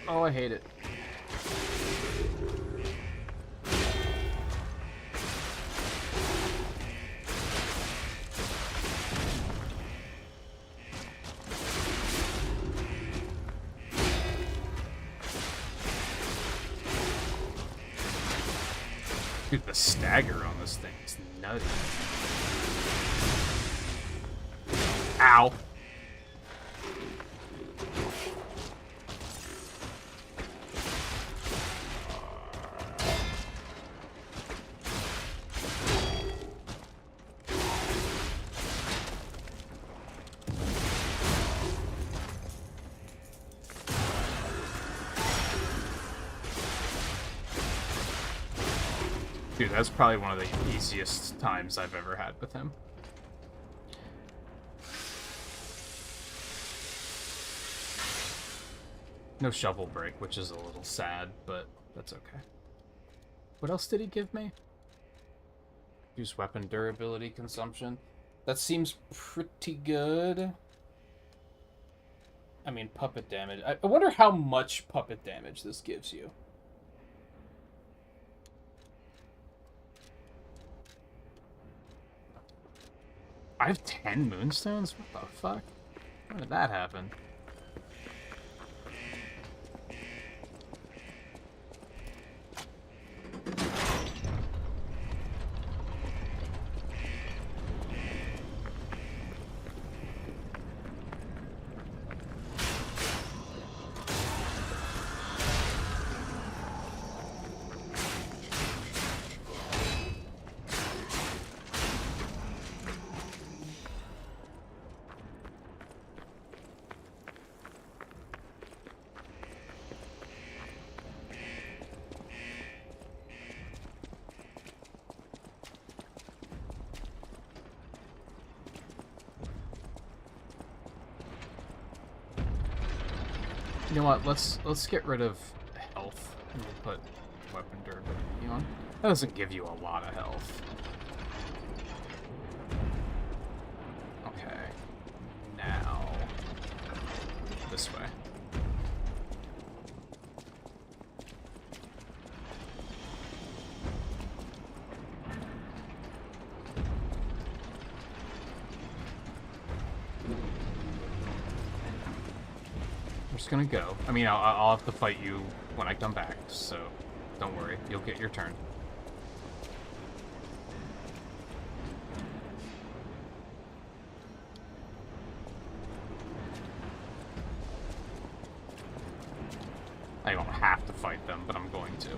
Oh, I hate it. Dude, the stagger on this thing is nutty. Ow. Dude, that's probably one of the easiest times I've ever had with him. No shovel break, which is a little sad, but that's okay. What else did he give me? Use weapon durability consumption. That seems pretty good. I mean, puppet damage. I wonder how much puppet damage this gives you. I have 10 moonstones? What the fuck? How did that happen? You know what? Let's get rid of health and we'll put weapon durability on. That doesn't give you a lot of health. Okay. Now... this way. I'm just gonna go. I mean, I'll have to fight you when I come back, so don't worry. You'll get your turn. I don't have to fight them, but I'm going to.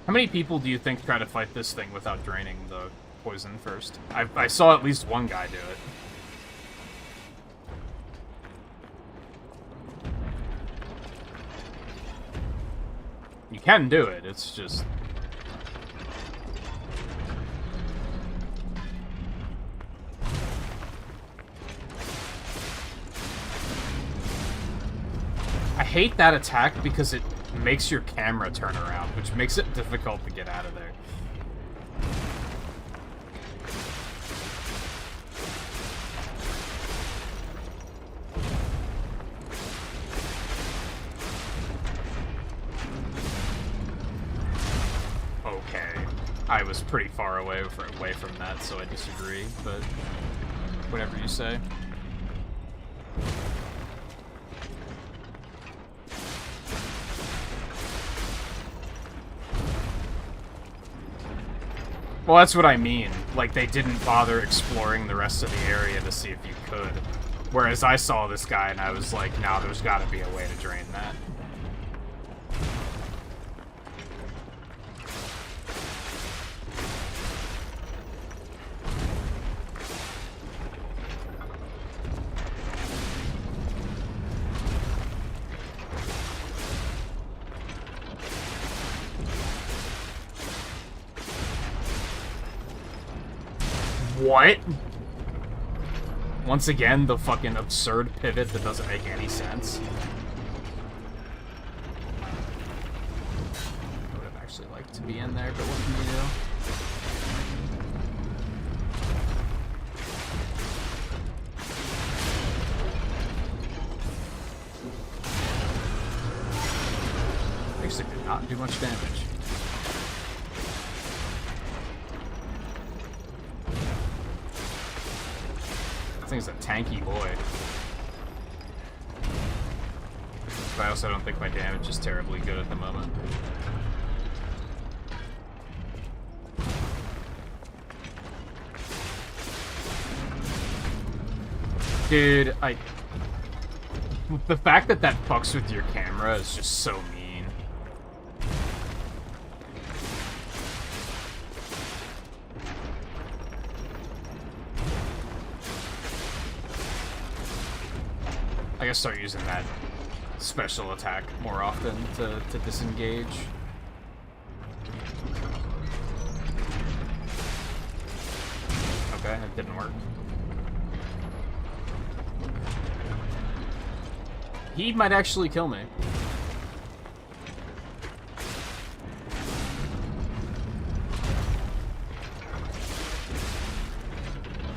How many people do you think try to fight this thing without draining the poison first? I saw at least one guy do it. You can do it, it's just... I hate that attack because it makes your camera turn around, which makes it difficult to get out of there. Okay. I was pretty far away from that, so I disagree, but whatever you say. Well, that's what I mean. Like, they didn't bother exploring the rest of the area to see if you could. Whereas I saw this guy and I was like, nah, there's gotta be a way to drain that. What? Once again, the fucking absurd pivot that doesn't make any sense. I would have actually liked to be in there, but what can you do? Actually did not do much damage. This thing's a tanky boy. But I also don't think my damage is terribly good at the moment. Dude, the fact that that fucks with your camera is just so mean. I gotta start using that special attack more often to disengage. Okay, it didn't work. He might actually kill me.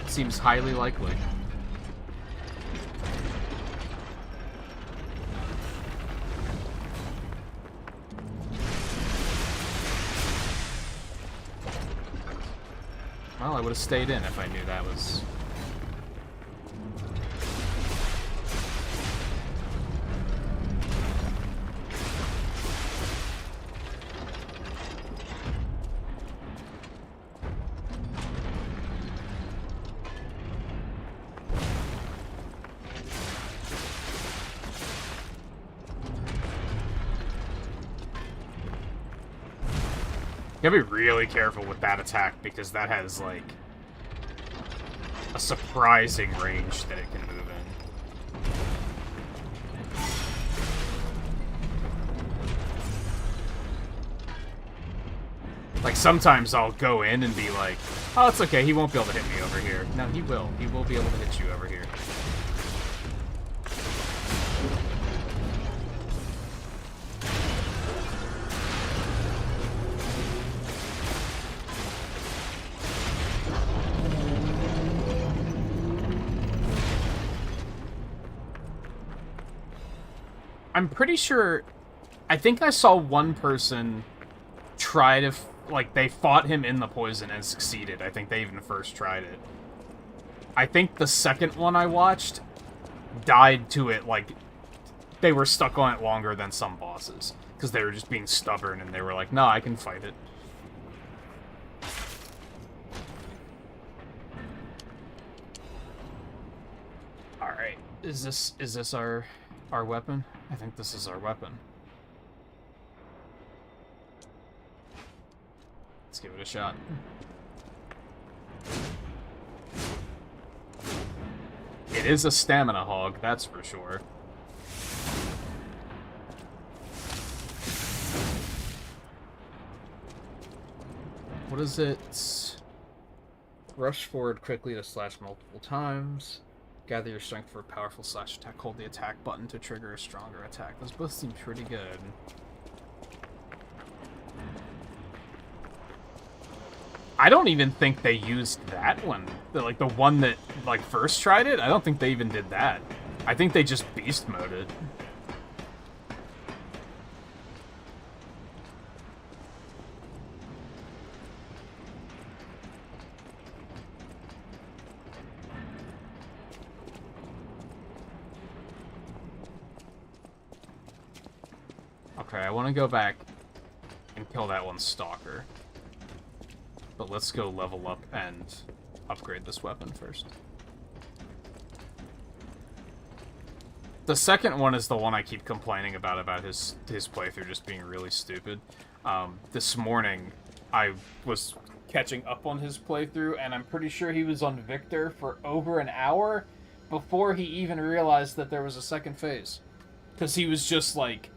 Seems highly likely. Well, I would have stayed in if I knew that was... Gotta be really careful with that attack, because that has, like, a surprising range that it can move in. Like, sometimes I'll go in and be like, oh, it's okay, he won't be able to hit me over here. No, he will. He will be able to hit you over here. I'm pretty sure... I think I saw one person try to... like, they fought him in the poison and succeeded. I think they even first tried it. I think the second one I watched died to it, like... they were stuck on it longer than some bosses. Because they were just being stubborn and they were like, nah, I can fight it. Alright. Is this our weapon? I think this is our weapon. Let's give it a shot. It is a stamina hog, that's for sure. What is it? Rush forward quickly to slash multiple times. Gather your strength for a powerful slash attack. Hold the attack button to trigger a stronger attack. Those both seem pretty good. I don't even think they used that one. Like, the one that, like, first tried it? I don't think they even did that. I think they just beast moded. Okay, I want to go back and kill that one stalker. But let's go level up and upgrade this weapon first. The second one is the one I keep complaining about his playthrough just being really stupid. This morning, I was catching up on his playthrough, and I'm pretty sure he was on Victor for over an hour before he even realized that there was a second phase. Because he was just, like,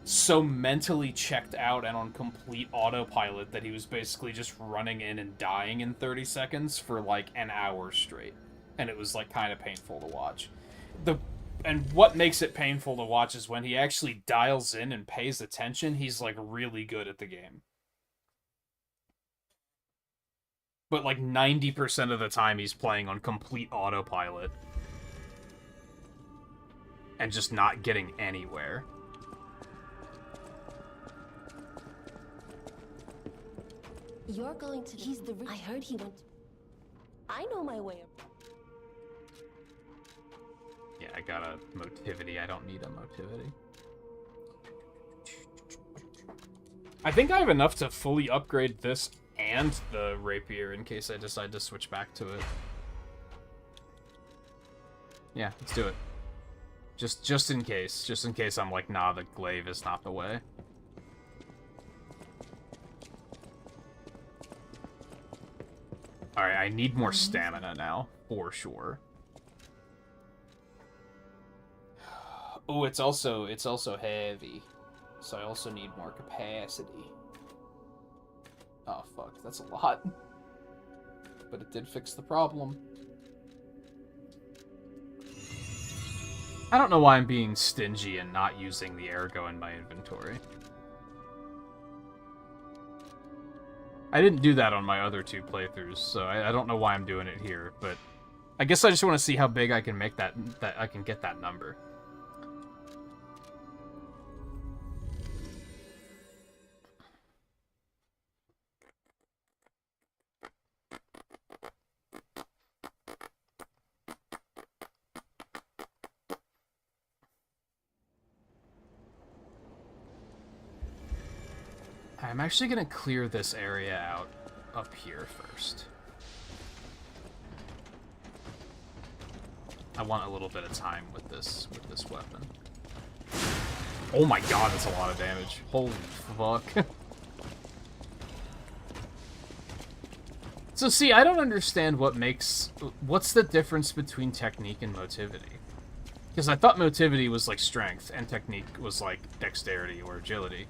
so mentally checked out and on complete autopilot that he was basically just running in and dying in 30 seconds for like an hour straight. And it was like kind of painful to watch. And what makes it painful to watch is when he actually dials in and pays attention, he's like really good at the game. But like 90% of the time he's playing on complete autopilot. And just not getting anywhere. You're going to... He's the... I heard he went... I know my way. Yeah, I got a motivity. I don't need a motivity. I think I have enough to fully upgrade this and the rapier in case I decide to switch back to it. Yeah, let's do it. Just in case. Just in case I'm like, nah, the glaive is not the way. Alright, I need more stamina now, for sure. Oh, it's also heavy. So I also need more capacity. Oh, fuck, that's a lot. But it did fix the problem. I don't know why I'm being stingy and not using the ergo in my inventory. I didn't do that on my other two playthroughs, so I don't know why I'm doing it here, but I guess I just want to see how big I can make that I can get that number. I'm actually going to clear this area out up here first. I want a little bit of time with this weapon. Oh my god, that's a lot of damage. Holy fuck. So see, I don't understand what's the difference between technique and motivity? Because I thought motivity was like strength, and technique was like dexterity or agility.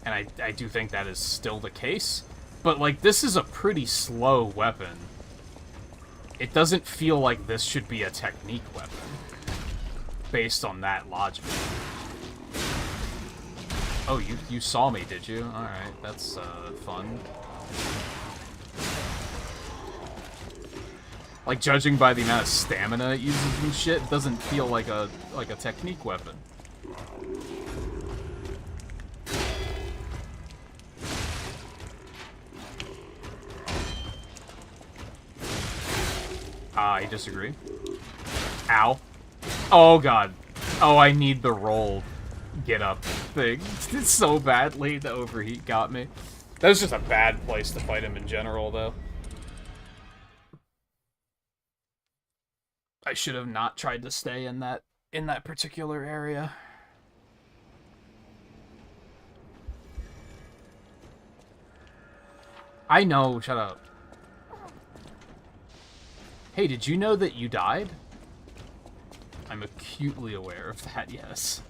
And I do think that is still the case. But like, this is a pretty slow weapon. It doesn't feel like this should be a technique weapon, based on that logic. Oh, you saw me, did you? Alright, that's fun. Like, judging by the amount of stamina it uses and shit, it doesn't feel like a technique weapon. I disagree. Ow. Oh god. Oh, I need the roll get up thing. It's so badly, the overheat got me. That was just a bad place to fight him in general, though. I should have not tried to stay in that particular area. I know, shut up. Hey, did you know that you died? I'm acutely aware of that, yes.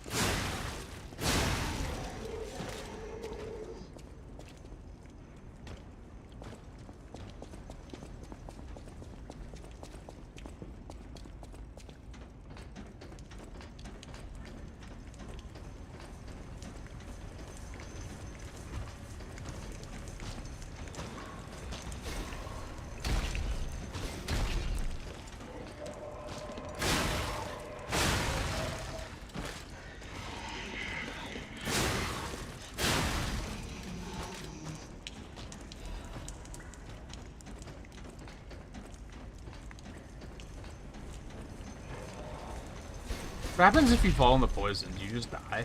What happens if you fall in the poison? Do you just die?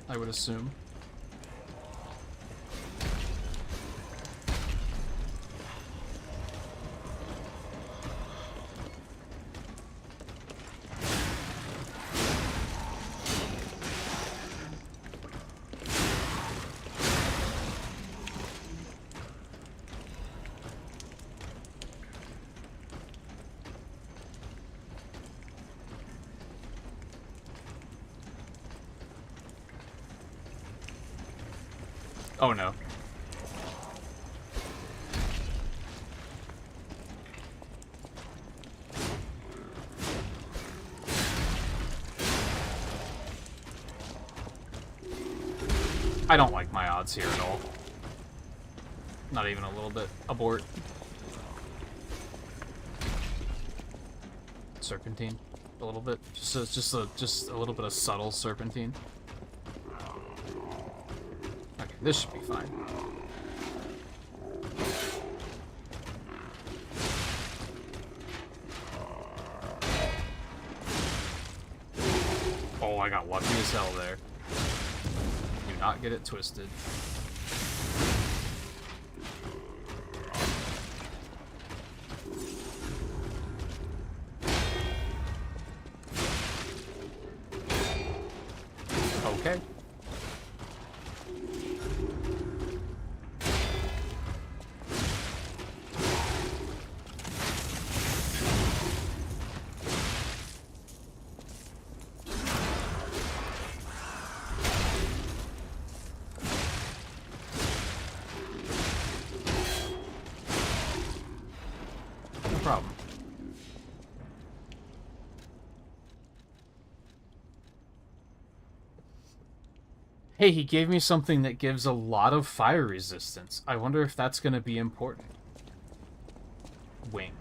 I would assume. Oh no. I don't like my odds here at all. Not even a little bit. Abort. Serpentine. A little bit. Just a little bit of subtle serpentine. Okay, this should be fine. Oh, I got lucky as hell there. Do not get it twisted. Okay. No problem. Hey, he gave me something that gives a lot of fire resistance. I wonder if that's going to be important. Wink.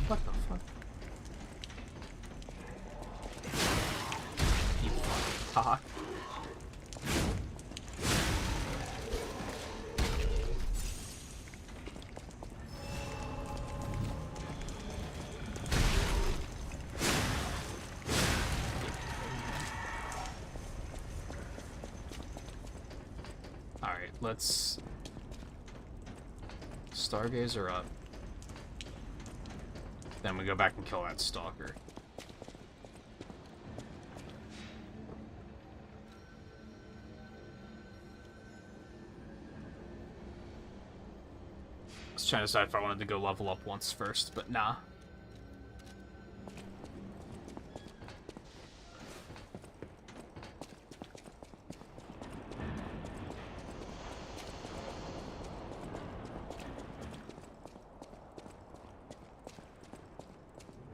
What the fuck? You fucking cock. Alright, let's... Stargazer up. Then we go back and kill that stalker. was trying to decide if I wanted to go level up once first, but nah.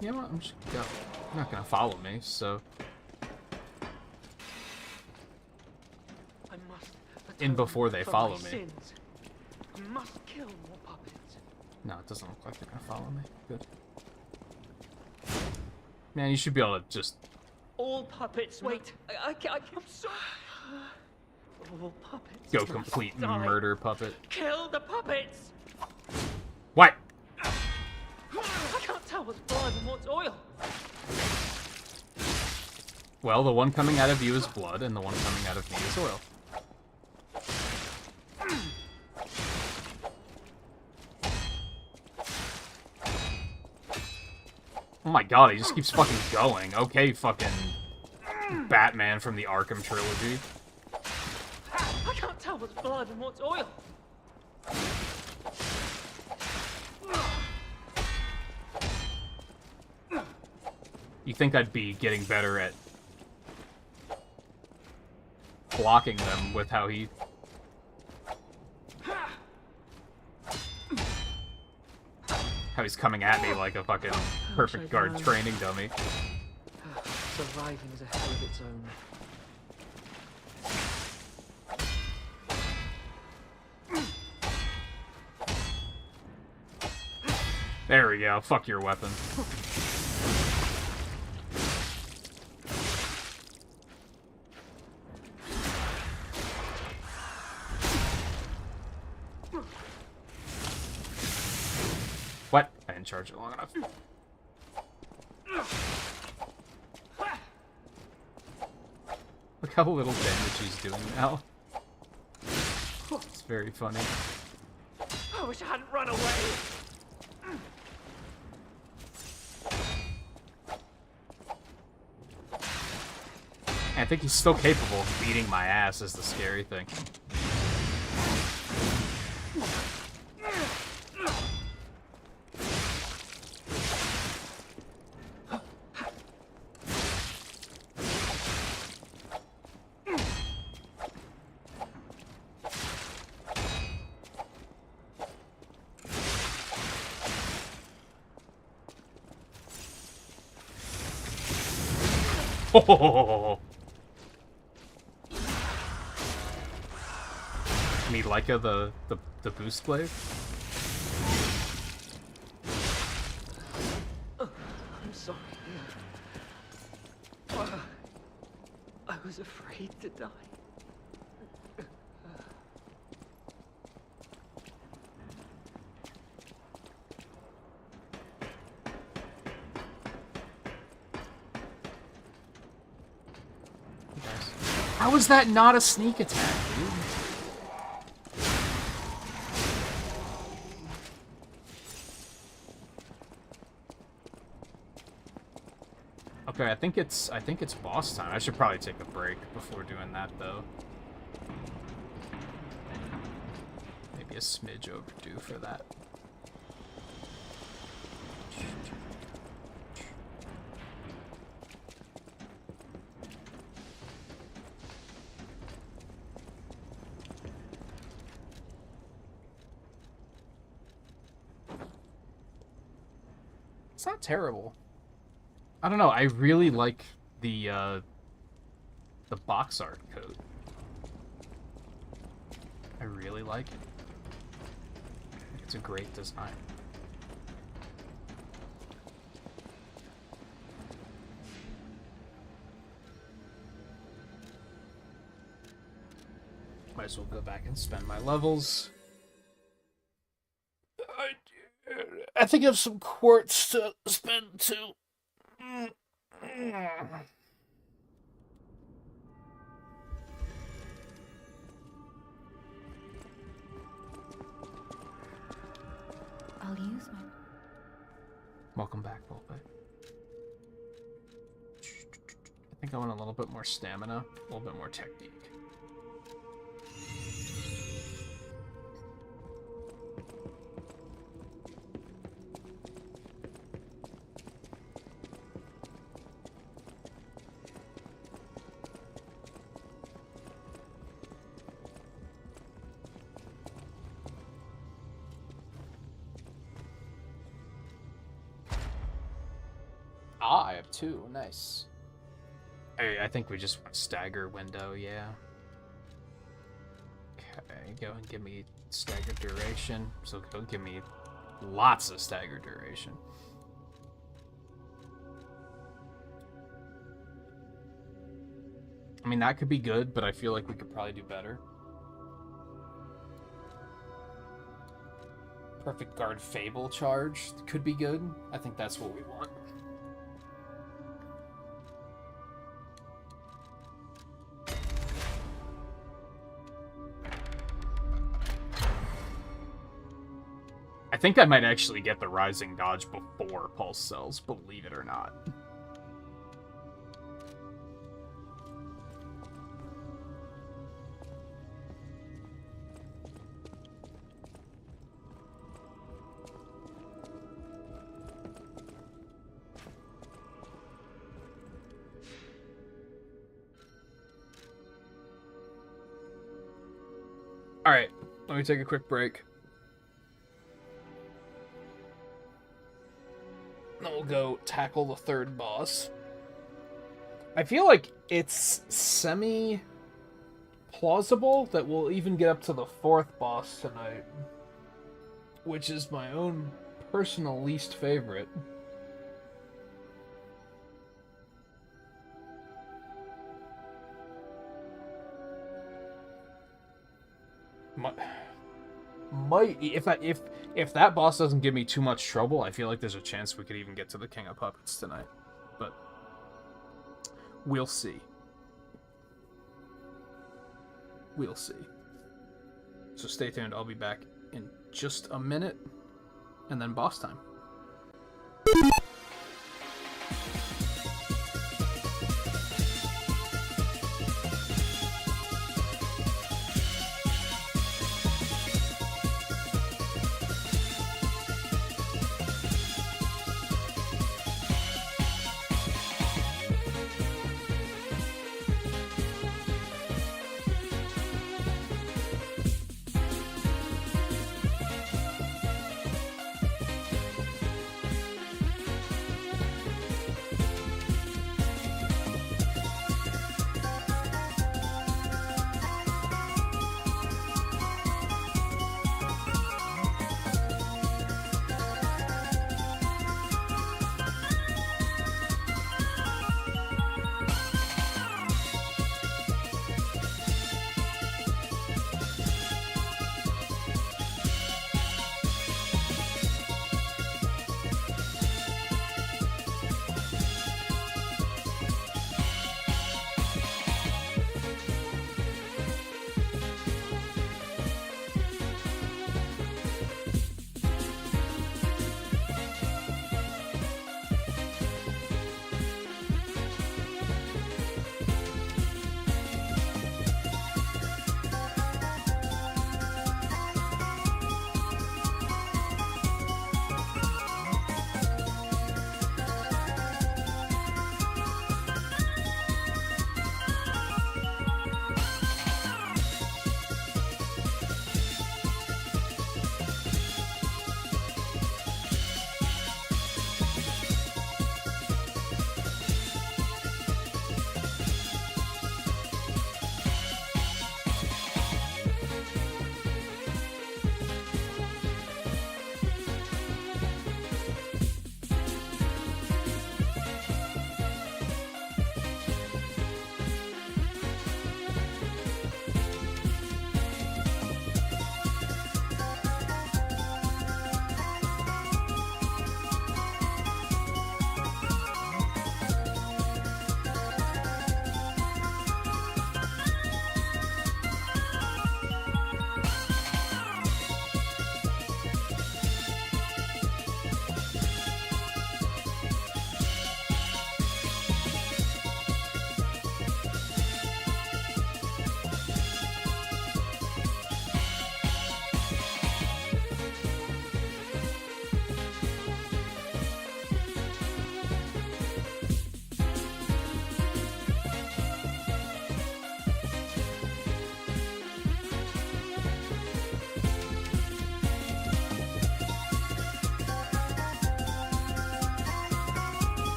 You know what? I'm just go. You're not gonna follow me, so. I must In before they for follow my me. sins. I must kill more puppets. No, it doesn't look like they're gonna follow me. Good. Man, you should be able to just. All puppets. Wait, I'm sorry. All puppets. Go must complete die. murder puppet. Kill the puppets. What? I can't tell what's blood and what's oil. Well, the one coming out of you is blood, and the one coming out of me is oil. Oh my god, he just keeps fucking going. Okay, fucking Batman from the Arkham trilogy. I can't tell what's blood and what's oil. You think I'd be getting better at blocking them with how he... How he's coming at me like a fucking perfect guard training dummy. Surviving is a hell of its own. There we go. Fuck your weapon. What? I didn't charge it long enough. Look how little damage he's doing now. It's very funny. I wish I hadn't run away. I think he's still capable of beating my ass is the scary thing. Oh! Me Leica the boost blade? I'm sorry. I was afraid to die. How is that not a sneak attack, dude? Okay, I think it's boss time. I should probably take a break before doing that though. Maybe a smidge overdue for that. It's not terrible. I don't know, I really like the box art coat. I really like it. I think it's a great design. Might as well go back and spend my levels. I think I have some quartz to spend too. I'll use my... Welcome back, Volpe. I think I want a little bit more stamina, a little bit more technique. 2. Nice. I think we just want stagger window, yeah. Okay, go and give me stagger duration. So go give me lots of stagger duration. I mean, that could be good, but I feel like we could probably do better. Perfect Guard Fable charge could be good. I think that's what we want. I think I might actually get the Rising Dodge before Pulse Cells, believe it or not. Alright, let me take a quick break. Then we'll go tackle the third boss. I feel like it's semi-plausible that we'll even get up to the fourth boss tonight. Which is my own personal least favorite. Might if that boss doesn't give me too much trouble, I feel like there's a chance we could even get to the King of Puppets tonight. But we'll see. We'll see. So stay tuned. I'll be back in just a minute, and then boss time.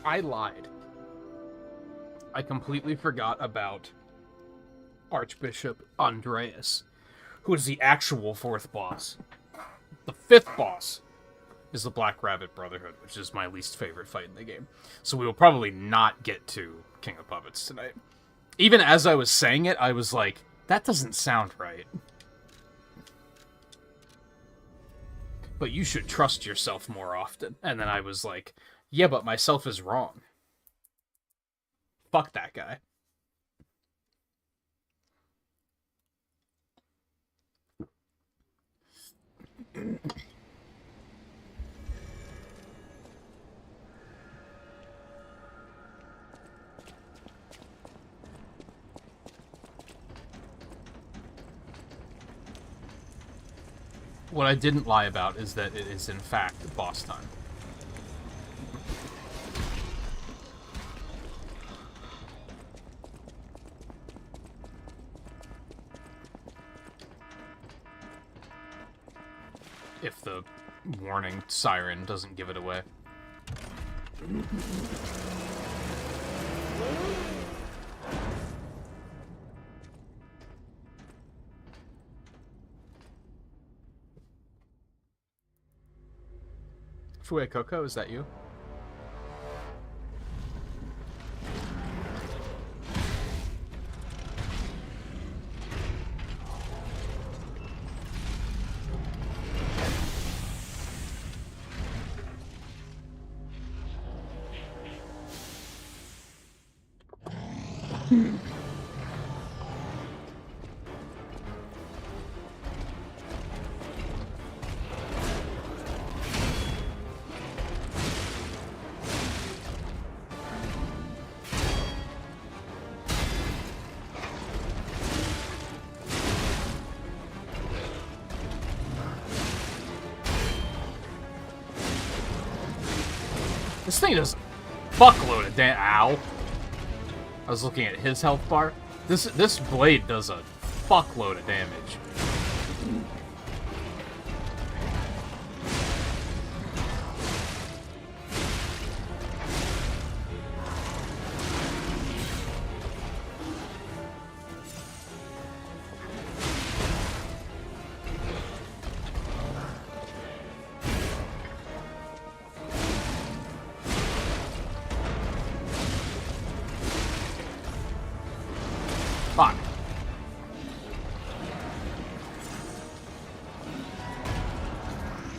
I lied. I completely forgot about Archbishop Andreas, who is the actual 4th boss. The 5th boss is the Black Rabbit Brotherhood, which is my least favorite fight in the game. So we will probably not get to King of Puppets tonight. Even as I was saying it, I was like, that doesn't sound right. But you should trust yourself more often. And then I was like, yeah, but myself is wrong. Fuck that guy. What I didn't lie about is that it is in fact boss time. If the warning siren doesn't give it away. Fue Coco, is that you? This thing does fuckload of ow. I was looking at his health bar. This blade does a fuckload of damage. Fuck.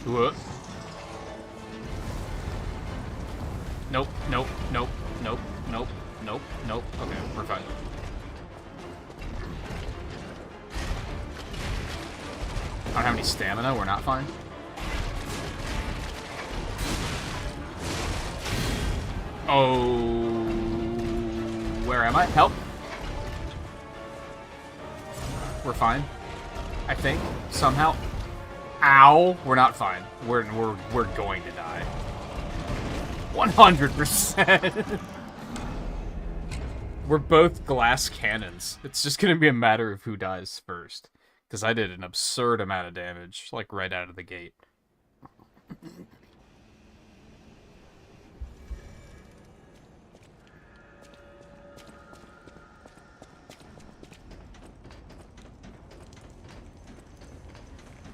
What? Nope, nope, nope, nope, nope, nope, nope. Okay, we're fine. I don't have any stamina, we're not fine. Oh, where am I? Help. We're fine. I think. Somehow. Ow! We're not fine. We're going to die. 100%! We're both glass cannons. It's just gonna be a matter of who dies first. Because I did an absurd amount of damage, like, right out of the gate.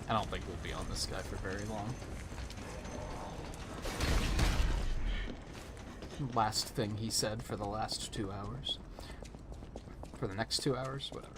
I don't think we'll be on this guy for very long. Last thing he said for the last 2 hours. For the next 2 hours? Whatever.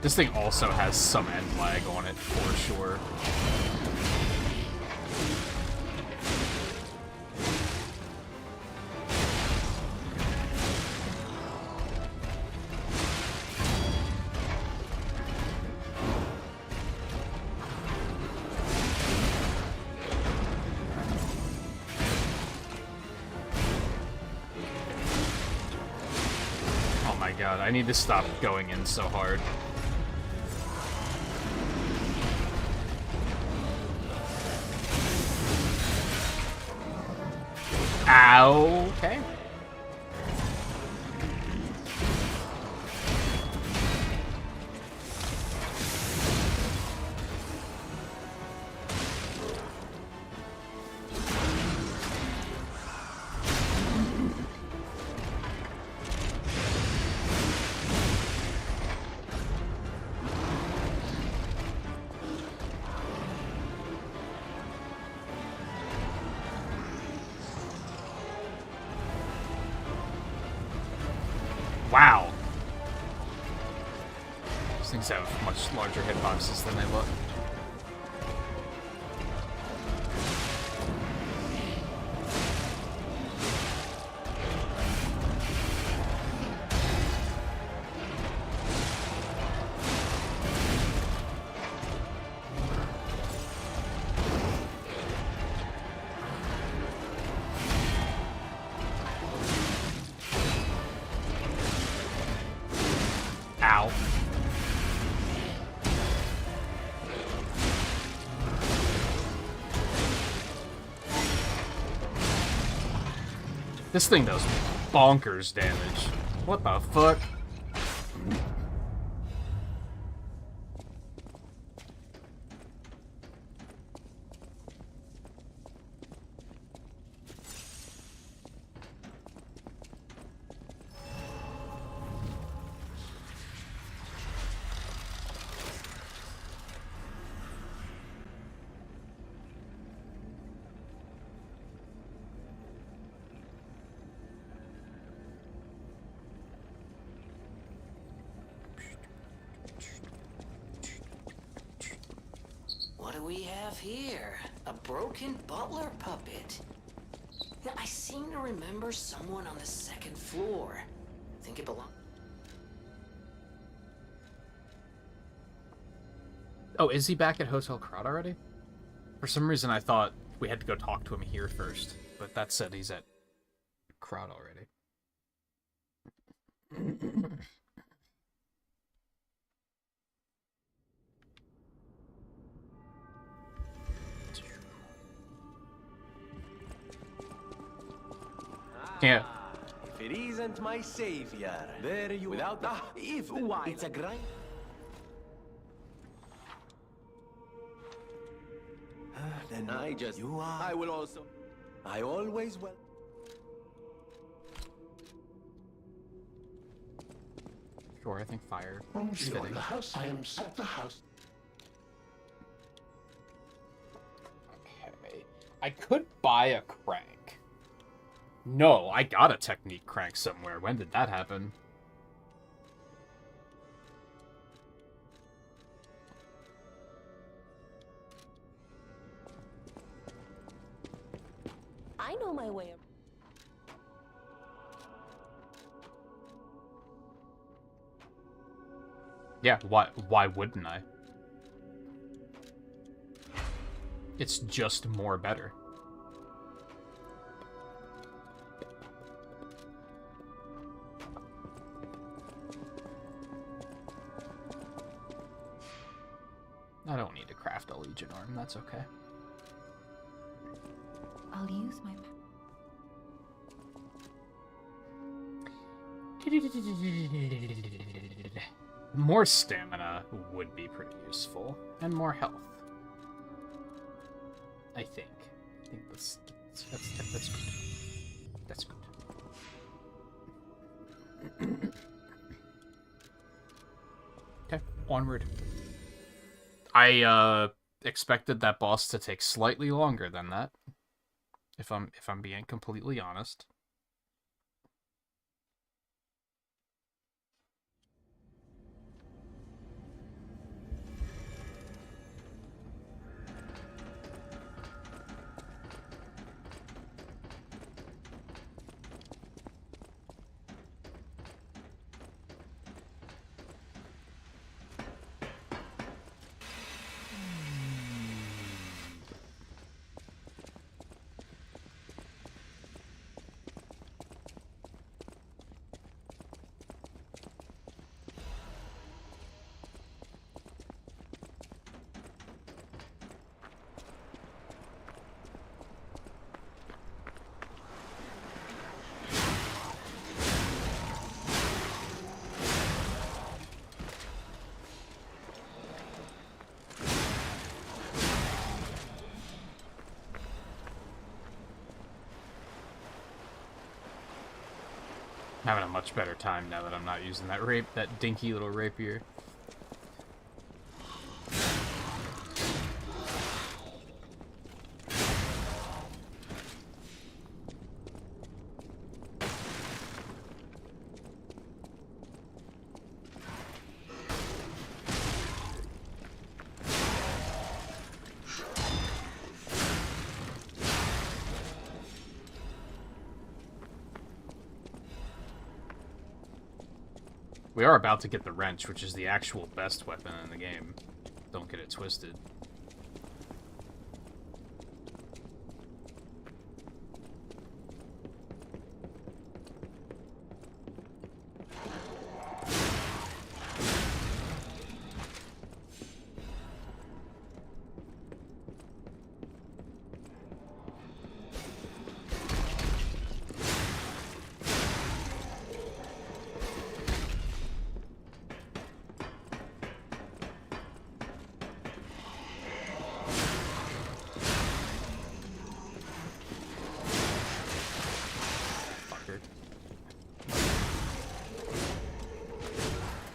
This thing also has some end lag on it, for sure. god, I need to stop going in so hard. Ow. Okay. Wow. These things have much larger hitboxes than they look. Ow. This thing does bonkers damage. What the fuck? What do we have here? A broken butler puppet. Yeah, I seem to remember someone on the second floor. Think it belongs. Oh, is he back at Hotel Crowd already? For some reason I thought we had to go talk to him here first, but that said he's at Crowd already. Yeah. If it isn't my savior, there you without if why it's a grind. Then I just you are. I will also. I always will. Sure, I think fire. You're in the house. I am at the house. Okay. I could buy a crank. No, I got a technique crank somewhere. When did that happen? I know my way. Yeah, why wouldn't I? It's just more better. I don't need to craft a Legion arm, that's okay. I'll use my... More stamina would be pretty useful, and more health. I think. That's good. That's good. Okay, onward. I expected that boss to take slightly longer than that. If I'm being completely honest. Having a much better time now that I'm not using that dinky little rapier. We are about to get the wrench, which is the actual best weapon in the game. Don't get it twisted.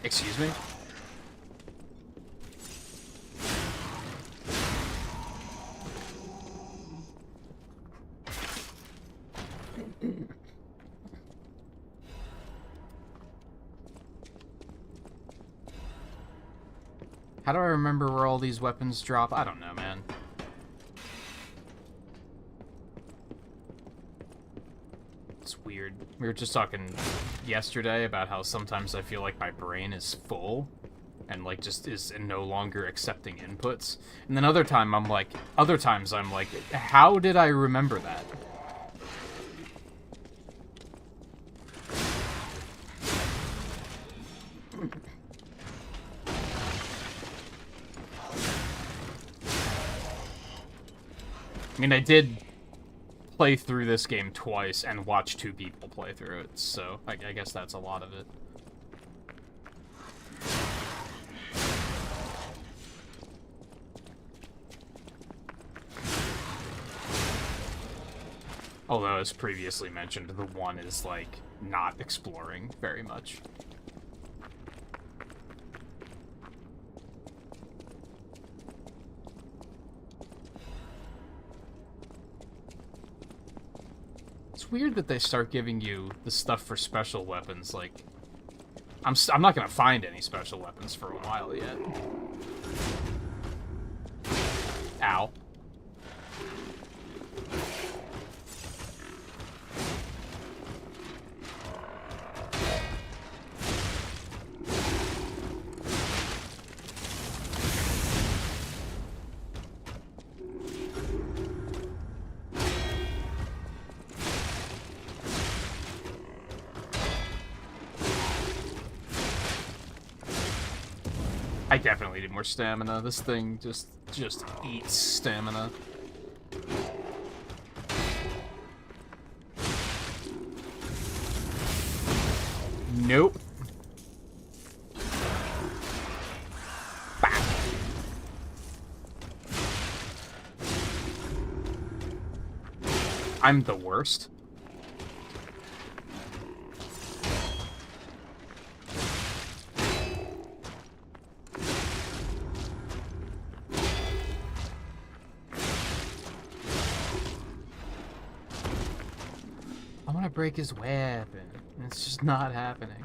Excuse me? How do I remember where all these weapons drop? I don't know, man. It's weird. We were just talking yesterday about how sometimes I feel like my brain is full and like just is no longer accepting inputs. And then other times I'm like, how did I remember that? I mean, I did play through this game twice and watch 2 people play through it, so I guess that's a lot of it. Although, as previously mentioned, the 1 is, like, not exploring very much. It's weird that they start giving you the stuff for special weapons, like... I'm not gonna find any special weapons for a while yet. Ow. I definitely need more stamina. This thing just eats stamina. Nope. Back. I'm the worst. Break his weapon. It's just not happening.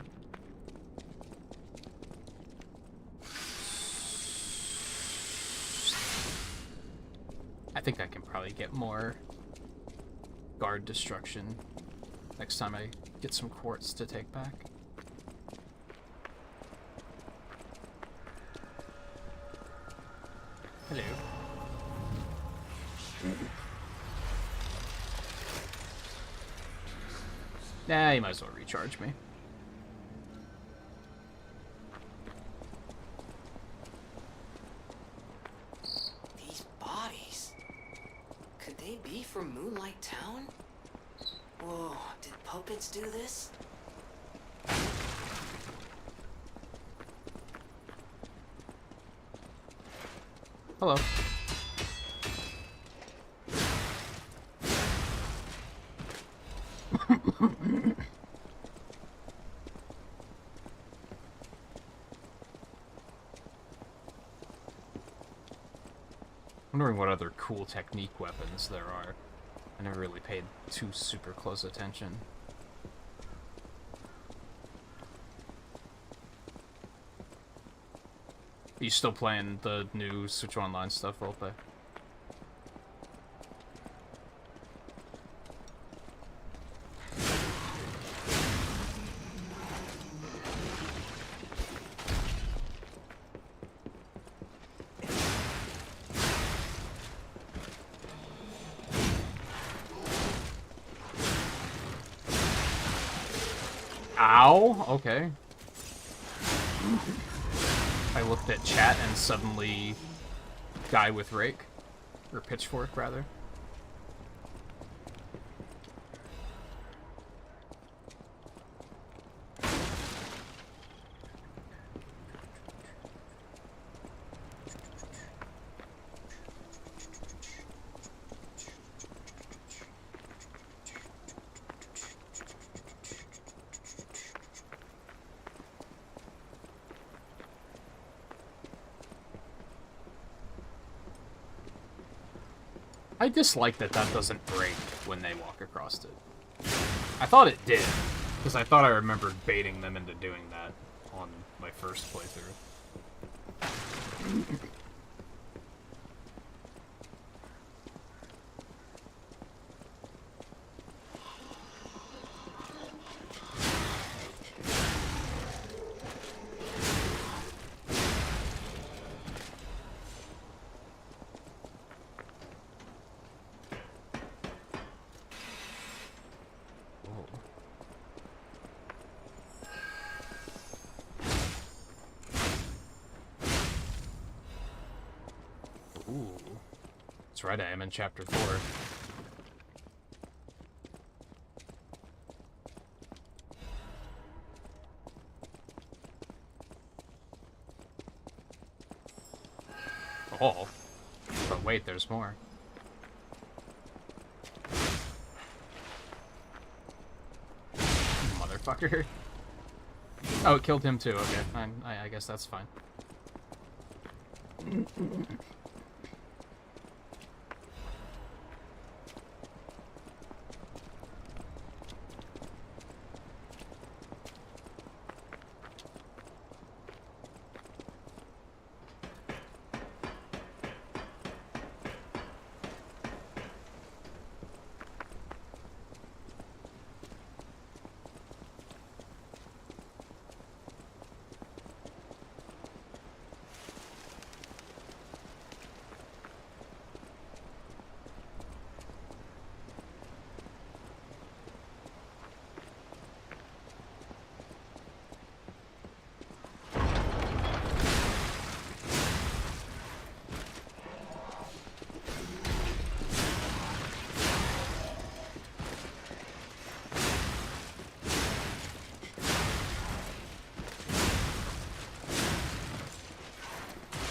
I think I can probably get more guard destruction next time I get some quartz to take back. Hello. Nah, you might as well recharge me. These bodies... Could they be from Moonlight Town? Whoa, did puppets do this? Hello. Wondering what other cool technique weapons there are. I never really paid too super close attention. Are you still playing the new Switch Online stuff, roleplay? Ow! Okay. I looked at chat and suddenly... Guy with rake. Or pitchfork, rather. I dislike that that doesn't break when they walk across it. I thought it did, because I thought I remembered baiting them into doing that on my first playthrough. Ooh. That's right, I am in chapter 4. Oh. But wait, there's more. Motherfucker. Oh, it killed him too. Okay, fine. I guess that's fine.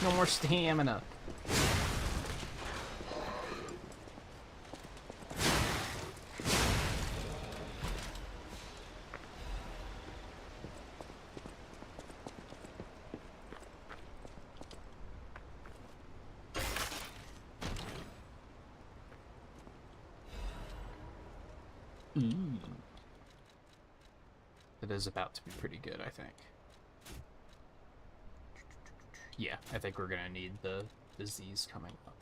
No more stamina. It is about to be pretty good, I think. Yeah, I think we're gonna need the disease coming up.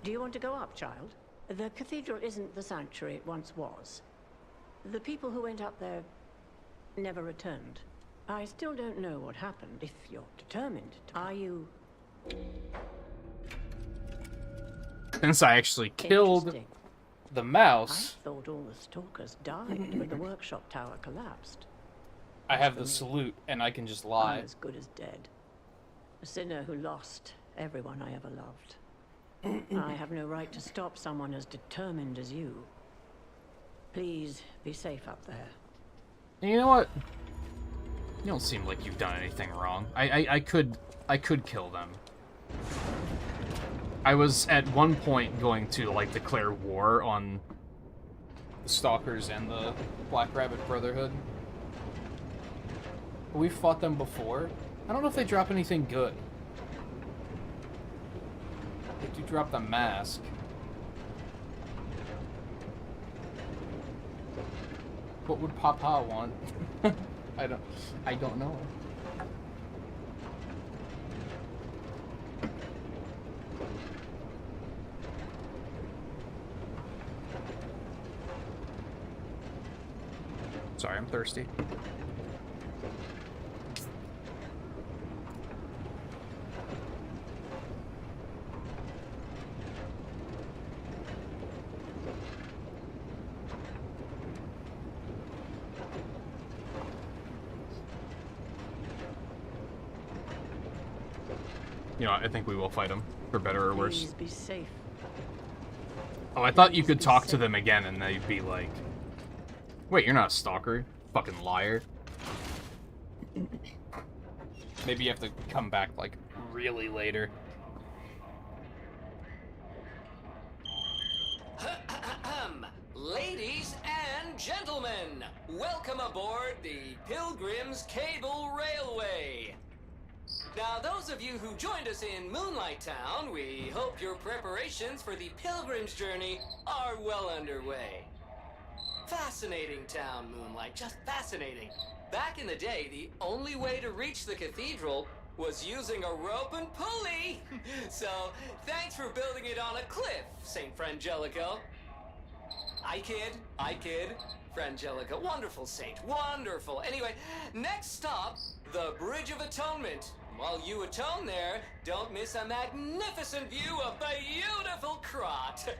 Do you want to go up, child? The cathedral isn't the sanctuary it once was. The people who went up there never returned. I still don't know what happened. If you're determined to... Are you... Since I actually killed the mouse, I thought all the stalkers died when the workshop tower collapsed. I have the salute, and I can just lie. I'm as good as dead. A sinner who lost everyone I ever loved. I have no right to stop someone as determined as you. Please be safe up there. And you know what? You don't seem like you've done anything wrong. I could kill them. I was at one point going to like declare war on the Stalkers and the Black Rabbit Brotherhood. We fought them before. I don't know if they drop anything good. They do drop the mask. What would Papa want? I don't know. Sorry, I'm thirsty. You know, I think we will fight them, for better or worse. Please be safe. Oh, I thought you could talk to them again and they'd be like, wait, you're not a stalker, fucking liar. Maybe you have to come back, like, really later. Ladies and gentlemen, welcome aboard the Pilgrim's Cable Railway. Now, those of you who joined us in Moonlight Town, we hope your preparations for the Pilgrim's journey are well underway. Fascinating town, Moonlight, just fascinating. Back in the day, the only way to reach the cathedral was using a rope and pulley. So, thanks for building it on a cliff, St. Frangelico. I kid. Frangelico, wonderful saint, wonderful. Anyway, next stop, the Bridge of Atonement. While you atone there, don't miss a magnificent view of the beautiful Krot.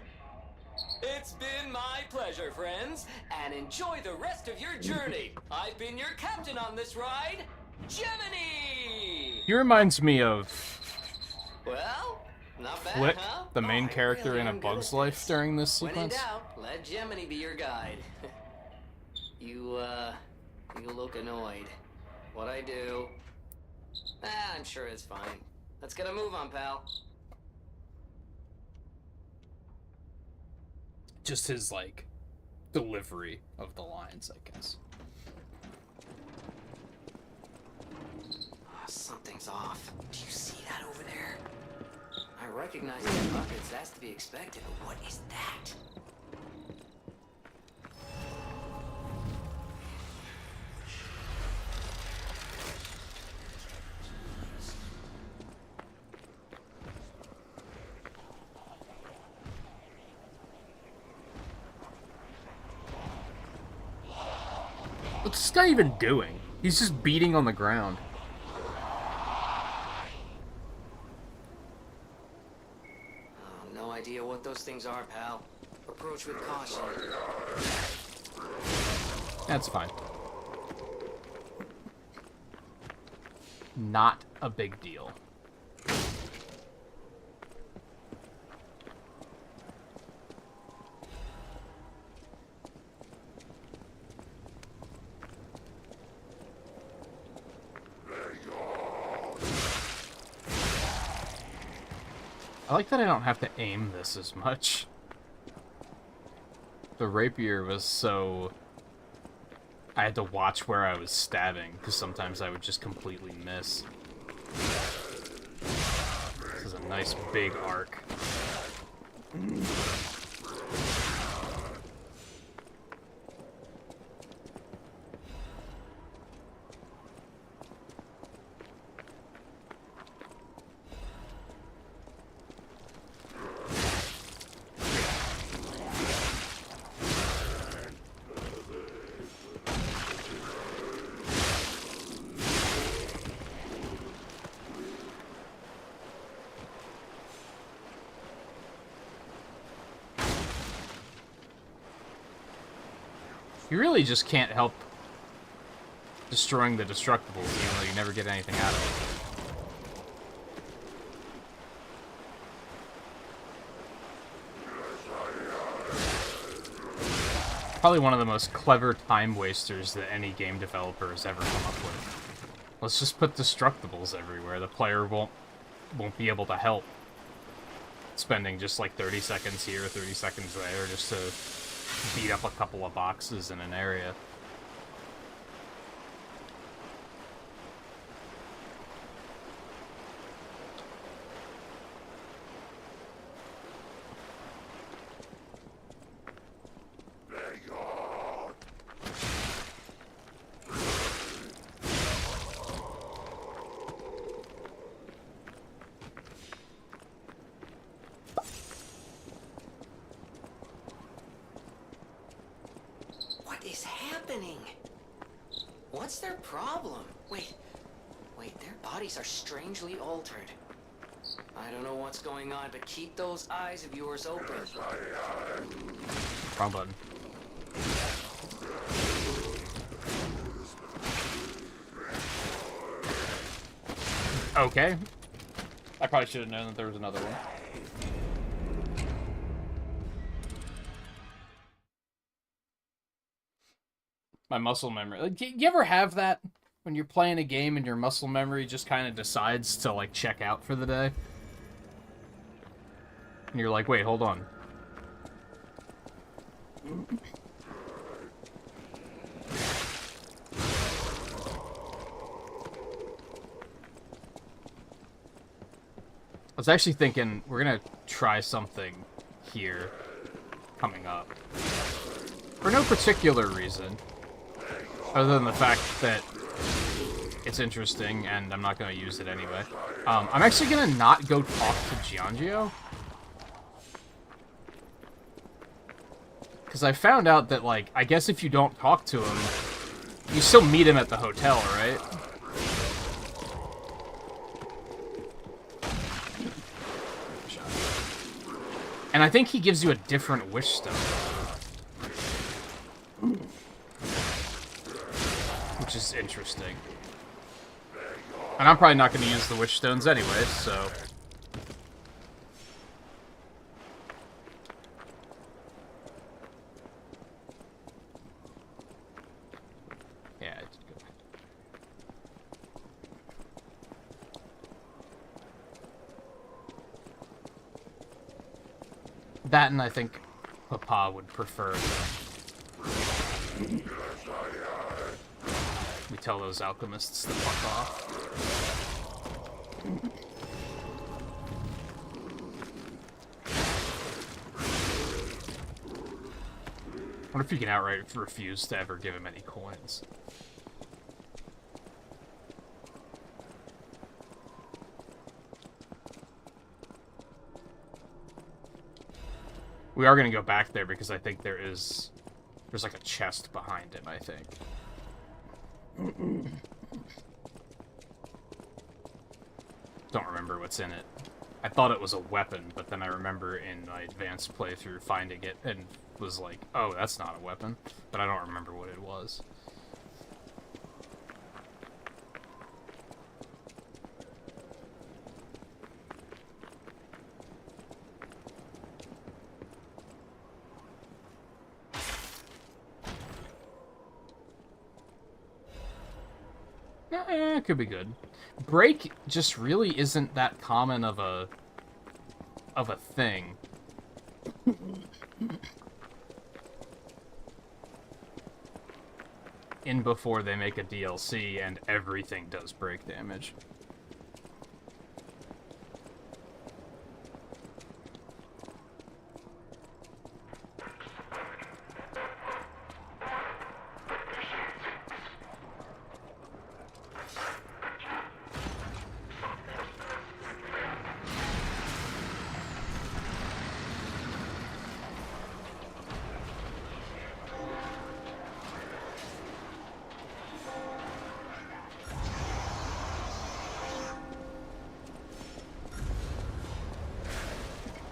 It's been my pleasure, friends, and enjoy the rest of your journey. I've been your captain on this ride, Gemini! He reminds me of Well, not bad, Flick, huh? the main I character really in A am good Bug's at Life this. during this When in sequence. doubt, let Gemini be your guide. You look annoyed. What'd I do? I'm sure it's fine. Let's get a move on, pal. Just his, like, delivery of the lines, I guess. Oh, something's off. Do you see that over there? I recognize the buckets. That's to be expected, but what is that? What's this guy even doing? He's just beating on the ground. Oh, no idea what those things are, pal. Approach with caution. That's fine. Not a big deal. I like that I don't have to aim this as much. The rapier was so... I had to watch where I was stabbing, because sometimes I would just completely miss. This is a nice big arc. You really just can't help destroying the destructibles, even though you never get anything out of it. Probably one of the most clever time wasters that any game developer has ever come up with. Let's just put destructibles everywhere. The player won't be able to help spending just like 30 seconds here, 30 seconds there, just to beat up a couple of boxes in an area. What is happening? What's their problem? Wait, their bodies are strangely altered. I don't know what's going on, but keep those eyes of yours open. Wrong button. Okay. I probably should have known that there was another one. My muscle memory. Like, you ever have that? When you're playing a game and your muscle memory just kind of decides to, like, check out for the day? And you're like, wait, hold on. I was actually thinking we're gonna try something here coming up. For no particular reason. Other than the fact that it's interesting, and I'm not going to use it anyway. I'm actually going to not go talk to Giangio. Because I found out that, like, I guess if you don't talk to him, you still meet him at the hotel, right? And I think he gives you a different wish stone. Which is interesting. And I'm probably not going to use the wish stones anyway, so... Yeah, it's good. That, and I think Papa would prefer we tell those alchemists to fuck off. I wonder if you can outright refuse to ever give him any coins. We are going to go back there because I think there's like a chest behind him, I think. Don't remember what's in it. I thought it was a weapon, but then I remember in my advanced playthrough finding it and was like, oh, that's not a weapon. But I don't remember what it was. It could be good. Break just really isn't that common of a thing. In before they make a DLC and everything does break damage.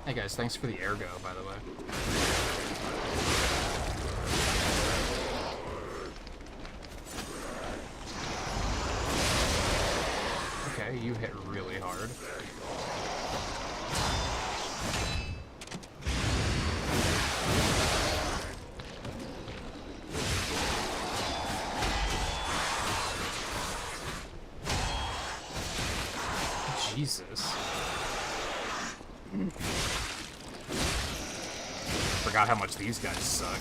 Hey guys, thanks for the ergo, by the way. Okay, you hit really hard. Jesus. Forgot how much these guys suck.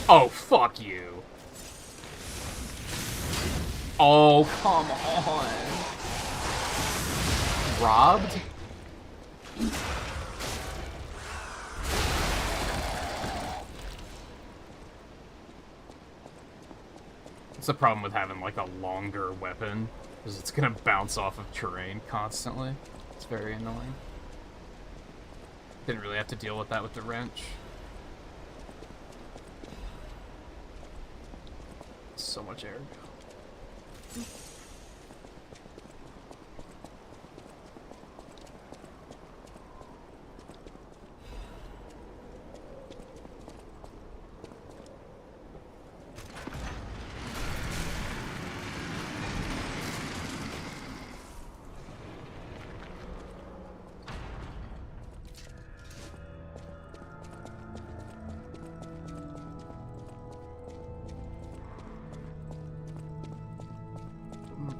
Oh, fuck you. Oh, come on. Robbed? It's the problem with having, like, a longer weapon, because it's gonna bounce off of terrain constantly. It's very annoying. Didn't really have to deal with that with the wrench. So much air.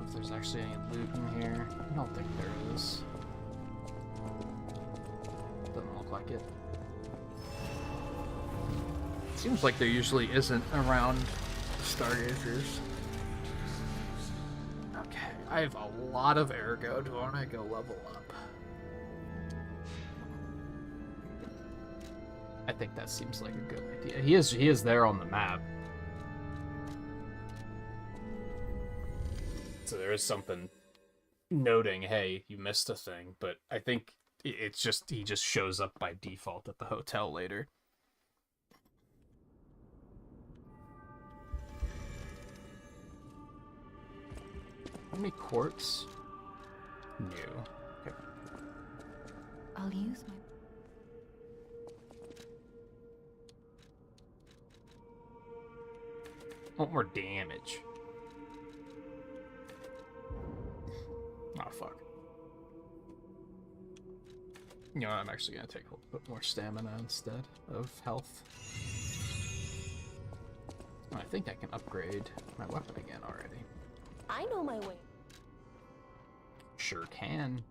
If there's actually any loot in here. I don't think there is. Doesn't look like it. Seems like there usually isn't around Stargazers. Okay, I have a lot of ergo. Do I want to go level up? I think that seems like a good idea. He is there on the map. So there is something noting, hey, you missed a thing, but I think it's just, he just shows up by default at the hotel later. How many quartz? New. Okay. I'll use my... Want more damage. Oh, fuck. You know what, I'm actually going to take a little bit more stamina instead of health. Oh, I think I can upgrade my weapon again already. I know my way. Sure can.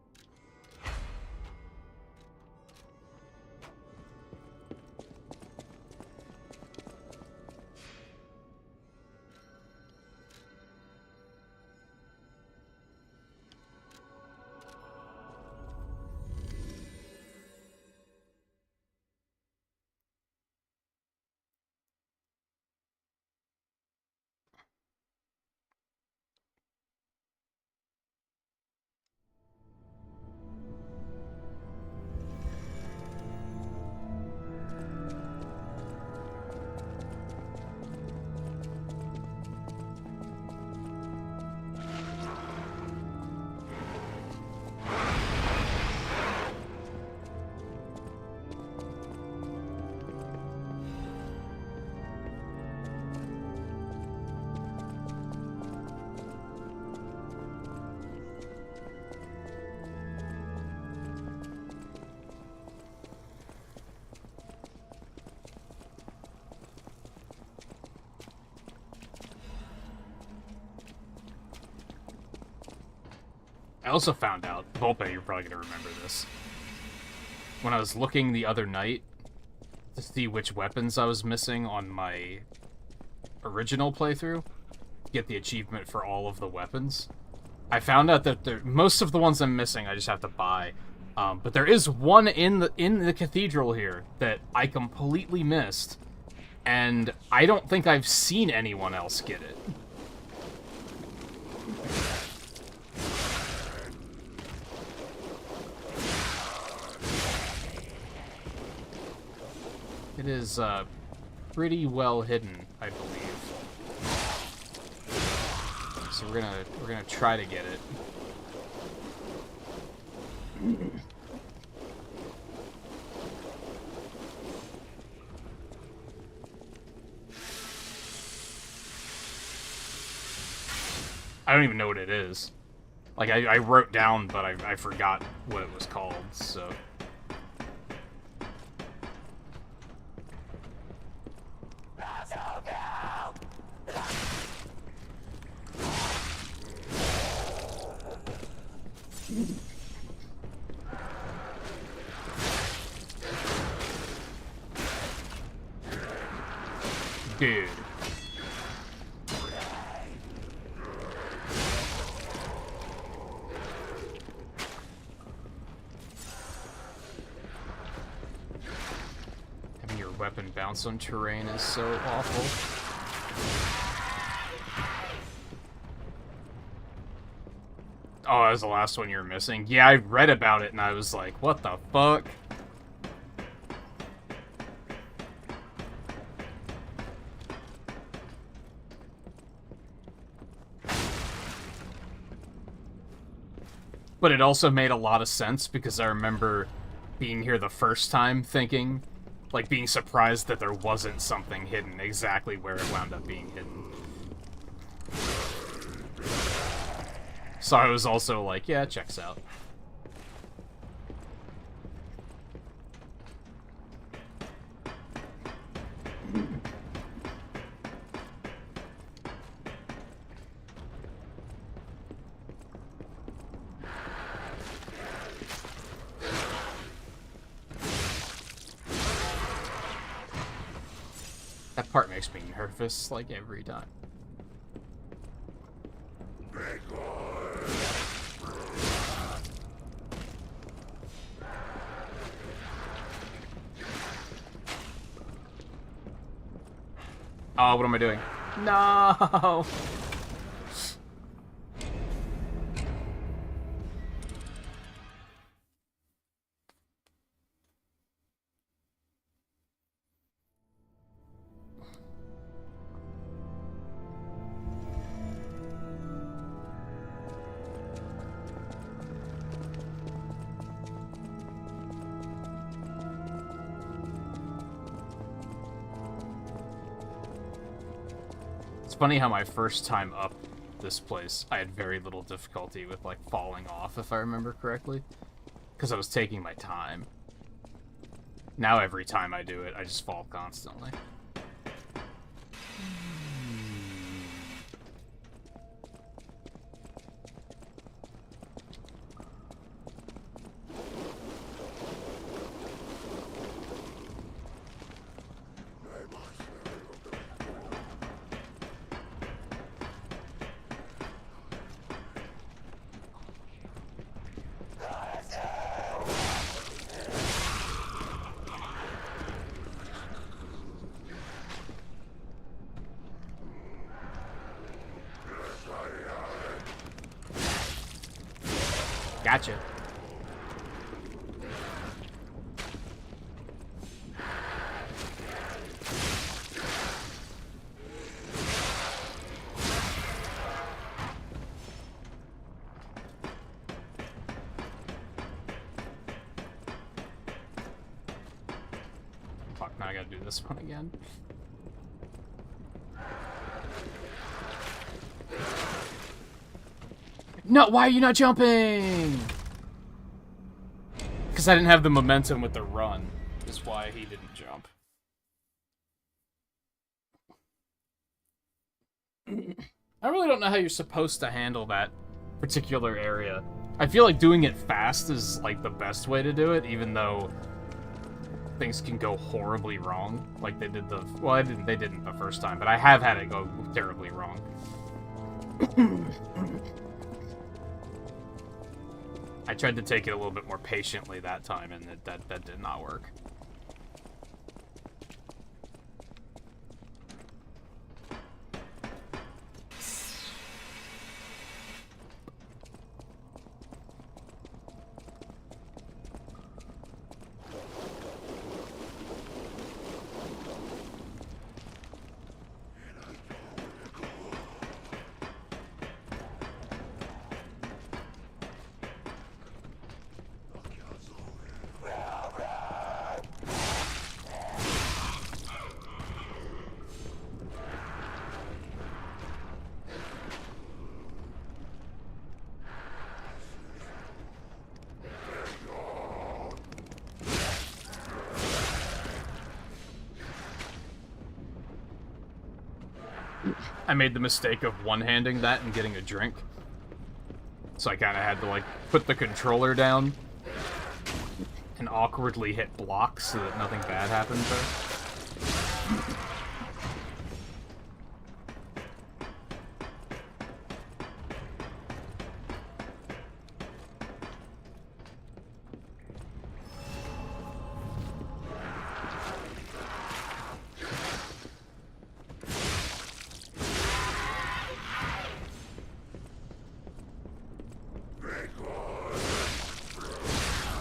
I also found out, Volpe, you're probably going to remember this. When I was looking the other night to see which weapons I was missing on my original playthrough, get the achievement for all of the weapons, I found out that most of the ones I'm missing I just have to buy. But there is one in the cathedral here that I completely missed, and I don't think I've seen anyone else get it. It is pretty well hidden, I believe. So we're gonna try to get it. I don't even know what it is. Like, I wrote down, but I forgot what it was called, so... Dude. Having your weapon bounce on terrain is so awful. Oh, that was the last one you were missing? Yeah, I read about it and I was like, what the fuck? But it also made a lot of sense because I remember being here the first time thinking, like, being surprised that there wasn't something hidden exactly where it wound up being hidden. So I was also like, yeah, it checks out. That part makes me nervous, like, every time. Oh, what am I doing? No! Funny how my first time up this place, I had very little difficulty with, like, falling off, if I remember correctly. Because I was taking my time. Now every time I do it, I just fall constantly. Gotcha. Fuck, now I gotta do this one again. No, why are you not jumping? Because I didn't have the momentum with the run, is why he didn't jump. I really don't know how you're supposed to handle that particular area. I feel like doing it fast is, like, the best way to do it, even though things can go horribly wrong. Like they did the... Well, they didn't the first time, but I have had it go terribly wrong. I tried to take it a little bit more patiently that time, and that did not work. I made the mistake of one-handing that and getting a drink. So I kind of had to, like, put the controller down and awkwardly hit blocks so that nothing bad happened there.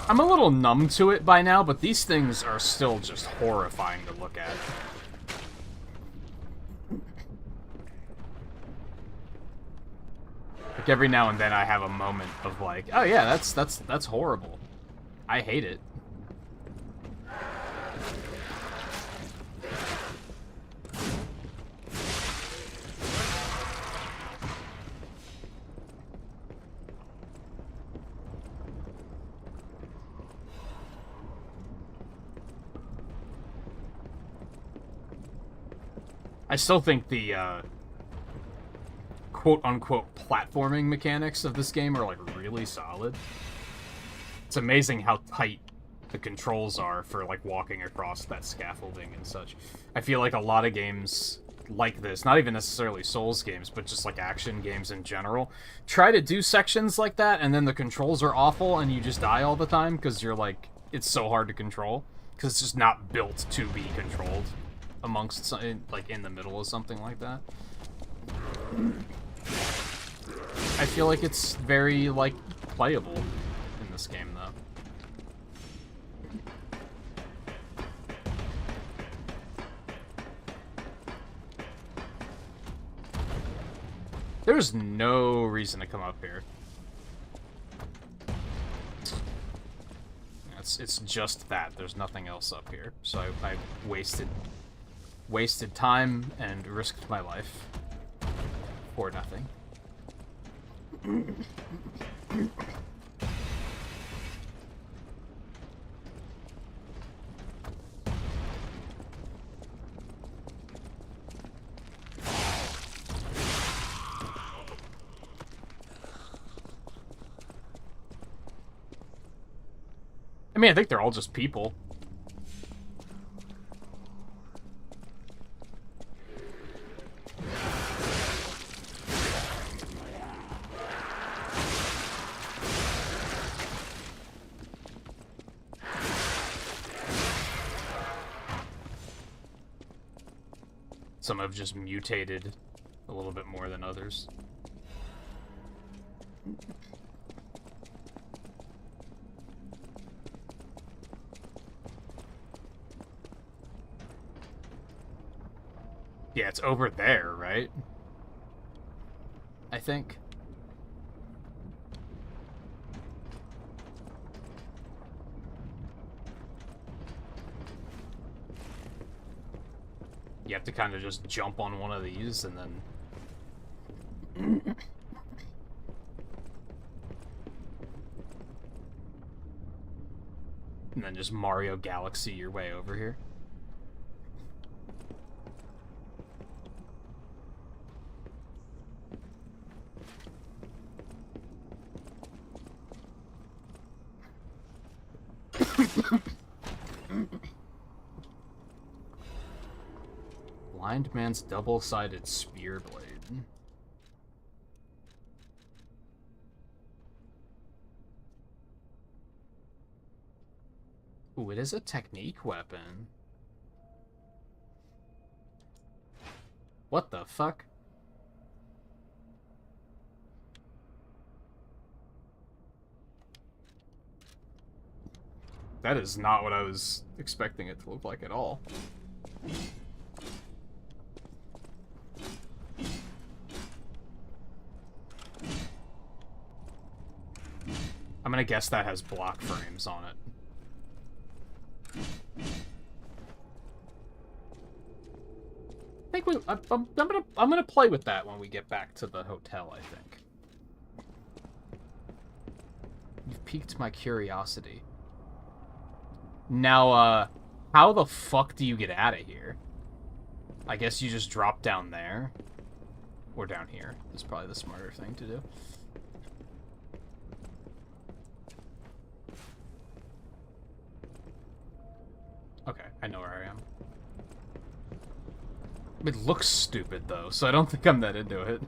I'm a little numb to it by now, but these things are still just horrifying to look at. Like every now and then I have a moment of like, oh yeah, that's horrible. I hate it. I still think the, quote-unquote platforming mechanics of this game are, like, really solid. It's amazing how tight the controls are for, like, walking across that scaffolding and such. I feel like a lot of games like this, not even necessarily Souls games, but just, like, action games in general, try to do sections like that, and then the controls are awful, and you just die all the time, because you're, like, it's so hard to control. Because it's just not built to be controlled amongst, like, in the middle of something like that. I feel like it's very, like, playable in this game, though. There's no reason to come up here. It's just that. There's nothing else up here. So I wasted time and risked my life for nothing. I mean, I think they're all just people. Some have just mutated a little bit more than others. Yeah, it's over there, right? I think. You have to kind of just jump on one of these and then... and then just Mario Galaxy your way over here. Blind man's double-sided spear blade. Ooh, it is a technique weapon. What the fuck? That is not what I was expecting it to look like at all. I'm gonna guess that has block frames on it. I think I'm gonna play with that when we get back to the hotel, I think. You've piqued my curiosity. Now, how the fuck do you get out of here? I guess you just drop down there. Or down here is probably the smarter thing to do. Okay, I know where I am. It looks stupid, though, so I don't think I'm that into it.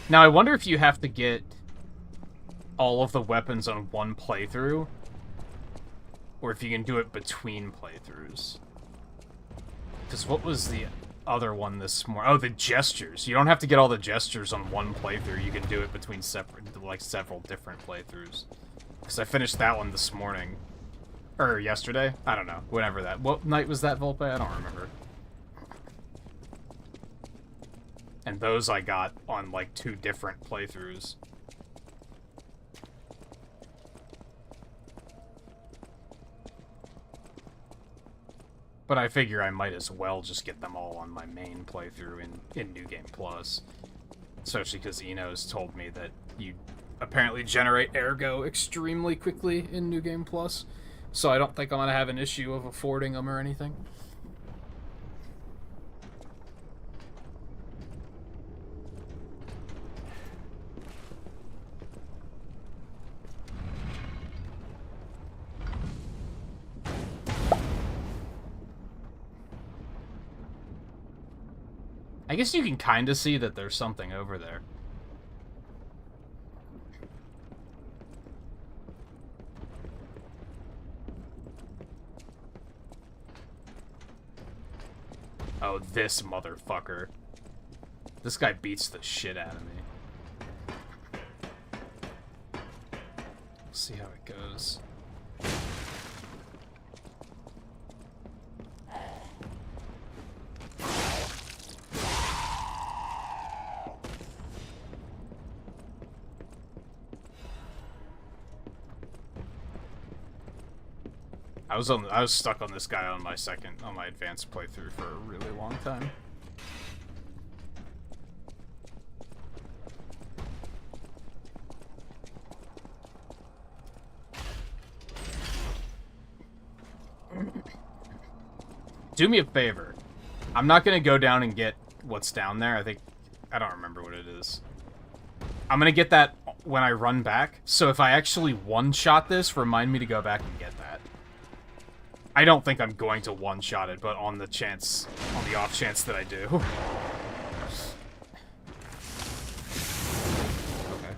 Now, I wonder if you have to get all of the weapons on one playthrough, or if you can do it between playthroughs. Because what was the other one this morning? Oh, the gestures. You don't have to get all the gestures on one playthrough. You can do it between several different playthroughs. Because I finished that one this morning. Or yesterday? I don't know. Whenever that... What night was that, Volpe? I don't remember. And those I got on, like, 2 different playthroughs. But I figure I might as well just get them all on my main playthrough in New Game Plus. Especially because Eno's told me that you apparently generate ergo extremely quickly in New Game Plus. So I don't think I'm going to have an issue of affording them or anything. I guess you can kind of see that there's something over there. Oh, this motherfucker. This guy beats the shit out of me. We'll see how it goes. I was stuck on this guy on my advanced playthrough for a really long time. Do me a favor. I'm not gonna go down and get what's down there. I don't remember what it is. I'm gonna get that when I run back. So if I actually one-shot this, remind me to go back and get that. I don't think I'm going to one-shot it, but on the off chance that I do. Okay.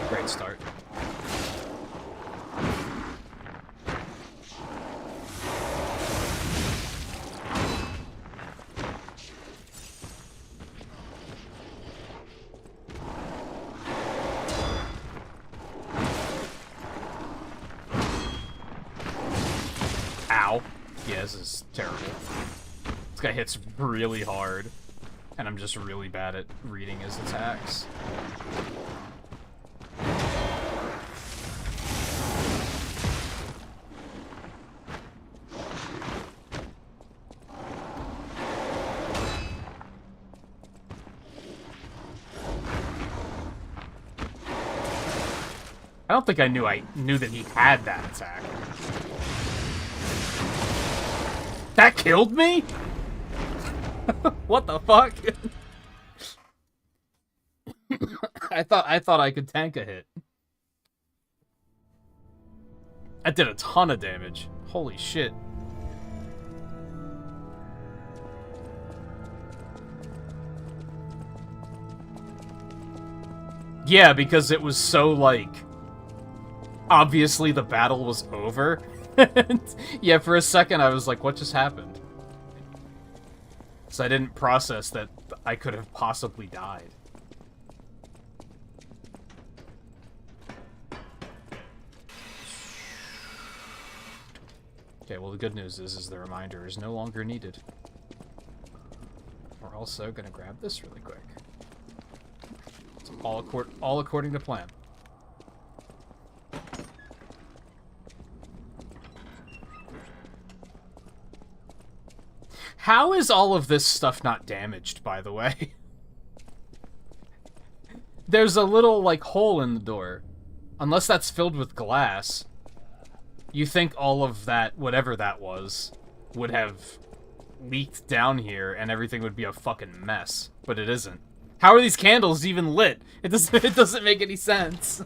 Great start. This is terrible. This guy hits really hard, and I'm just really bad at reading his attacks. I don't think I knew that he had that attack. That killed me? What the fuck? I thought I could tank a hit. That did a ton of damage. Holy shit. Yeah, because it was so, like... Obviously the battle was over. Yeah, for a second I was like, what just happened? So I didn't process that I could have possibly died. Okay, well the good news is the reminder is no longer needed. We're also gonna grab this really quick. It's all according to plan. How is all of this stuff not damaged, by the way? There's a little, like, hole in the door. Unless that's filled with glass, you think all of that, whatever that was, would have leaked down here and everything would be a fucking mess. But it isn't. How are these candles even lit? It doesn't make any sense.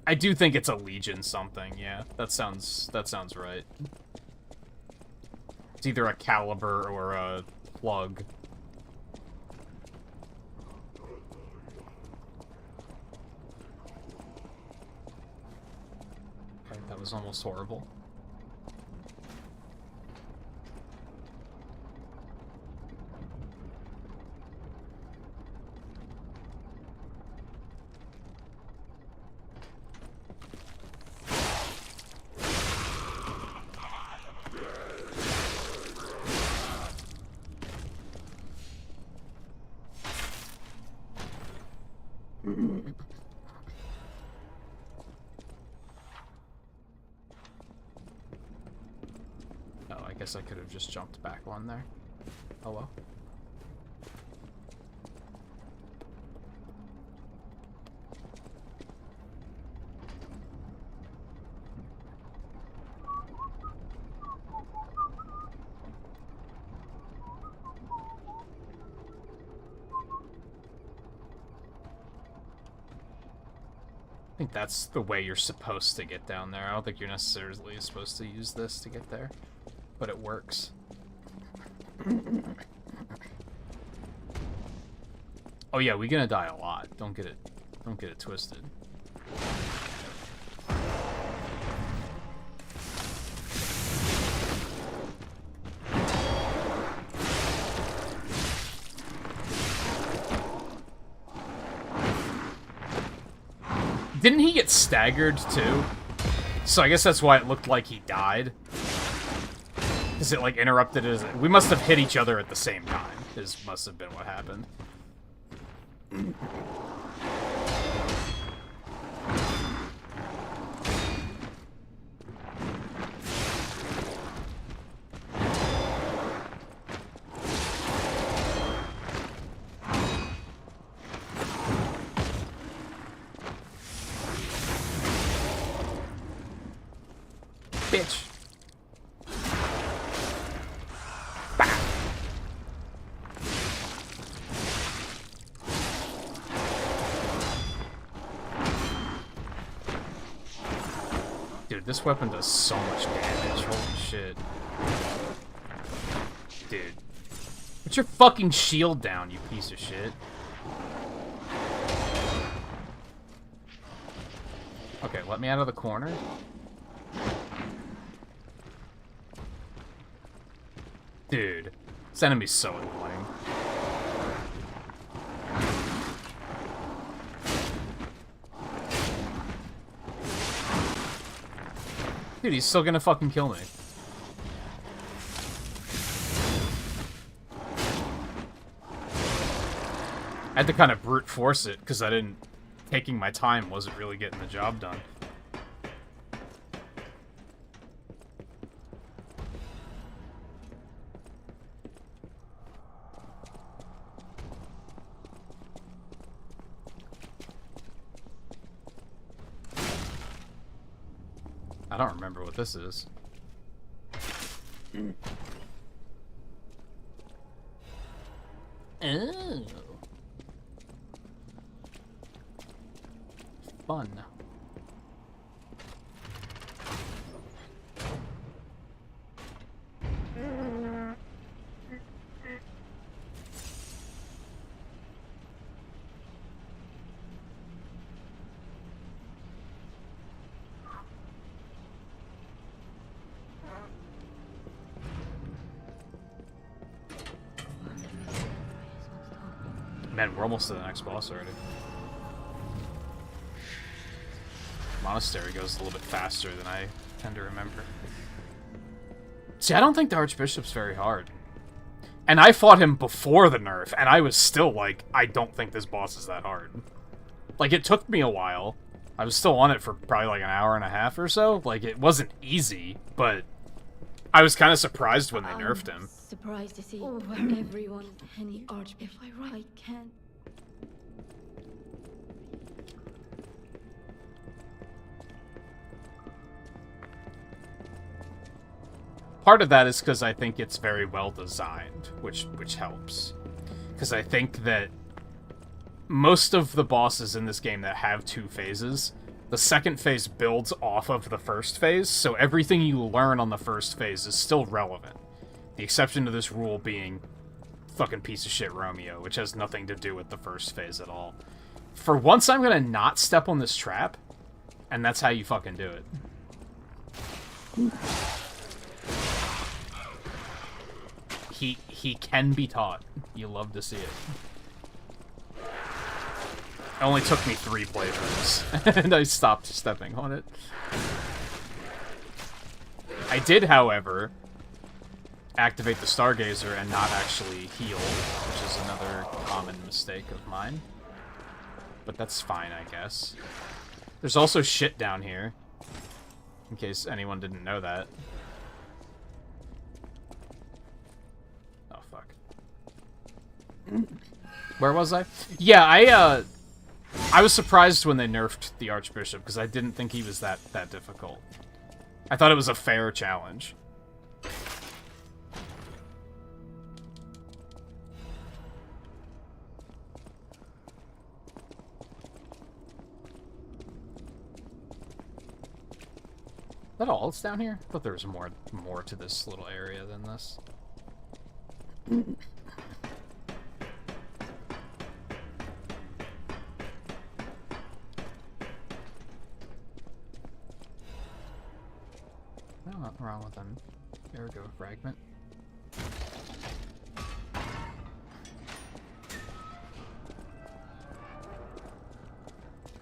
I do think it's a Legion something, yeah. That sounds right. It's either a caliber or a plug. Okay, that was almost horrible. Oh, I guess I could have just jumped back one there. Oh well. I think that's the way you're supposed to get down there. I don't think you're necessarily supposed to use this to get there, but it works. Oh yeah, we're gonna die a lot. Don't get it twisted. Didn't he get staggered, too? So I guess that's why it looked like he died. Because it, like, interrupted his... We must have hit each other at the same time. This must have been what happened. Bitch. Bah. Dude, this weapon does so much damage. Holy shit. Dude. Put your fucking shield down, you piece of shit. Okay, let me out of the corner. Dude, this enemy's so annoying. Dude, he's still gonna fucking kill me. I had to kind of brute force it, because I didn't... Taking my time wasn't really getting the job done. I don't remember what this is. Oh. Fun. Man, we're almost to the next boss already. Monastery goes a little bit faster than I tend to remember. See, I don't think the Archbishop's very hard. And I fought him before the nerf, and I was still like, I don't think this boss is that hard. Like, it took me a while, I was still on it for probably like an hour and a half or so. Like, it wasn't easy, but I was kind of surprised when they nerfed him. Surprised to see everyone in the arch. If I can. Part of that is because I think it's very well designed, which helps. Because I think that most of the bosses in this game that have 2 phases, the second phase builds off of the first phase, so everything you learn on the first phase is still relevant. The exception to this rule being fucking piece of shit Romeo, which has nothing to do with the first phase at all. For once, I'm gonna not step on this trap, and that's how you fucking do it. He can be taught. You love to see it. It only took me 3 playthroughs, and I stopped stepping on it. I did, however, activate the Stargazer and not actually heal, which is another common mistake of mine. But that's fine, I guess. There's also shit down here, in case anyone didn't know that. Oh, fuck. Where was I? Yeah, I was surprised when they nerfed the Archbishop, because I didn't think he was that difficult. I thought it was a fair challenge. Is that all that's down here? I thought there was more to this little area than this. No, nothing wrong with an ergo fragment.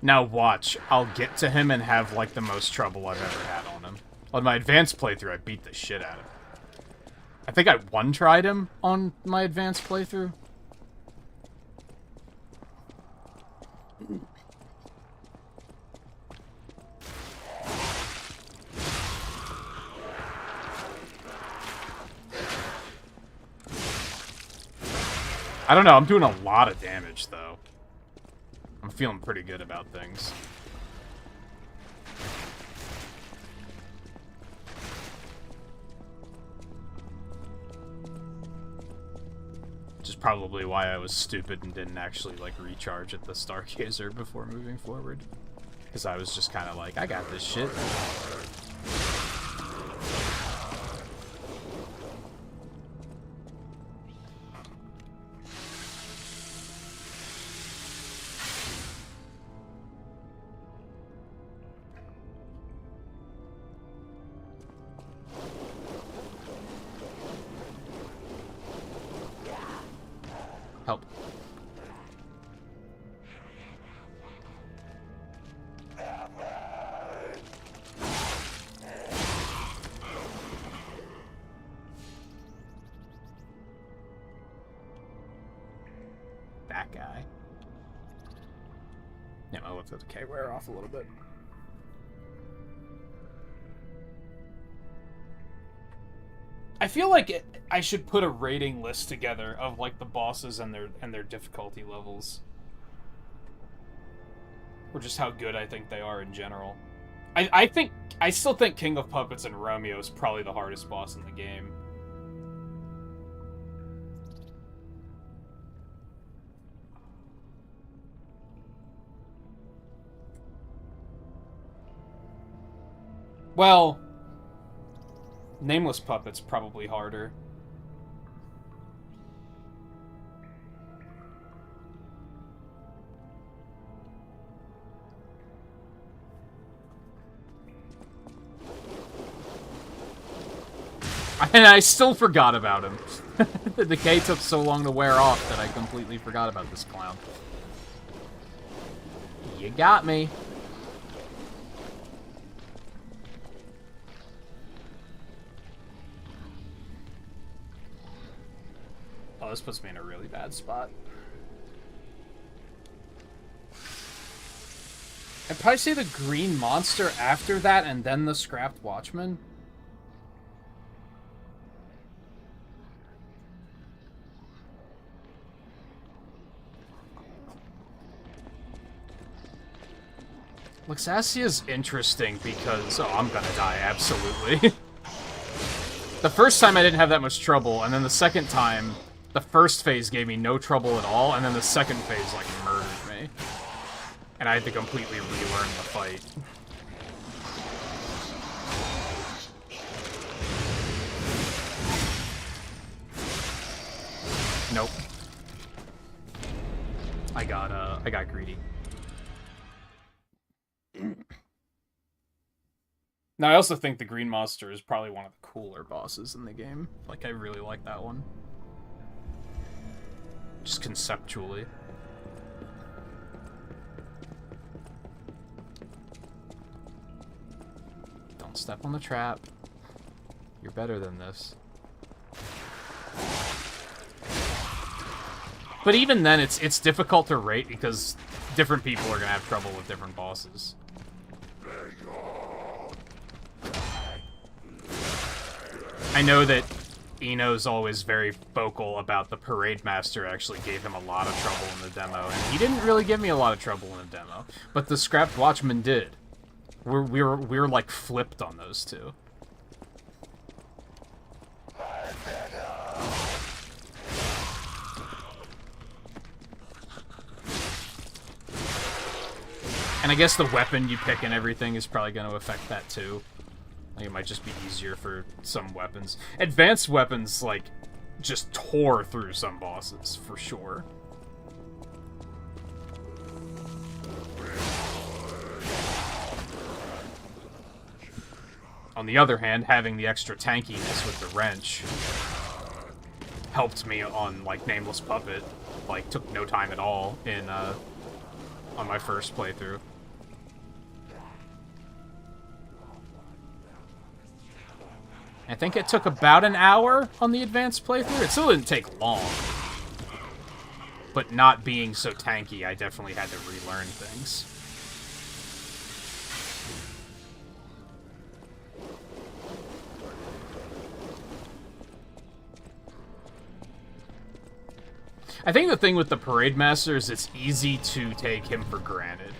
Now watch, I'll get to him and have, like, the most trouble I've ever had on him. On my advanced playthrough, I beat the shit out of him. I think I one-tried him on my advanced playthrough. I don't know, I'm doing a lot of damage, though. I'm feeling pretty good about things. Which is probably why I was stupid and didn't actually, like, recharge at the Stargazer before moving forward. Because I was just kind of like, I got this shit. Help. That guy. Yeah, I'll let the decay wear off a little bit. I feel like I should put a rating list together of, like, the bosses and their difficulty levels, or just how good I think they are in general. I still think King of Puppets and Romeo is probably the hardest boss in the game. Well, Nameless Puppet's probably harder. And I still forgot about him. The decay took so long to wear off that I completely forgot about this clown. You got me. Oh, this puts me in a really bad spot. I'd probably say the green monster after that, and then the scrapped watchman. Luxacia's interesting because... Oh, I'm gonna die, absolutely. The first time I didn't have that much trouble, and then the second time, the first phase gave me no trouble at all, and then the second phase, like, murdered me. And I had to completely relearn the fight. Nope. I got greedy. Now, I also think the Green Monster is probably one of the cooler bosses in the game. Like, I really like that one. Just conceptually. Don't step on the trap. You're better than this. But even then, it's difficult to rate because different people are gonna have trouble with different bosses. I know that Eno's always very vocal about the Parade Master actually gave him a lot of trouble in the demo, and he didn't really give me a lot of trouble in the demo, but the Scrapped Watchman did. We're like flipped on those two. And I guess the weapon you pick and everything is probably going to affect that too. Like, it might just be easier for some weapons. Advanced weapons, like, just tore through some bosses, for sure. On the other hand, having the extra tankiness with the wrench helped me on, like, Nameless Puppet. Like, took no time at all in, on my first playthrough. I think it took about an hour on the advanced playthrough. It still didn't take long. But not being so tanky, I definitely had to relearn things. I think the thing with the Parade Master is it's easy to take him for granted.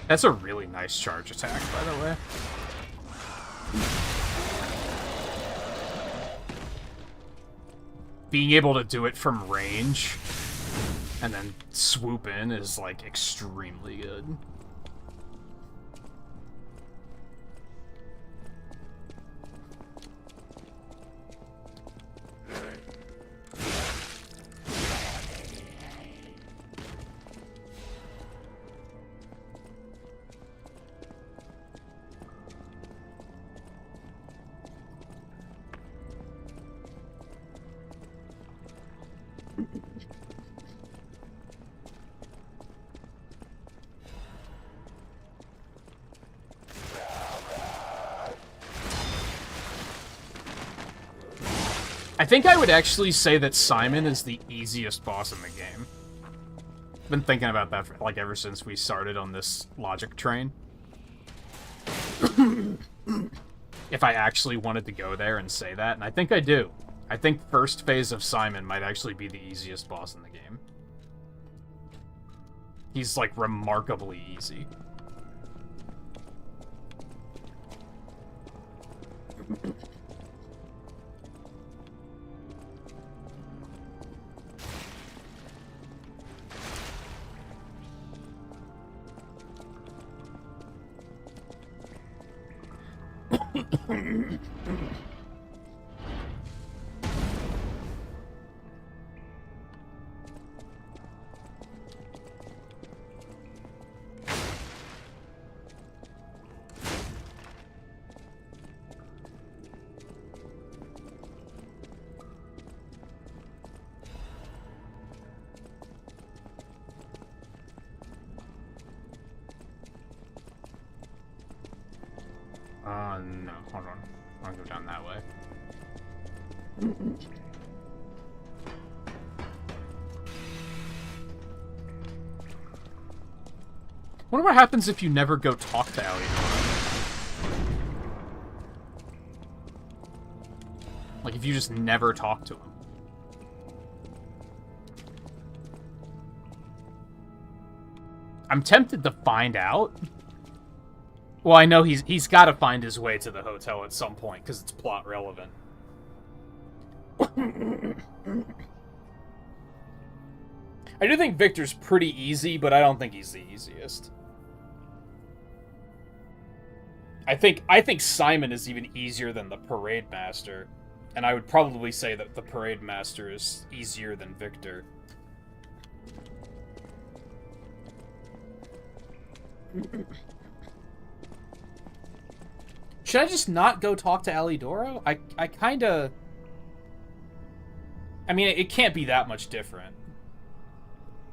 That's a really nice charge attack, by the way. Being able to do it from range and then swoop in is, like, extremely good. I think I would actually say that Simon is the easiest boss in the game. I've been thinking about that for, like, ever since we started on this logic train. If I actually wanted to go there and say that, and I think I do. I think first phase of Simon might actually be the easiest boss in the game. He's, like, remarkably easy. No, hold on. I'll go down that way. Wonder what happens if you never go talk to Ellie. Like, if you just never talk to him. I'm tempted to find out. Well, I know he's got to find his way to the hotel at some point, because it's plot relevant. I do think Victor's pretty easy, but I don't think he's the easiest. I think Simon is even easier than the Parade Master, and I would probably say that the Parade Master is easier than Victor. Should I just not go talk to Alidoro? I kinda... I mean, it can't be that much different.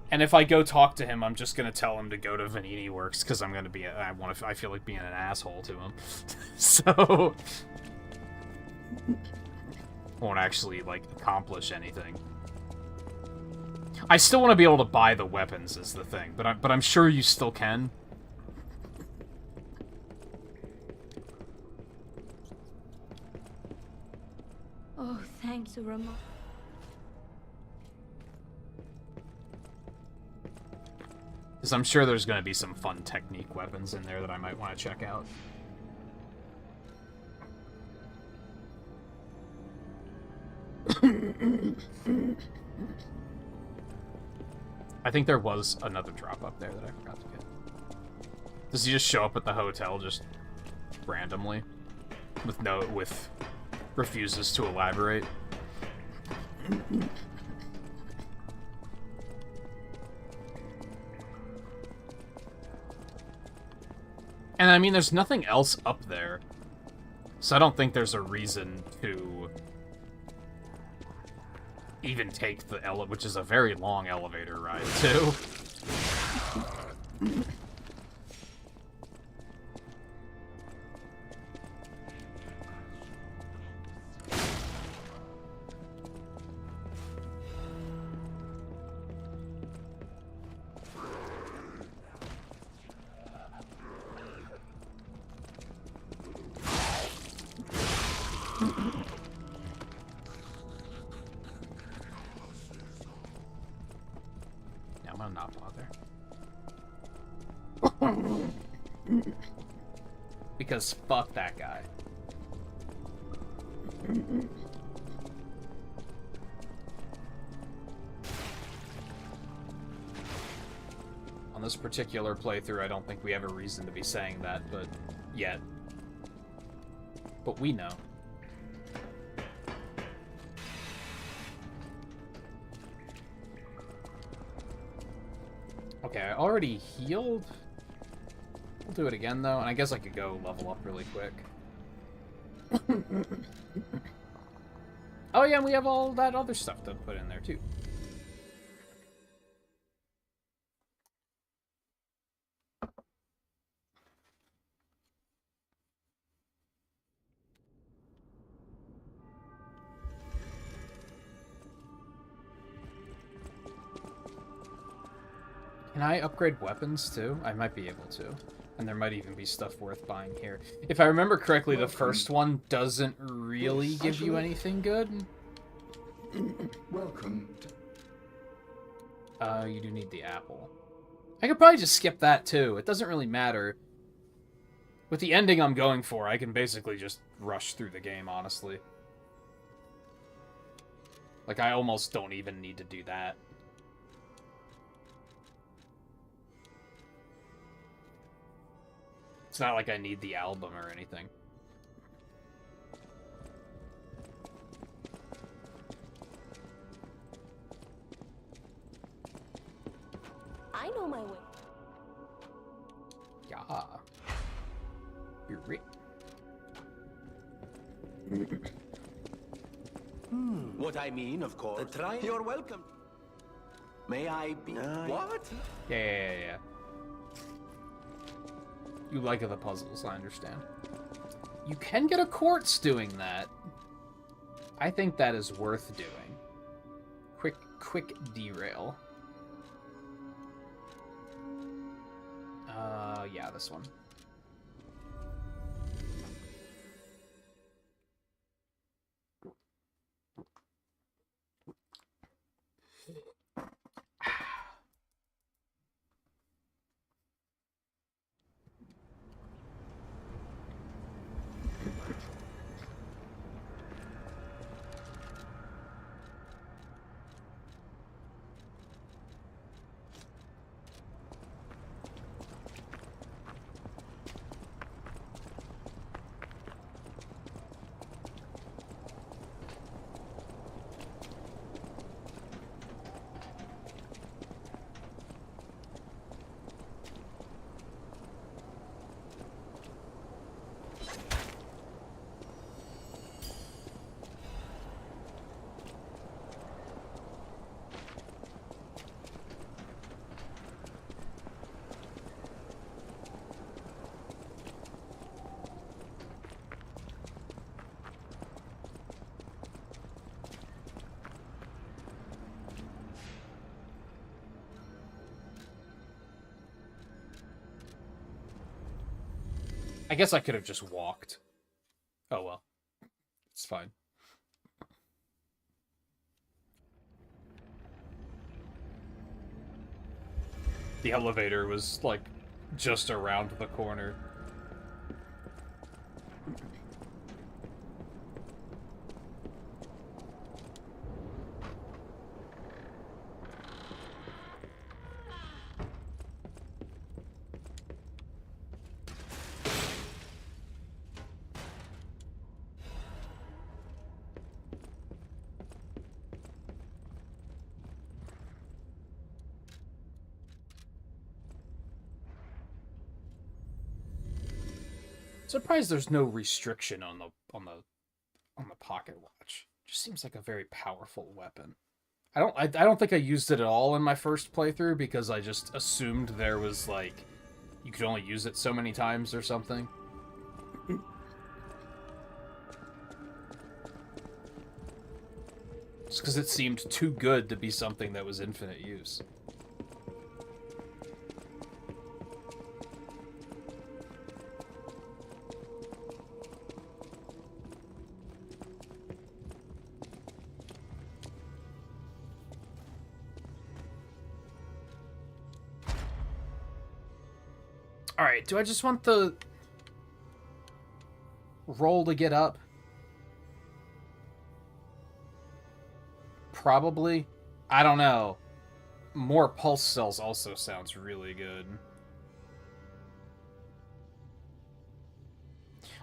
And if I go talk to him, I'm just gonna tell him to go to Vanini Works, because I'm gonna be... I feel like being an asshole to him. So... won't actually, like, accomplish anything. I still want to be able to buy the weapons, is the thing. But I'm sure you still can. Oh, thanks, Rama. Because I'm sure there's going to be some fun technique weapons in there that I might want to check out. I think there was another drop up there that I forgot to get. Does he just show up at the hotel just randomly? With refuses to elaborate? And I mean, there's nothing else up there. So I don't think there's a reason to even take the elevator, which is a very long elevator ride, too. Because fuck that guy. On this particular playthrough, I don't think we have a reason to be saying that, but yet. But we know. Okay, I already healed. I'll do it again, though, and I guess I could go level up really quick. Oh, yeah, and we have all that other stuff to put in there, too. Can I upgrade weapons, too? I might be able to. And there might even be stuff worth buying here. If I remember correctly, the first one doesn't really give you anything good. Welcome. You do need the apple. I could probably just skip that, too. It doesn't really matter. With the ending I'm going for, I can basically just rush through the game, honestly. Like, I almost don't even need to do that. It's not like I need the album or anything. I know my way. Yeah. You're right. What I mean, of course. You're welcome. May I be... What? Yeah. You like the puzzles, I understand. You can get a quartz doing that. I think that is worth doing. Quick derail. Yeah, this one. I guess I could have just walked. Oh well. It's fine. The elevator was, like, just around the corner. Surprised there's no restriction on the pocket watch. Just seems like a very powerful weapon. I don't think I used it at all in my first playthrough because I just assumed there was like you could only use it so many times or something. Just because it seemed too good to be something that was infinite use. Alright, do I just want the roll to get up? Probably. I don't know. More pulse cells also sounds really good.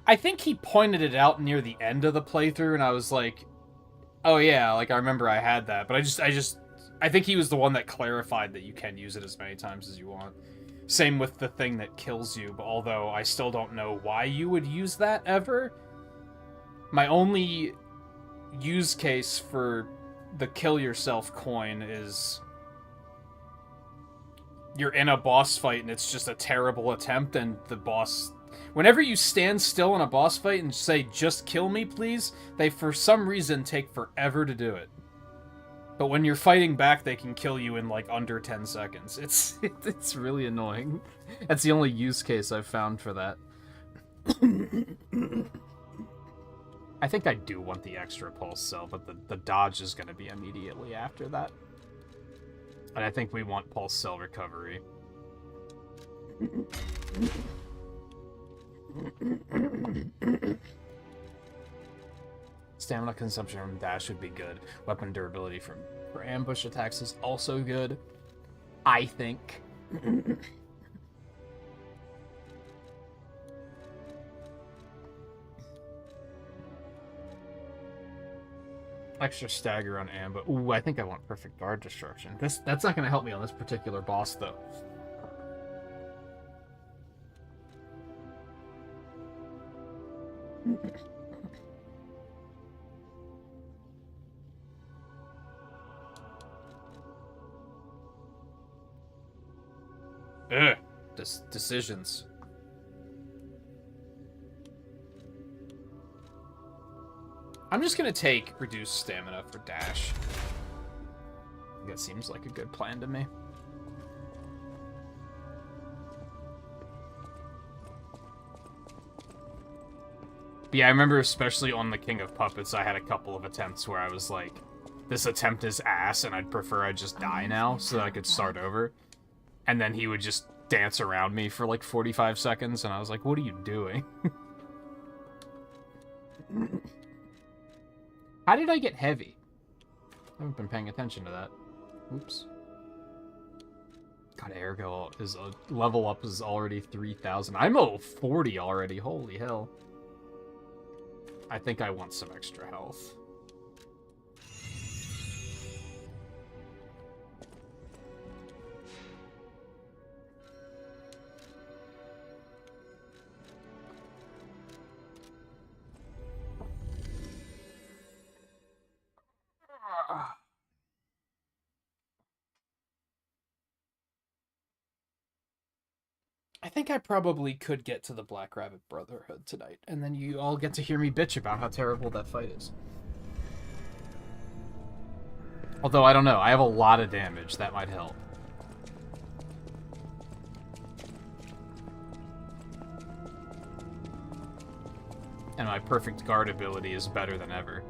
I think he pointed it out near the end of the playthrough, and I was like, oh yeah, like I remember I had that, but I think he was the one that clarified that you can use it as many times as you want. Same with the thing that kills you, but although I still don't know why you would use that ever. My only use case for the kill yourself coin is you're in a boss fight and it's just a terrible attempt and the boss... Whenever you stand still in a boss fight and say, just kill me, please, they for some reason take forever to do it. But when you're fighting back, they can kill you in, like, under 10 seconds. It's really annoying. That's the only use case I've found for that. I think I do want the extra pulse cell, but the dodge is going to be immediately after that. And I think we want pulse cell recovery. Stamina consumption from dash would be good. Weapon durability for ambush attacks is also good. I think. Extra stagger on ambo. Ooh, I think I want perfect guard destruction. That's not going to help me on this particular boss, though. Ugh. Decisions. I'm just gonna take reduced stamina for dash. That seems like a good plan to me. But yeah, I remember especially on the King of Puppets, I had a couple of attempts where I was like, this attempt is ass and I'd prefer I just die now so that I could start over. And then he would just dance around me for like 45 seconds and I was like, what are you doing? How did I get heavy? I haven't been paying attention to that. Oops. God, Ergo is a level up is already 3,000. I'm level 40 already. Holy hell. I think I want some extra health. I think I probably could get to the Black Rabbit Brotherhood tonight, and then you all get to hear me bitch about how terrible that fight is. Although, I don't know, I have a lot of damage, that might help. And my perfect guard ability is better than ever.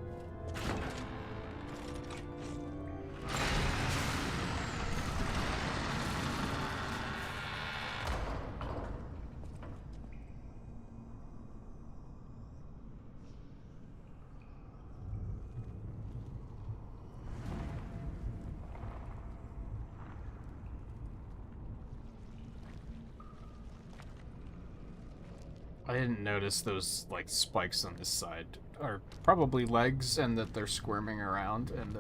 I didn't notice those, like, spikes on this side are probably legs and that they're squirming around and,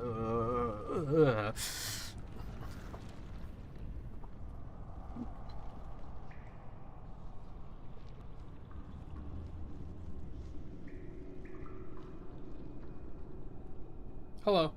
Hello.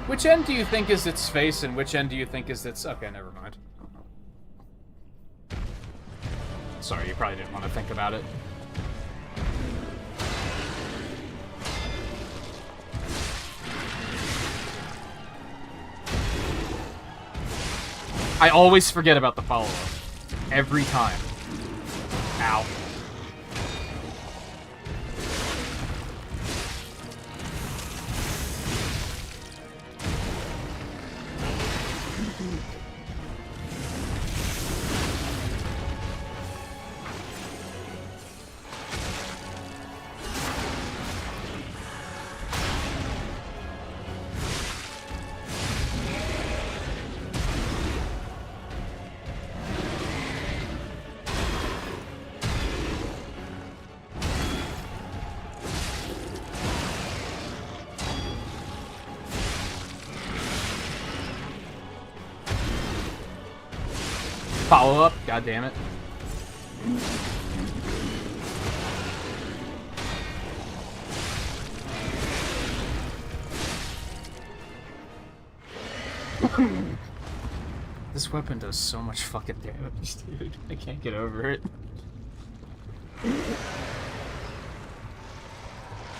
Which end do you think is its face, and which end do you think is its... Okay, never mind. Sorry, you probably didn't want to think about it. I always forget about the follow-up. Every time. Ow. Follow up, god damn it. This weapon does so much fucking damage, dude. I can't get over it.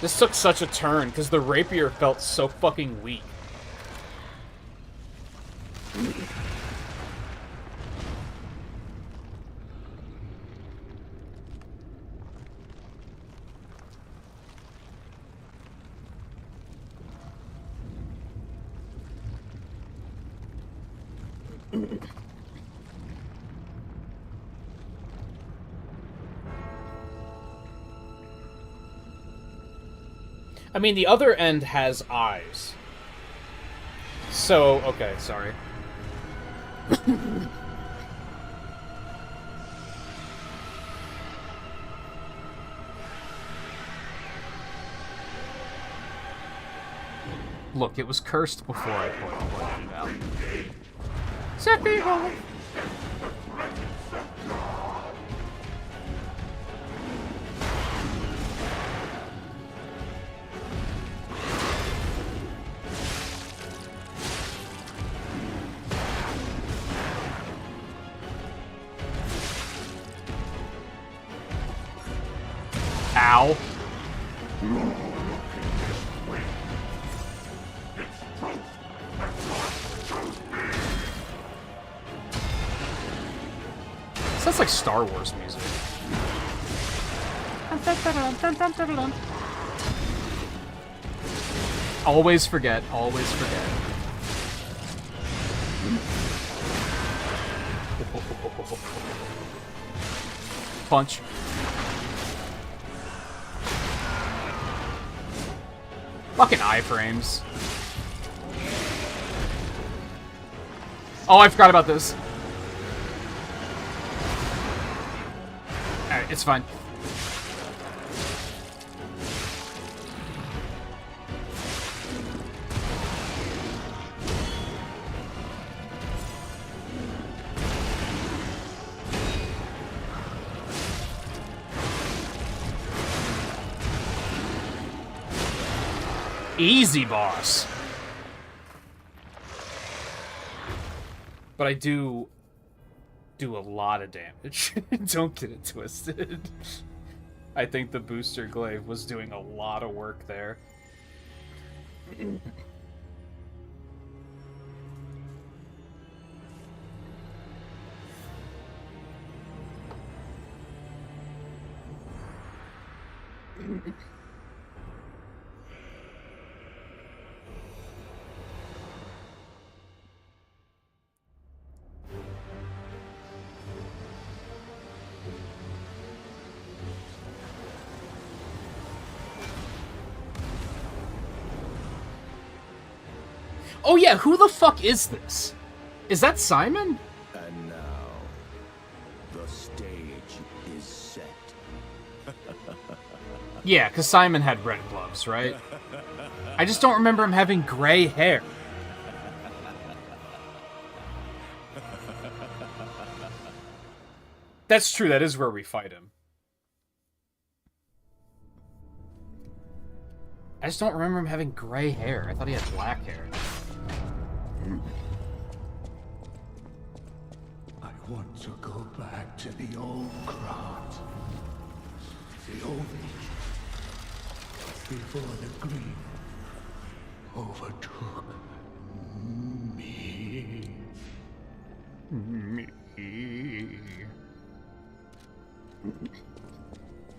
This took such a turn because the rapier felt so fucking weak. I mean, the other end has eyes. So, okay, sorry. Look, it was cursed before I pointed it out. Set me home. Ow. Sounds like Star Wars music. Always forget, always forget. Punch. Fucking iframes. Oh, I forgot about this. Alright, it's fine. Easy, boss. But I do a lot of damage. Don't get it twisted. I think the booster glaive was doing a lot of work there. Oh yeah, who the fuck is this? Is that Simon? And now, the stage is set. Yeah, because Simon had red gloves, right? I just don't remember him having gray hair. That's true, that is where we fight him. I just don't remember him having gray hair. I thought he had black hair. I want to go back to the old Krat. The old before the grief overtook me.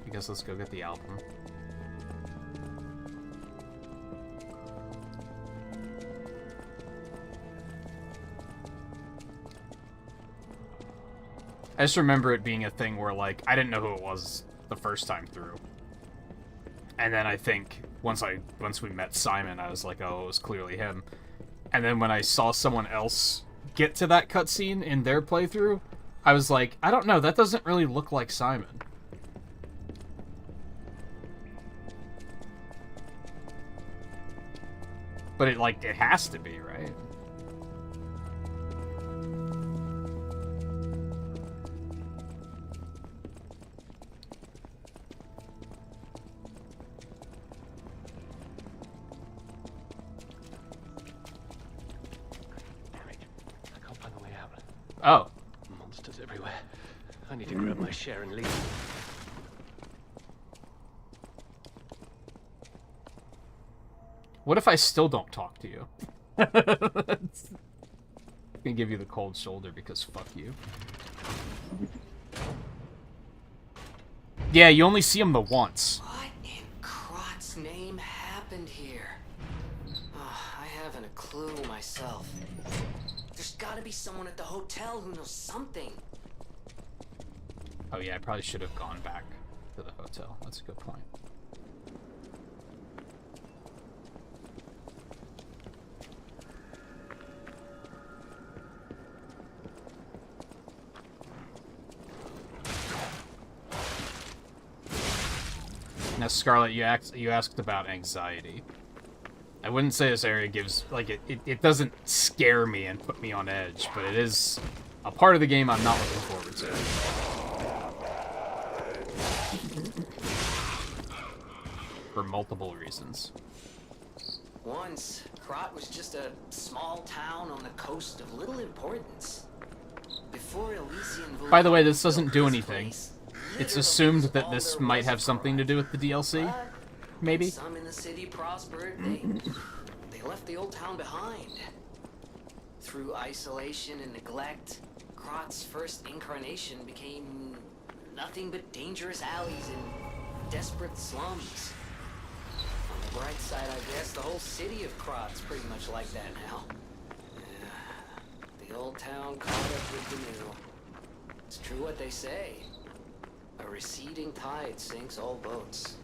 I guess let's go get the album. I just remember it being a thing where, like, I didn't know who it was the first time through. And then I think once we met Simon, I was like, oh, it was clearly him. And then when I saw someone else get to that cutscene in their playthrough, I was like, I don't know, that doesn't really look like Simon. But it has to be, right? Oh. Monsters everywhere. I need to grab my share and leave. What if I still don't talk to you? I'm gonna give you the cold shoulder because fuck you. Yeah, you only see him the once. What in Krat's name happened here? Oh, I haven't a clue myself. There's gotta be someone at the hotel who knows something. Oh yeah, I probably should have gone back to the hotel. That's a good point. Now, Scarlet, you asked about anxiety. I wouldn't say this area gives, like, it doesn't scare me and put me on edge, but it is a part of the game I'm not looking forward to. For multiple reasons. Once, Krat was just a small town on the coast of little importance. Before Elysian By the way, this doesn't do anything. It's assumed that this might have something to do with the DLC. Maybe? Some in the city prospered. They left the old town behind. Through isolation and neglect, Krat's first incarnation became nothing but dangerous alleys and desperate slums. On the bright side, I guess the whole city of Krat's pretty much like that now. The old town caught up with the new. It's true what they say. A receding tide sinks all boats.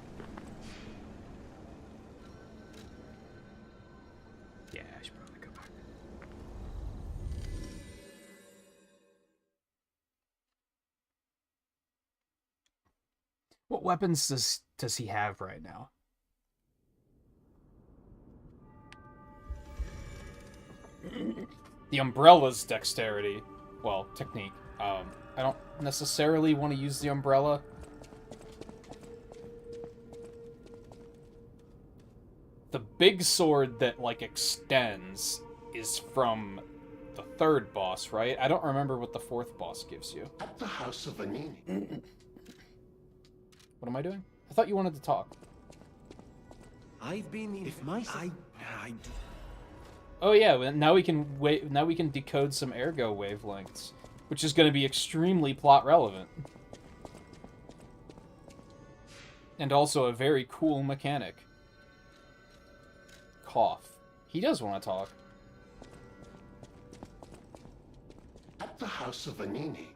Yeah, I should probably go back. What weapons does he have right now? The umbrella's dexterity, well, technique. I don't necessarily want to use the umbrella. The big sword that, like, extends is from the third boss, right? I don't remember what the fourth boss gives you. At the house of Anini. What am I doing? I thought you wanted to talk. I've been in... If my... Oh yeah, now we can decode some ergo wavelengths, which is going to be extremely plot relevant. And also a very cool mechanic. Cough. He does want to talk. At the house of Anini.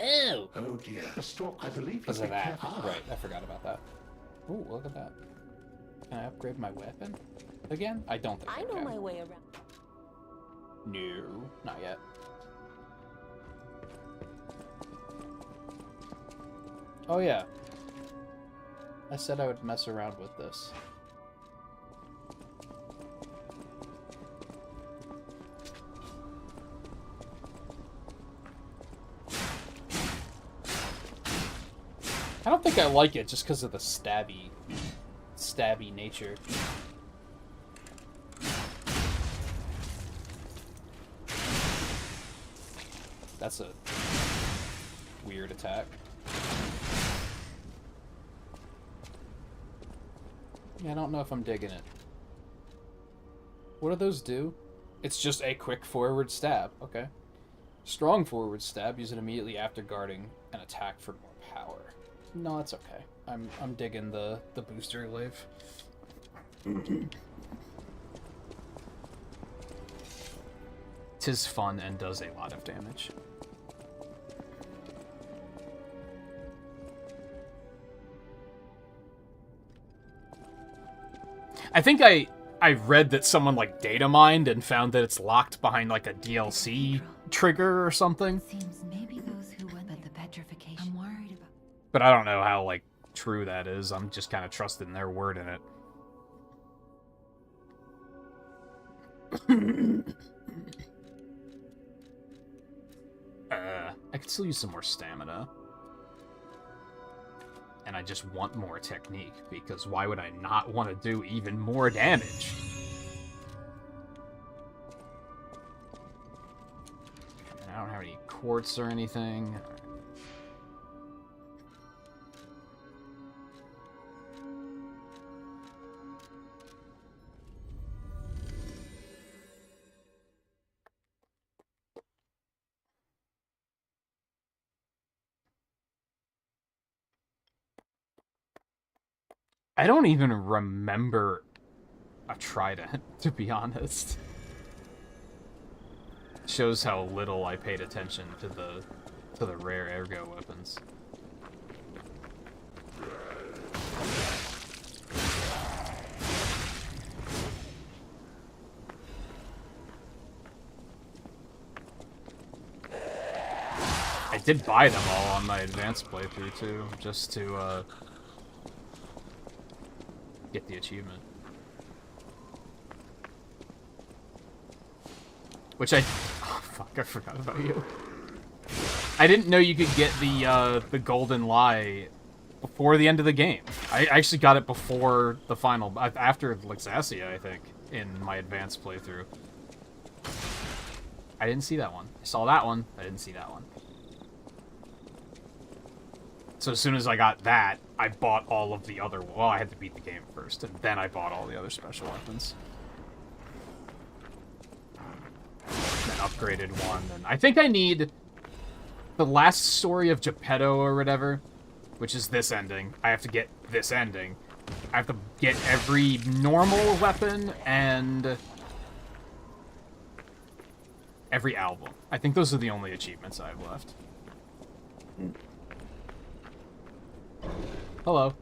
Ew. Oh dear. The stork, I believe, Because is of that. careful. Right, I forgot about that. Ooh, look at that. Can I upgrade my weapon? Again? I don't think I know can. my way around. No, not yet. Oh yeah. I said I would mess around with this. I don't think I like it just because of the stabby nature. That's a weird attack. Yeah, I don't know if I'm digging it. What do those do? It's just a quick forward stab. Okay. Strong forward stab. Use it immediately after guarding an attack for more power. No, that's okay. I'm digging the booster wave. Tis fun and does a lot of damage. I think I read that someone like data mined and found that it's locked behind like a DLC trigger or something. Seems maybe those who went but the petrification. I'm worried about. But I don't know how like true that is. I'm just kind of trusting their word in it. I could still use some more stamina. And I just want more technique, because why would I not want to do even more damage? And I don't have any quartz or anything. I don't even remember a trident, to be honest. Shows how little I paid attention to the rare ergo weapons. I did buy them all on my advanced playthrough too, just to get the achievement. Which oh fuck, I forgot about you. I didn't know you could get the golden lie before the end of the game. I actually got it before the final, after Lexasia, I think, in my advanced playthrough. I didn't see that one. I saw that one, I didn't see that one. So as soon as I got that, I bought all of the other... Well, I had to beat the game first, and then I bought all the other special weapons. Then upgraded one, and I think I need the last story of Geppetto or whatever, which is this ending. I have to get this ending. I have to get every normal weapon and every album. I think those are the only achievements I have left. Hello.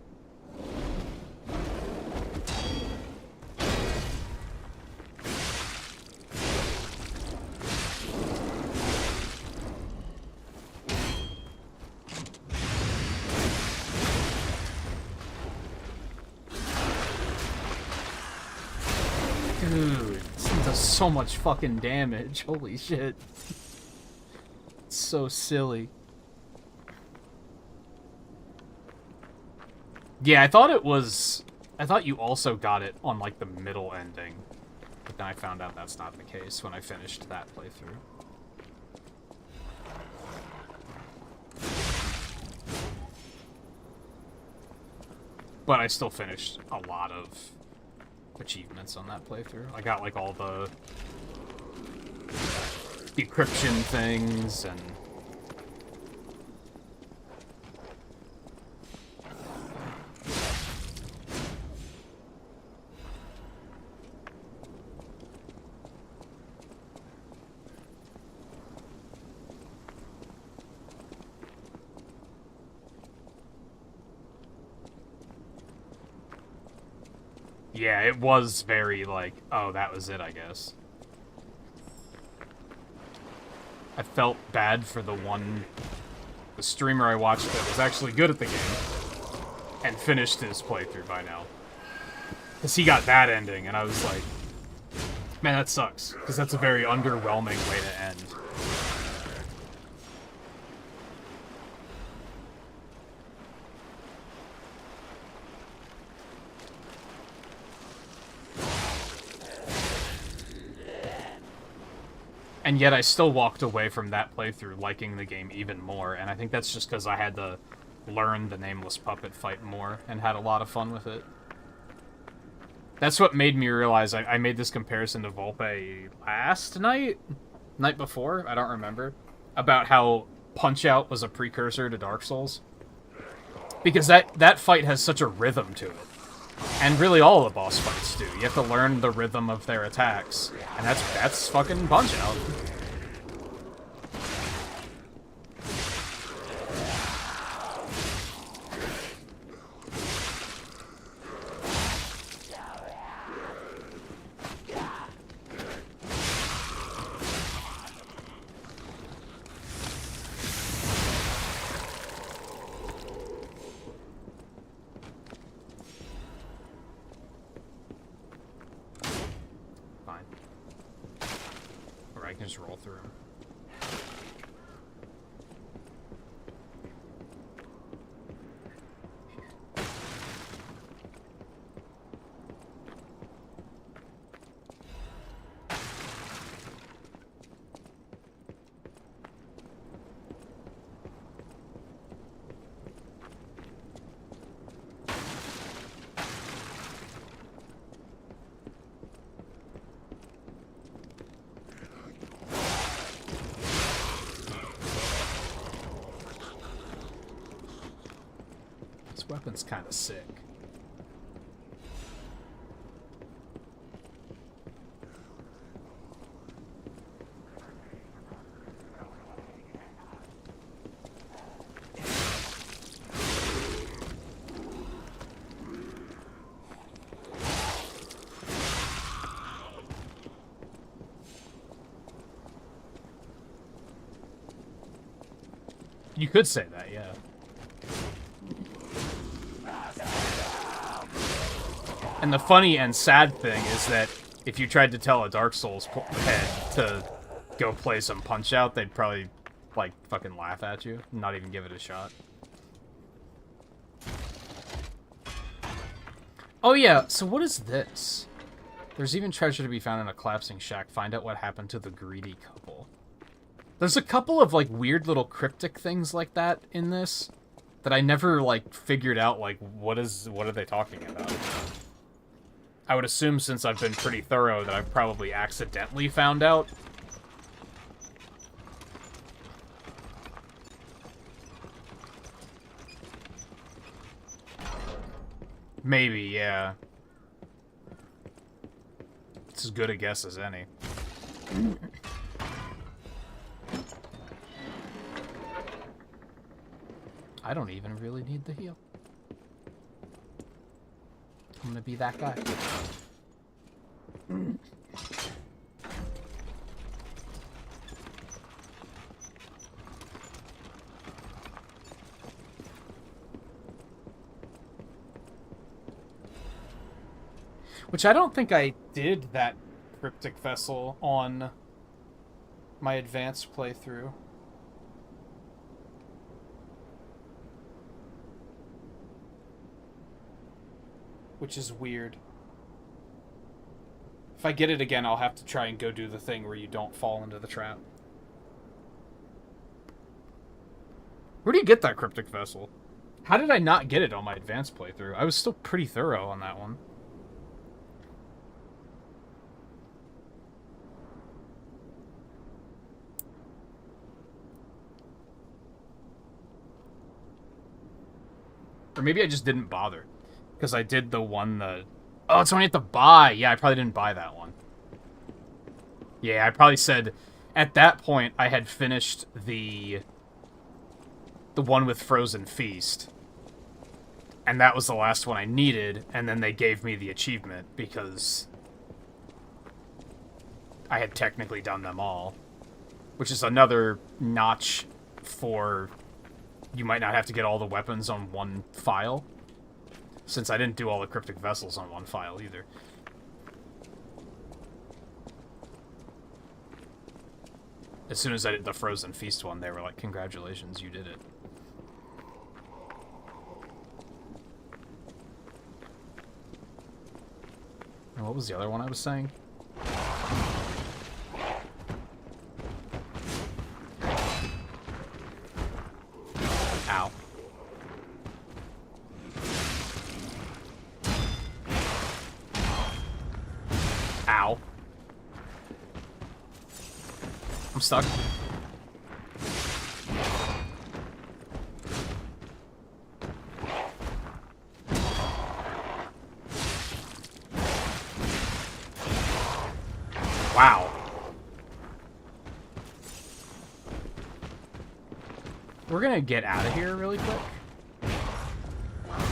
Dude, this thing does so much fucking damage. Holy shit. It's so silly. Yeah, I thought you also got it on, like, the middle ending. But then I found out that's not the case when I finished that playthrough. But I still finished a lot of achievements on that playthrough. I got, like, all the decryption things and... Yeah, it was very, like, oh, that was it, I guess. I felt bad for the streamer I watched that was actually good at the game and finished his playthrough by now. Because he got that ending, and I was like, man, that sucks. Because that's a very underwhelming way to end. And yet I still walked away from that playthrough liking the game even more, and I think that's just because I had to learn the Nameless Puppet fight more and had a lot of fun with it. That's what made me realize I made this comparison to Volpe last night? Night before? I don't remember. About how Punch-Out was a precursor to Dark Souls. Because that fight has such a rhythm to it. And really all the boss fights do. You have to learn the rhythm of their attacks. And that's fucking Punch-Out. Just roll through them. Weapon's kind of sick. You could say that, yeah. And the funny and sad thing is that if you tried to tell a Dark Souls head to go play some Punch-Out, they'd probably, like, fucking laugh at you, and not even give it a shot. Oh yeah, so what is this? There's even treasure to be found in a collapsing shack. Find out what happened to the greedy couple. There's a couple of, like, weird little cryptic things like that in this that I never, like, figured out, like, what are they talking about? I would assume, since I've been pretty thorough, that I've probably accidentally found out. Maybe, yeah. It's as good a guess as any. I don't even really need the heal. I'm gonna be that guy. Which I don't think I did that cryptic vessel on my advanced playthrough. Which is weird. If I get it again, I'll have to try and go do the thing where you don't fall into the trap. Where do you get that cryptic vessel? How did I not get it on my advanced playthrough? I was still pretty thorough on that one. Or maybe I just didn't bother. Because I did the one that... Oh, it's only at the buy! Yeah, I probably didn't buy that one. Yeah, I probably said... At that point, I had finished the one with Frozen Feast. And that was the last one I needed, and then they gave me the achievement, because... I had technically done them all. Which is another notch for... You might not have to get all the weapons on one file. Since I didn't do all the cryptic vessels on one file either. As soon as I did the Frozen Feast one, they were like, congratulations, you did it. And what was the other one I was saying? Ow. Ow. I'm stuck. Wow. We're gonna get out of here really quick.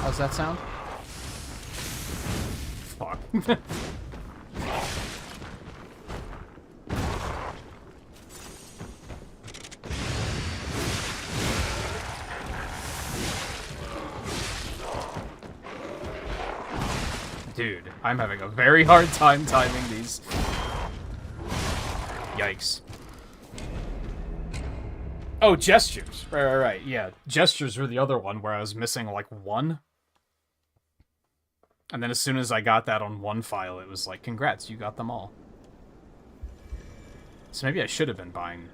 How's that sound? Fuck. Dude, I'm having a very hard time timing these. Yikes. Oh, gestures. Right. Yeah, gestures were the other one where I was missing, like, one. And then as soon as I got that on one file, it was like, congrats, you got them all. So maybe I should have been buying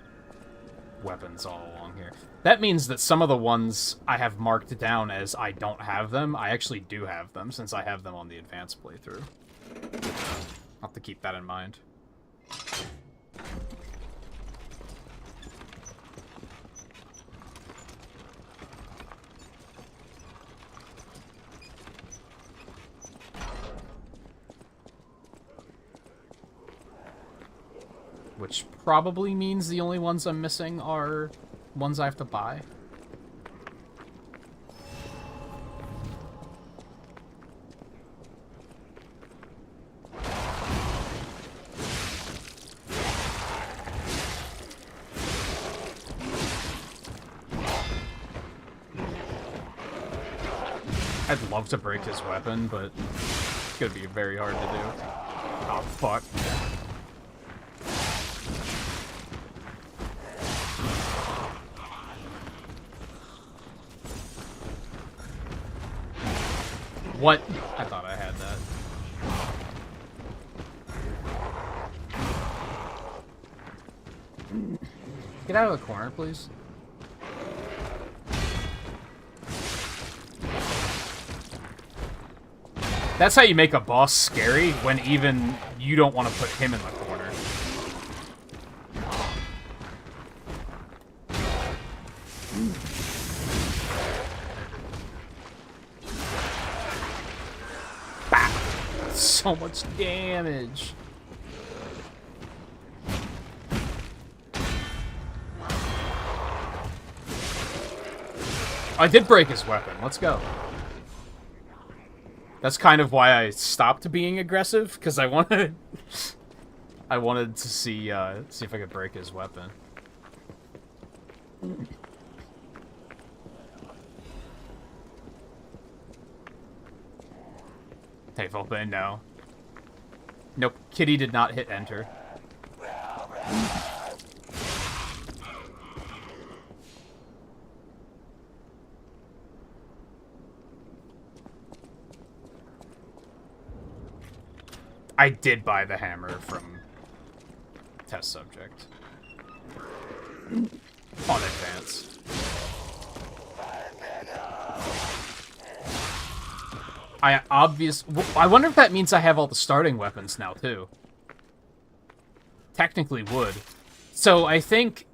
weapons all along here. That means that some of the ones I have marked down as I don't have them, I actually do have them, since I have them on the advanced playthrough. I'll have to keep that in mind. Which probably means the only ones I'm missing are ones I have to buy. I'd love to break his weapon, but it's gonna be very hard to do. Oh, fuck. What? I thought I had that. Get out of the corner, please. That's how you make a boss scary, when even you don't want to put him in the corner. Bah! So much damage. I did break his weapon. Let's go. That's kind of why I stopped being aggressive, because I wanted to see if I could break his weapon. Hey, Volpe, no. Nope, Kitty did not hit enter. I did buy the hammer from test subject. On advance. I wonder if that means I have all the starting weapons now, too. Technically would. So, I think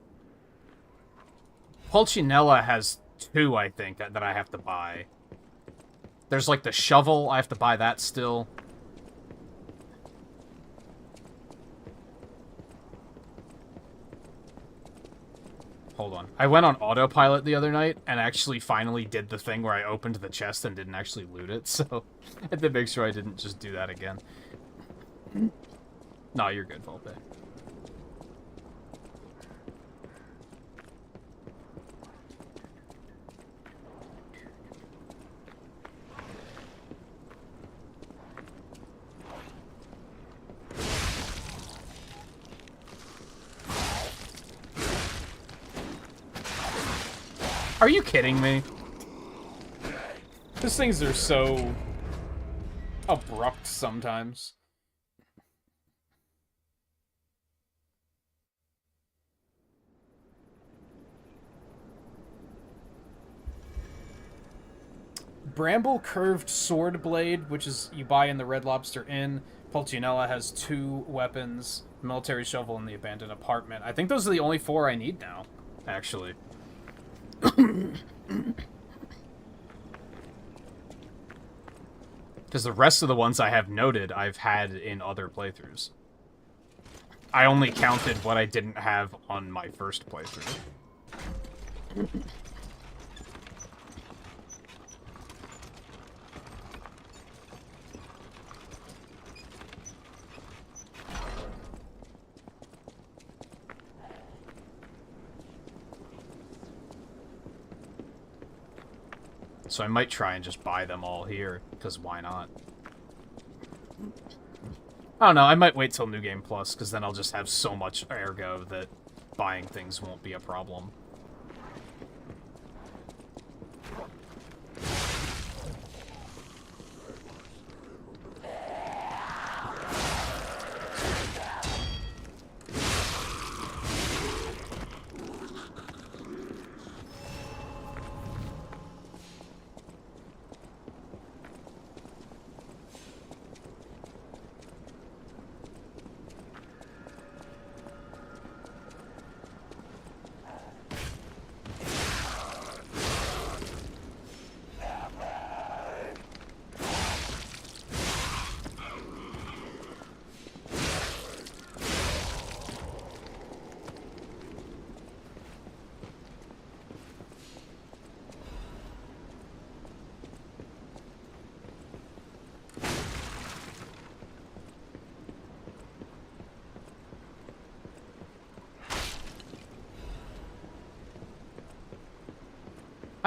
Pulcinella has 2, I think, that I have to buy. There's, like, the shovel. I have to buy that still. Hold on. I went on autopilot the other night and actually finally did the thing where I opened the chest and didn't actually loot it, so I had to make sure I didn't just do that again. No, you're good, Volpe. Are you kidding me? These things are so abrupt sometimes. Bramble Curved Sword Blade, which is you buy in the Red Lobster Inn. Pulcinella has 2 weapons. Military Shovel in the Abandoned Apartment. I think those are the only 4 I need now, actually. Because the rest of the ones I have noted, I've had in other playthroughs. I only counted what I didn't have on my first playthrough. So I might try and just buy them all here, because why not? I don't know, I might wait till New Game Plus, because then I'll just have so much ergo that buying things won't be a problem.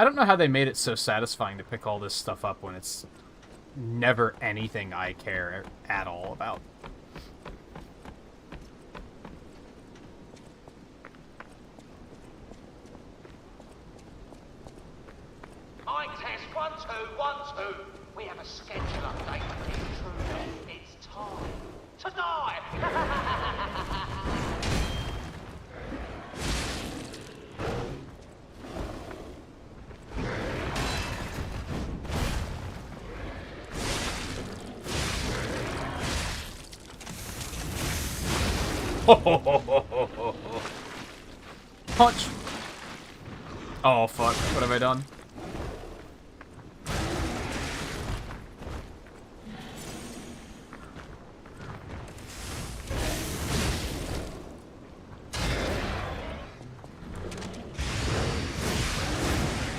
I don't know how they made it so satisfying to pick all this stuff up when it's never anything I care at all about. I test 1, 2, 1, 2. We have a schedule update with the intruder. It's time to die. Punch! Oh fuck, what have I done?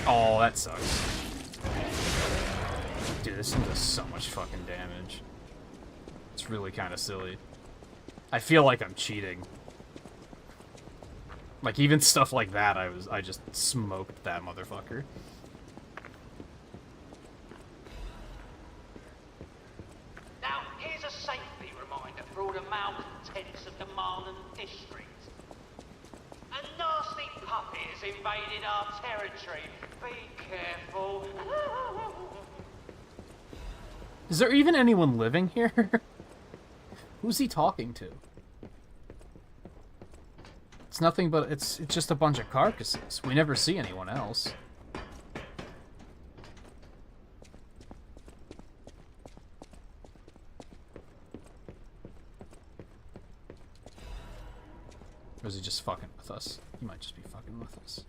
Oh, that sucks. Dude, this thing does so much fucking damage. It's really kind of silly. I feel like I'm cheating. Like, even stuff like that, I just smoked that motherfucker. Now, here's a safety reminder for all the malcontents of the Marlin district. A nasty puppy has invaded our territory. Be careful. Is there even anyone living here? Who's he talking to? It's nothing but it's just a bunch of carcasses. We never see anyone else. Or is he just fucking with us? He might just be fucking with us.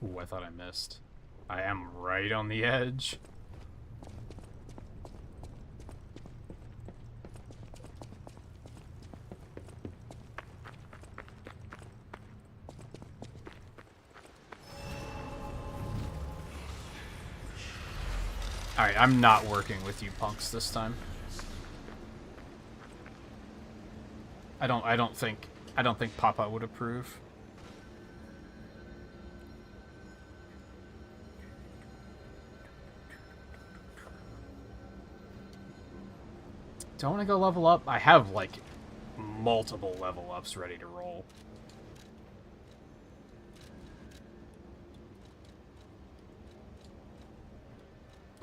Ooh, I thought I missed. I am right on the edge. Alright, I'm not working with you punks this time. I don't think Papa would approve. Do I want to go level up? I have, like, multiple level ups ready to roll.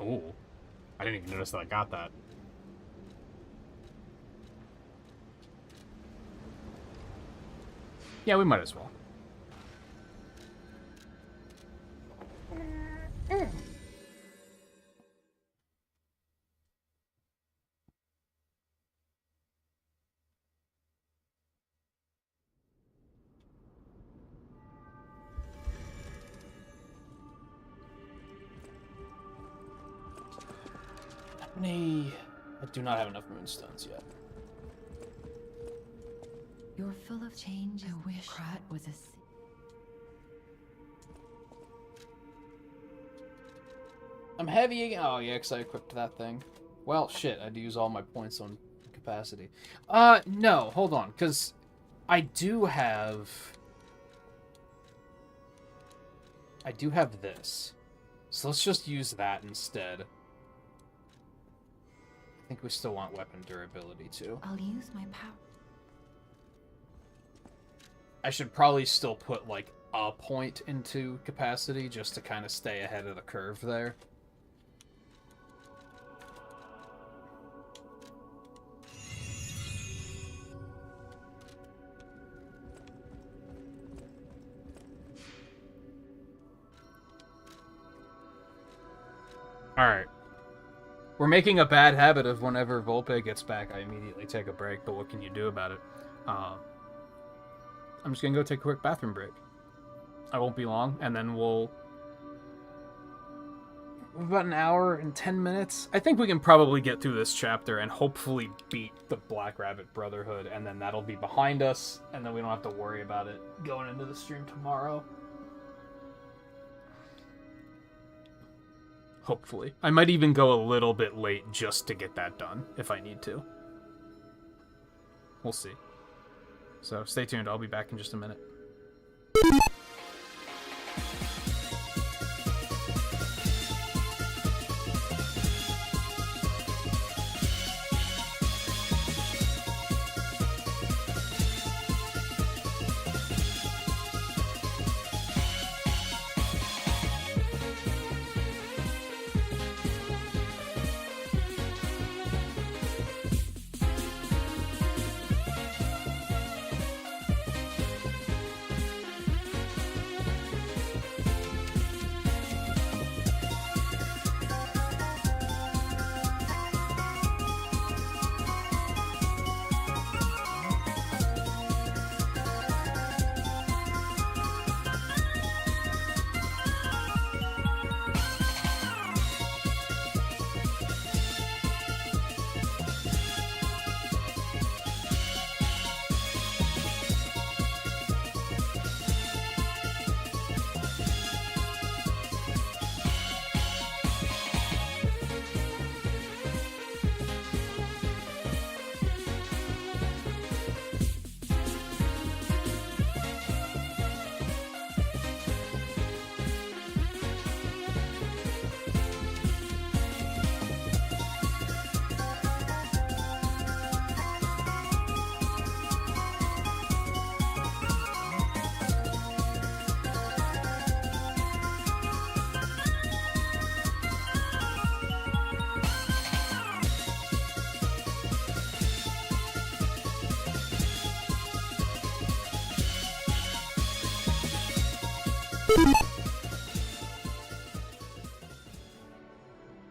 Ooh. I didn't even notice that I got that. Yeah, we might as well. I do not have enough moonstones yet. You're full of change. I wish Krat was a... I'm heavy again. Oh, yeah, because I equipped that thing. Well, shit, I had to use all my points on capacity. No, hold on, because I do have this. So let's just use that instead. I think we still want weapon durability, too. I'll use my power. I should probably still put, like, a point into capacity just to kind of stay ahead of the curve there. Alright. We're making a bad habit of whenever Volpe gets back, I immediately take a break, but what can you do about it? I'm just gonna go take a quick bathroom break. I won't be long, and then we'll about an hour and 10 minutes. I think we can probably get through this chapter and hopefully beat the Black Rabbit Brotherhood, and then that'll be behind us, and then we don't have to worry about it going into the stream tomorrow. Hopefully. I might even go a little bit late just to get that done, if I need to. We'll see. So stay tuned, I'll be back in just a minute.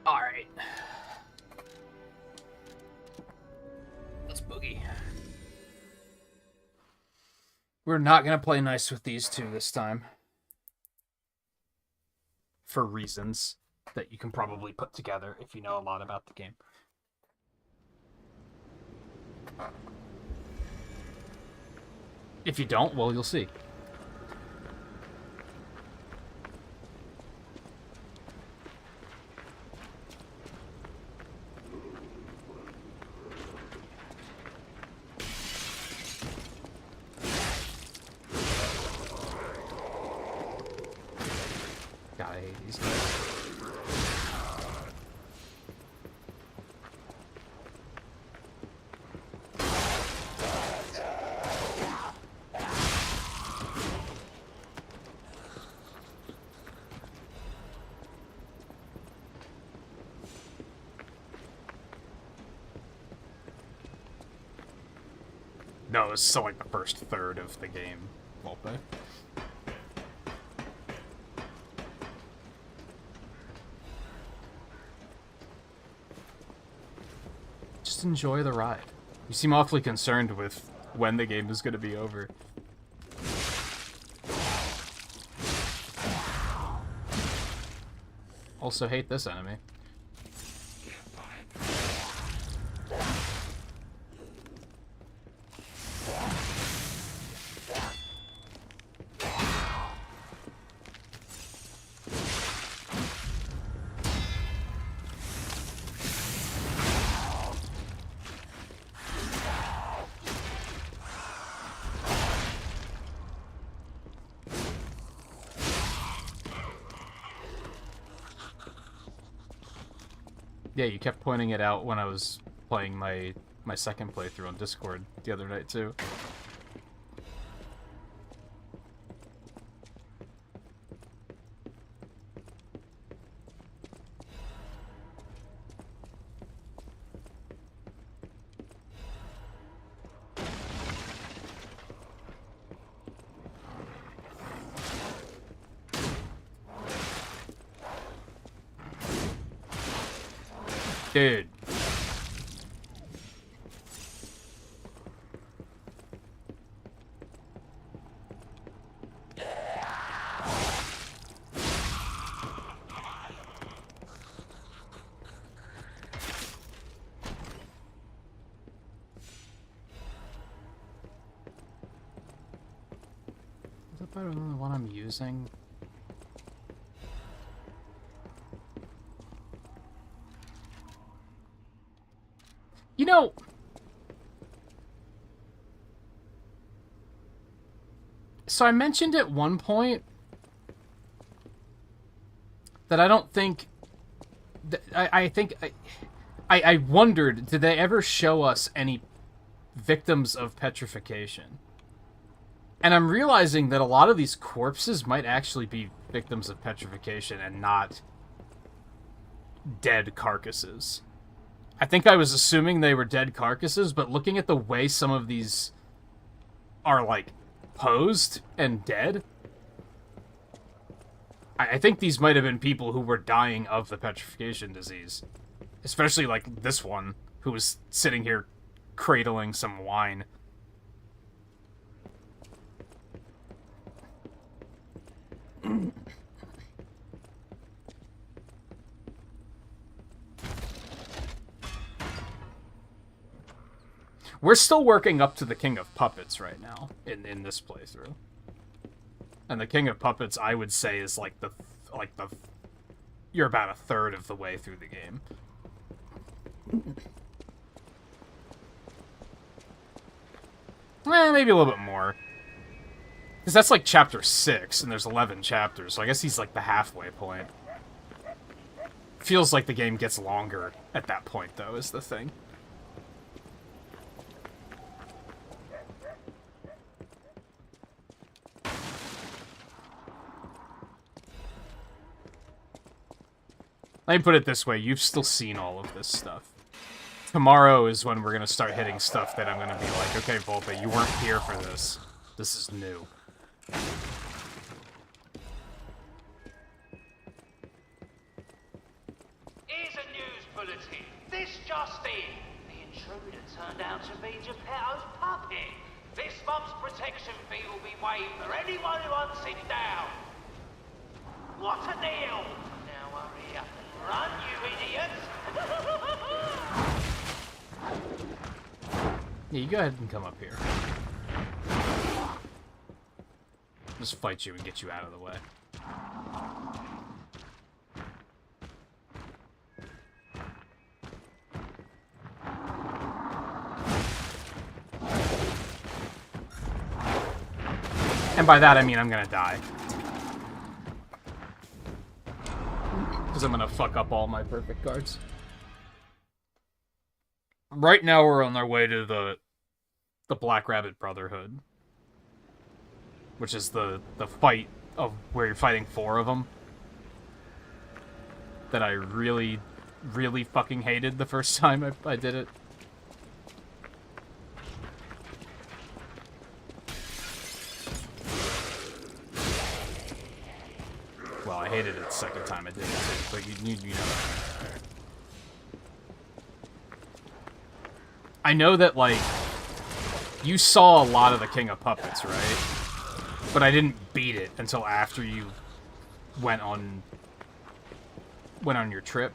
Alright. Let's boogie. We're not going to play nice with these two this time. For reasons that you can probably put together if you know a lot about the game. If you don't, well, you'll see. God, I hate these guys. No, it's still like the first third of the game. Volpe. Just enjoy the ride. You seem awfully concerned with when the game is going to be over. Also hate this enemy. Yeah, you kept pointing it out when I was playing my second playthrough on Discord the other night, too. Dude. better than the one I'm using? You know... So I mentioned at one point that I don't think... I wondered, did they ever show us any victims of petrification? And I'm realizing that a lot of these corpses might actually be victims of petrification and not dead carcasses. I think I was assuming they were dead carcasses, but looking at the way some of these are, like, posed and dead, I think these might have been people who were dying of the petrification disease. Especially, like, this one, who was sitting here cradling some wine. We're still working up to the King of Puppets right now, in this playthrough. And the King of Puppets, I would say, is like the you're about a third of the way through the game. Maybe a little bit more. Because that's like chapter 6, and there's 11 chapters, so I guess he's like the halfway point. Feels like the game gets longer at that point, though, is the thing. Let me put it this way, you've still seen all of this stuff. Tomorrow is when we're going to start hitting stuff that I'm going to be like, okay, Volpe, you weren't here for this. This is new. Here's a news bulletin. This just in. The intruder turned out to be Geppetto's puppet. This month's protection fee will be waived for anyone who hunts it down. What a deal! Now hurry up and run, you idiots! Yeah, you go ahead and come up here. Just fight you and get you out of the way. And by that I mean I'm gonna die. Because I'm gonna fuck up all my perfect cards. Right now we're on our way to the Black Rabbit Brotherhood. Which is the fight of where you're fighting 4 of them. That I really, really fucking hated the first time I did it. Well, I hated it the second time I did it too, but you know. I know that, like, you saw a lot of the King of Puppets, right? But I didn't beat it until after you went on your trip.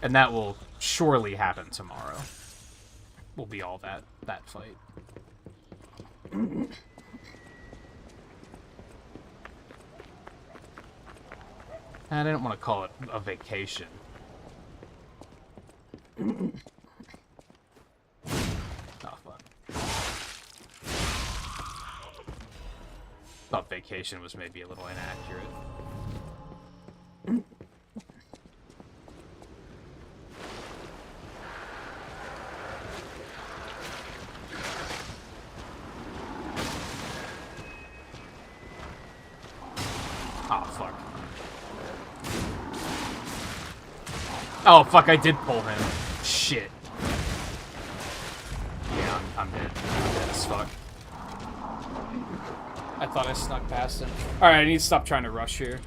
And that will surely happen tomorrow. Will be all that fight. I didn't want to call it a vacation. Oh, fuck. Thought vacation was maybe a little inaccurate. Oh, fuck, I did pull him. Shit. Yeah, I'm dead. I'm dead as fuck. I thought I snuck past him. Alright, I need to stop trying to rush here.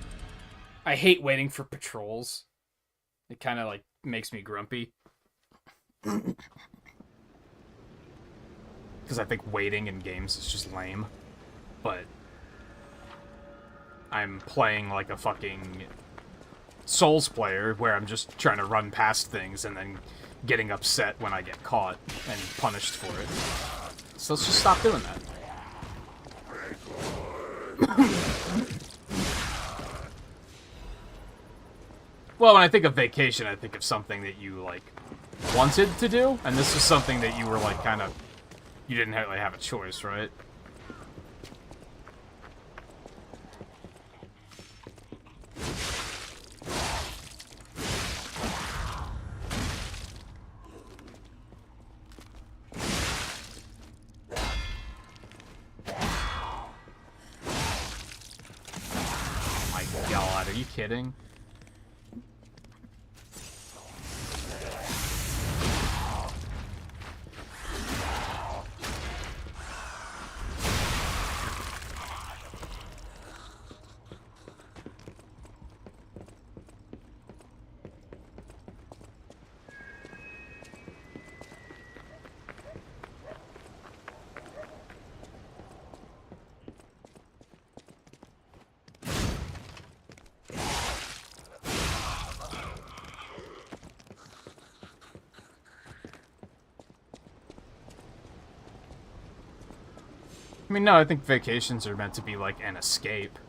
I hate waiting for patrols. It kind of, like, makes me grumpy. Because I think waiting in games is just lame. But I'm playing like a fucking Souls player where I'm just trying to run past things and then getting upset when I get caught and punished for it. So let's just stop doing that. Well, when I think of vacation, I think of something that you, like, wanted to do, and this was something that you were, like, kind of... You didn't really have a choice, right? Oh my god, are you kidding? I mean, no, I think vacations are meant to be like an escape.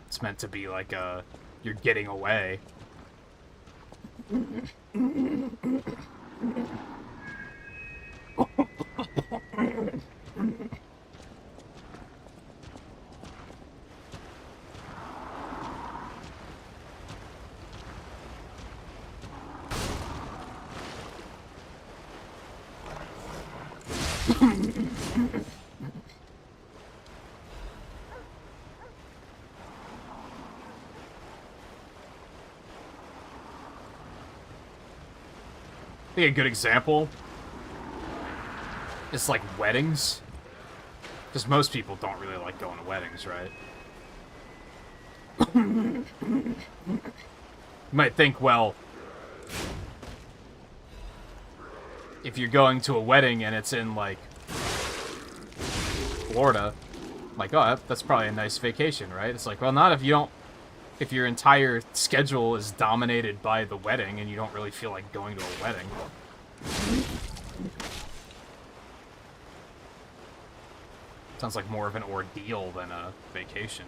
It's meant to be like you're getting away. I think a good example is like weddings. Because most people don't really like going to weddings, right? You might think, well, if you're going to a wedding and it's in, like, Florida, like, oh, that's probably a nice vacation, right? It's like, well, not if you don't... If your entire schedule is dominated by the wedding and you don't really feel like going to a wedding. Sounds like more of an ordeal than a vacation.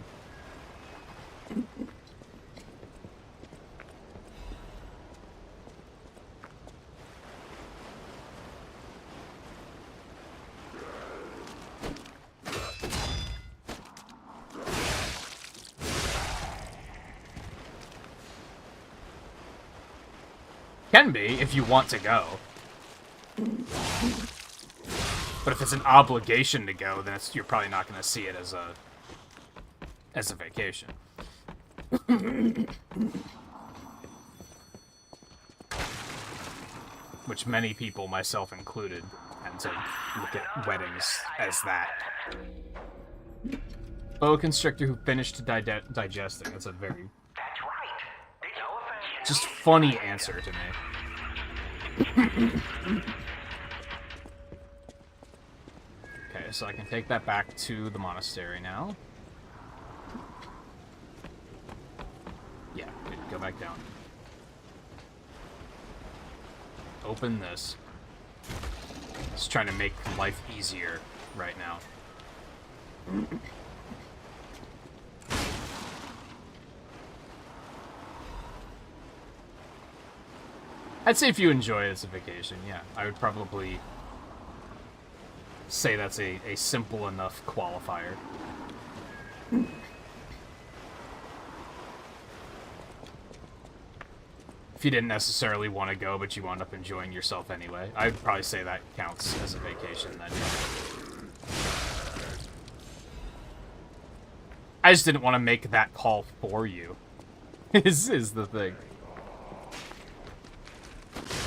Can be, if you want to go. But if it's an obligation to go, then you're probably not going to see it as a vacation. Which many people, myself included, tend to look at weddings as that. Boa constrictor who finished digesting. That's a very... just funny answer to me. Okay, so I can take that back to the monastery now. Yeah, good. Go back down. Open this. Just trying to make life easier right now. I'd say if you enjoy it as a vacation, yeah. I would probably say that's a simple enough qualifier. If you didn't necessarily want to go, but you wound up enjoying yourself anyway, I'd probably say that counts as a vacation then. I just didn't want to make that call for you, is the thing.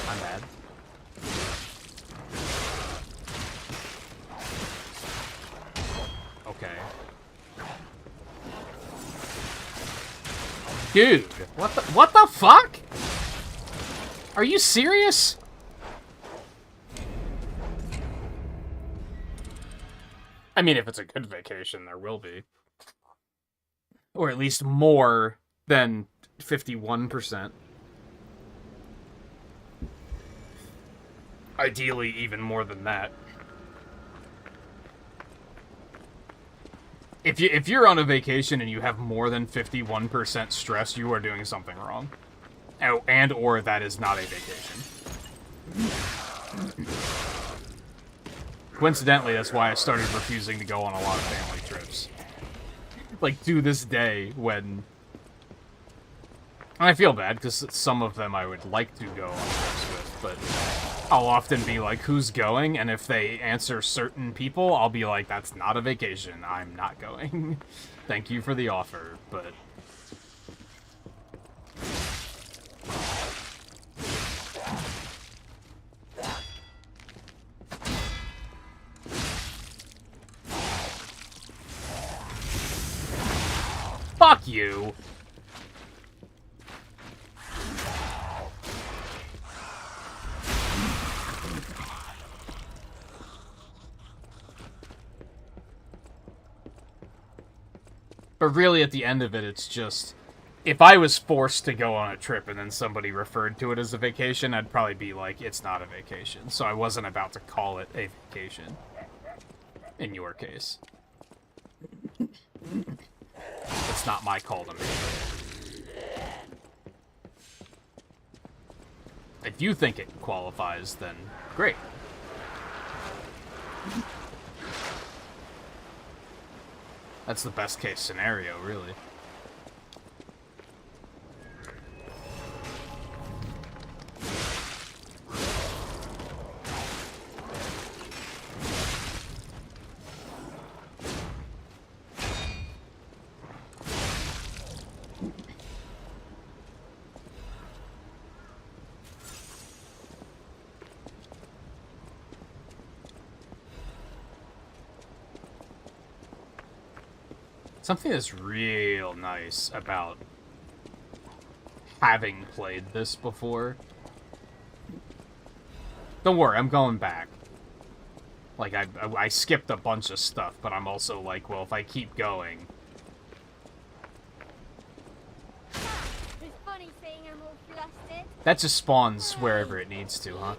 I'm bad. Okay. Dude, what the fuck? Are you serious? I mean, if it's a good vacation, there will be. Or at least more than 51%. Ideally, even more than that. If you're on a vacation and you have more than 51% stress, you are doing something wrong. Oh, and or that is not a vacation. Coincidentally, that's why I started refusing to go on a lot of family trips. Like, to this day, when... And I feel bad, because some of them I would like to go on trips with, but I'll often be like, who's going? And if they answer certain people, I'll be like, that's not a vacation. I'm not going. Thank you for the offer, but... Fuck you! But really, at the end of it, it's just... If I was forced to go on a trip and then somebody referred to it as a vacation, I'd probably be like, it's not a vacation. So I wasn't about to call it a vacation. In your case. It's not my call to make. If you think it qualifies, then great. That's the best case scenario, really. Something that's real nice about having played this before. Don't worry, I'm going back. Like, I skipped a bunch of stuff, but I'm also like, well, if I keep going... It's funny saying I'm all flustered. That just spawns wherever it needs to, huh?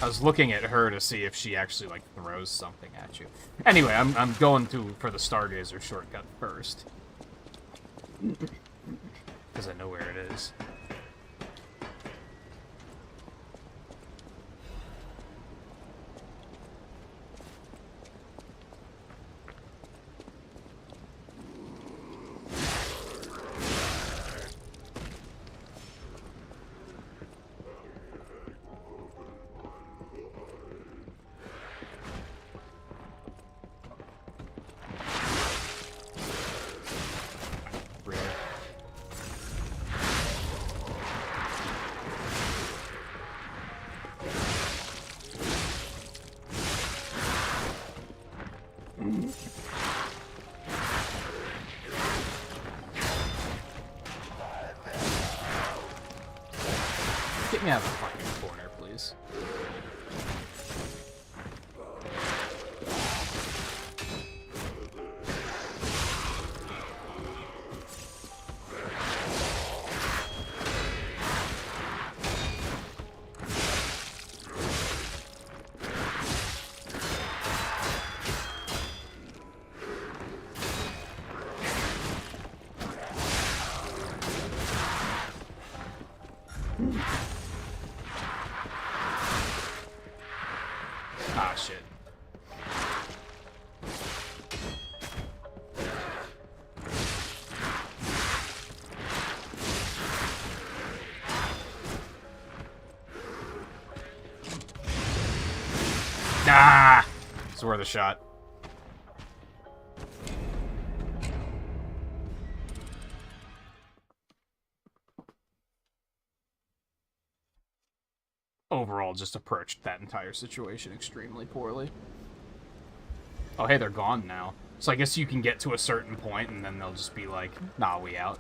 I was looking at her to see if she actually, like, throws something at you. Anyway, I'm going for the Stargazer shortcut first. Because I know where it is. Get me out of the fucking corner, please. Ah, shit. Ah! It's worth a shot. Overall, just approached that entire situation extremely poorly. Oh, hey, they're gone now. So I guess you can get to a certain point, and then they'll just be like, nah, we out.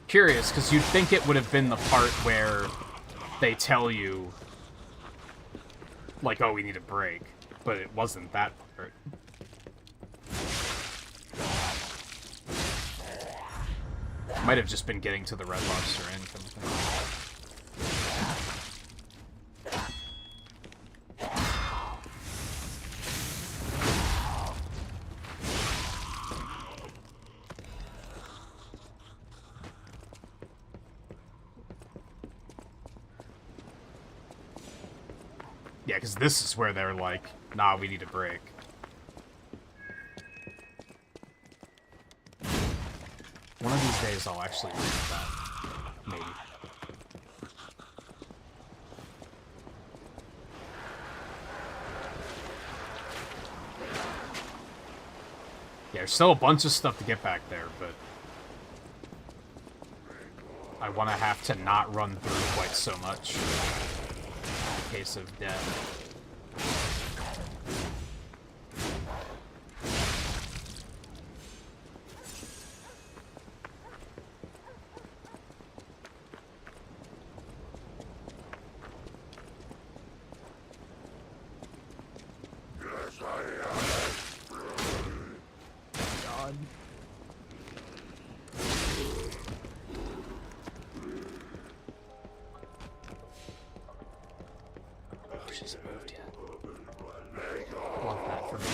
Curious, because you'd think it would have been the part where they tell you, like, oh, we need a break, but it wasn't that part. Might have just been getting to the Red Lobster Inn kind of thing. Yeah, because this is where they're like, nah, we need a break. One of these days I'll actually read that. Maybe. Yeah, there's still a bunch of stuff to get back there, but I want to have to not run through quite so much. Case of death. God. She hasn't moved yet. I want that for me.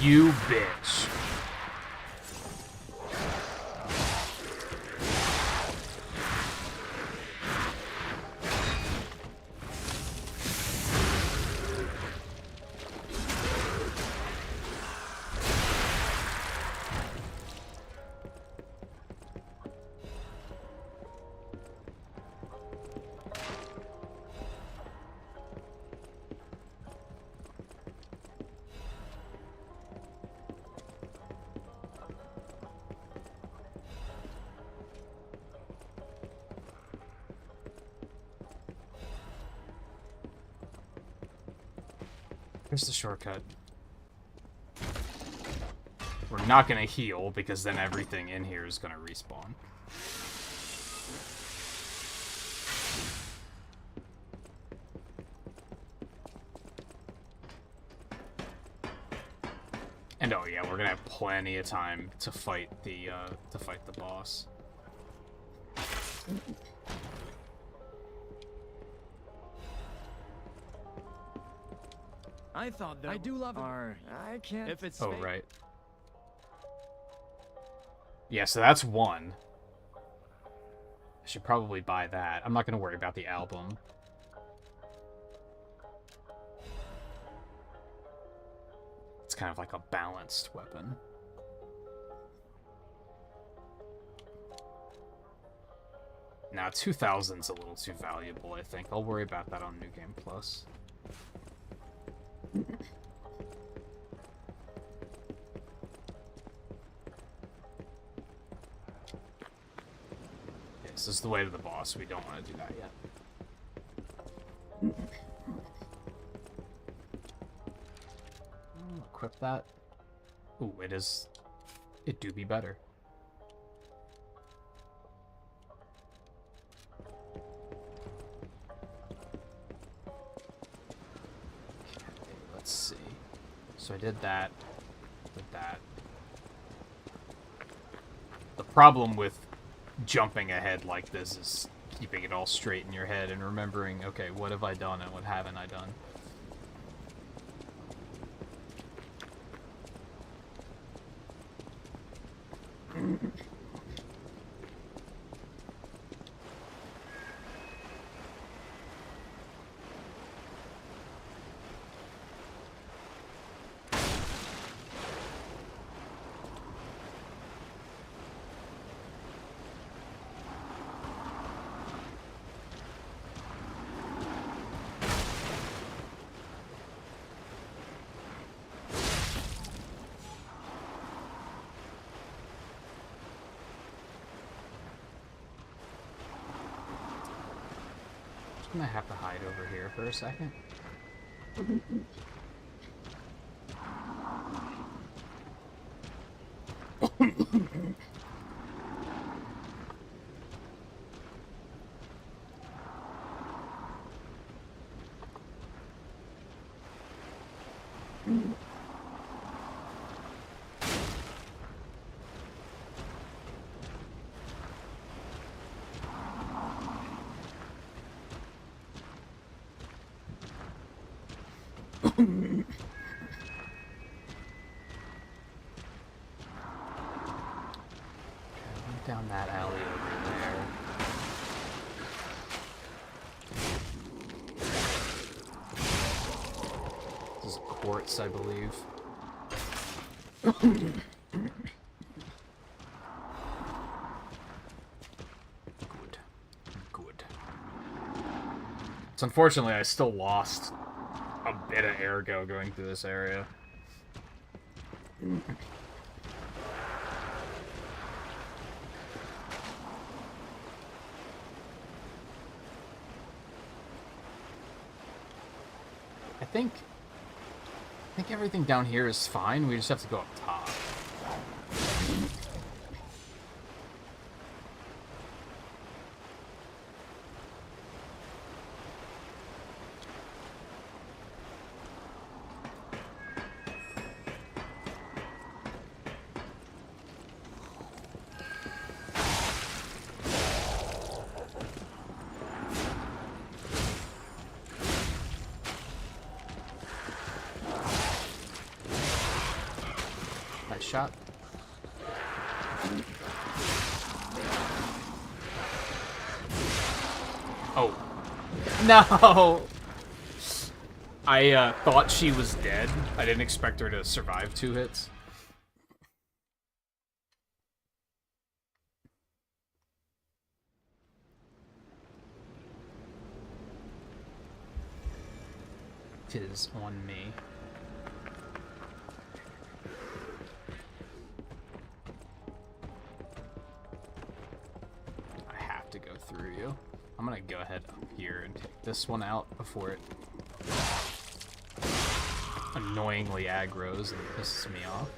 You bitch. Here's the shortcut. We're not gonna heal, because then everything in here is gonna respawn. And oh yeah, we're gonna have plenty of time to fight the boss. I thought that I do love it. I can't. If it's Oh, right. Yeah, so that's one. I should probably buy that. I'm not going to worry about the album. It's kind of like a balanced weapon. Now, 2000's a little too valuable, I think. I'll worry about that on New Game Plus. This is the way to the boss. We don't want to do that yet. Equip that. Ooh, it is... It do be better. Let's see. So I did that. Did that. The problem with jumping ahead like this is keeping it all straight in your head and remembering, okay, what have I done and what haven't I done? I'm gonna have to hide over here for a second. Down that alley over there. This is quartz, I believe. Good. Good. So unfortunately, I still lost a bit of ergo going through this area. I think everything down here is fine. We just have to go up top. Shot. Oh. No! I thought she was dead. I didn't expect her to survive 2 hits. Tis on me. Through you. I'm gonna go ahead up here and take this one out before it annoyingly aggroes and pisses me off.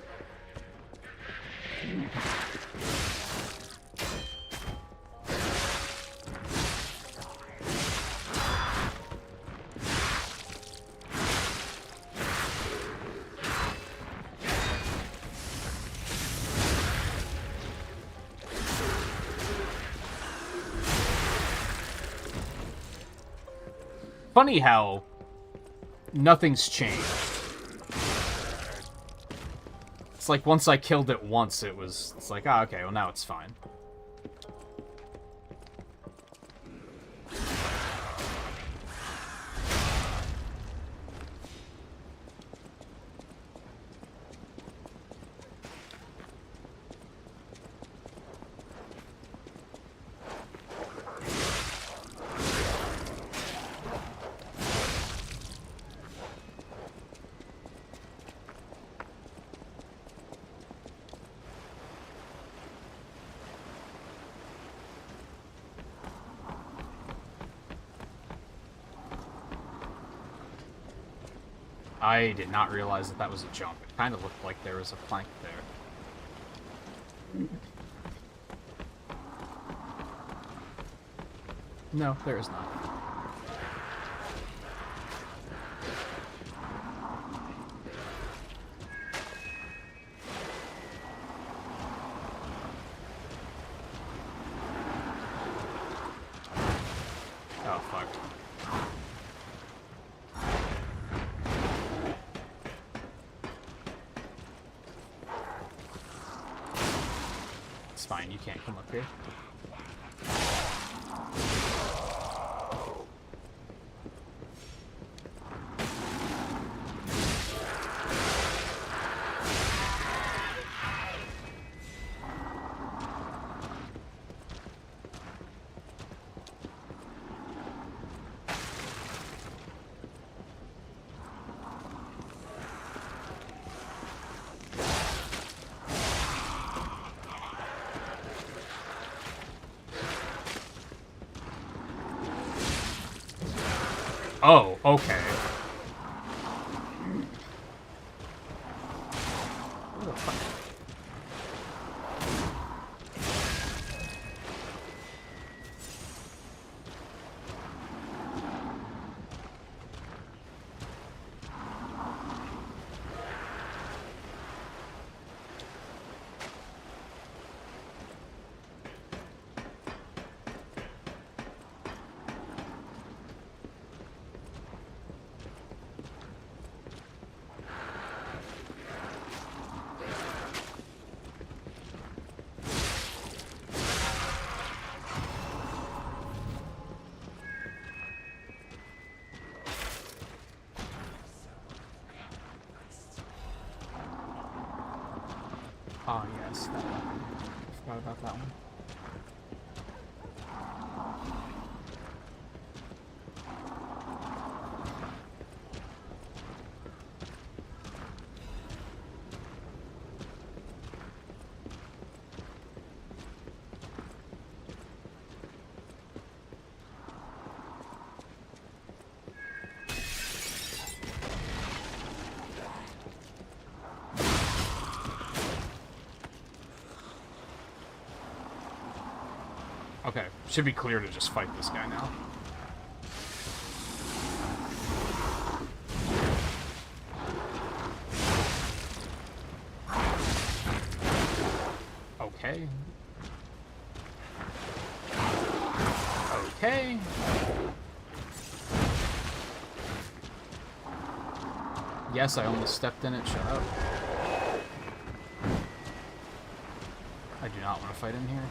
Funny how nothing's changed. It's like once I killed it once, it's like, ah, okay, well now it's fine. I did not realize that that was a jump. It kind of looked like there was a plank there. No, there is not. It's fine, you can't come up here. Oh, okay. Oh, yes, that one. Forgot about that one. Okay, should be clear to just fight this guy now. Okay. Okay. Yes, I almost stepped in it. Shut up. I do not want to fight in here.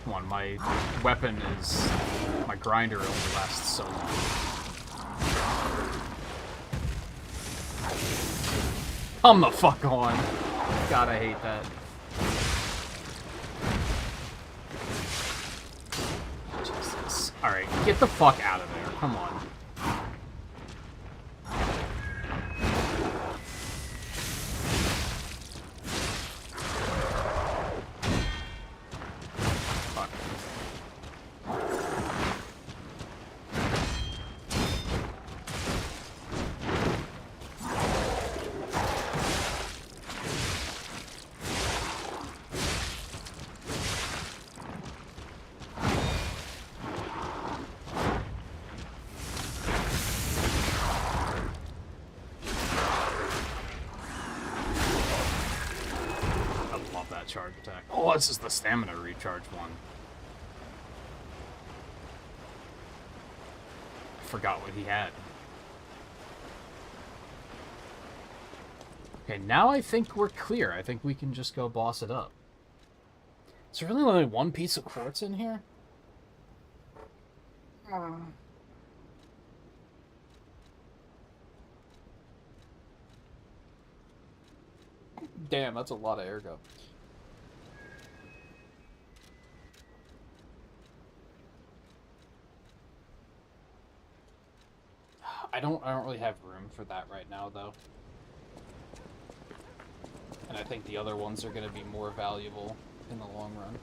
Come on, my weapon is... my grinder only lasts so long. Come the fuck on. God, I hate that. Jesus. Alright, get the fuck out of there. Come on. Charge attack. Oh, this is the stamina recharge one. I forgot what he had. Okay, now I think we're clear. I think we can just go boss it up. Is there really only one piece of quartz in here? Damn, that's a lot of ergo. I don't really have room for that right now, though. And I think the other ones are going to be more valuable in the long run.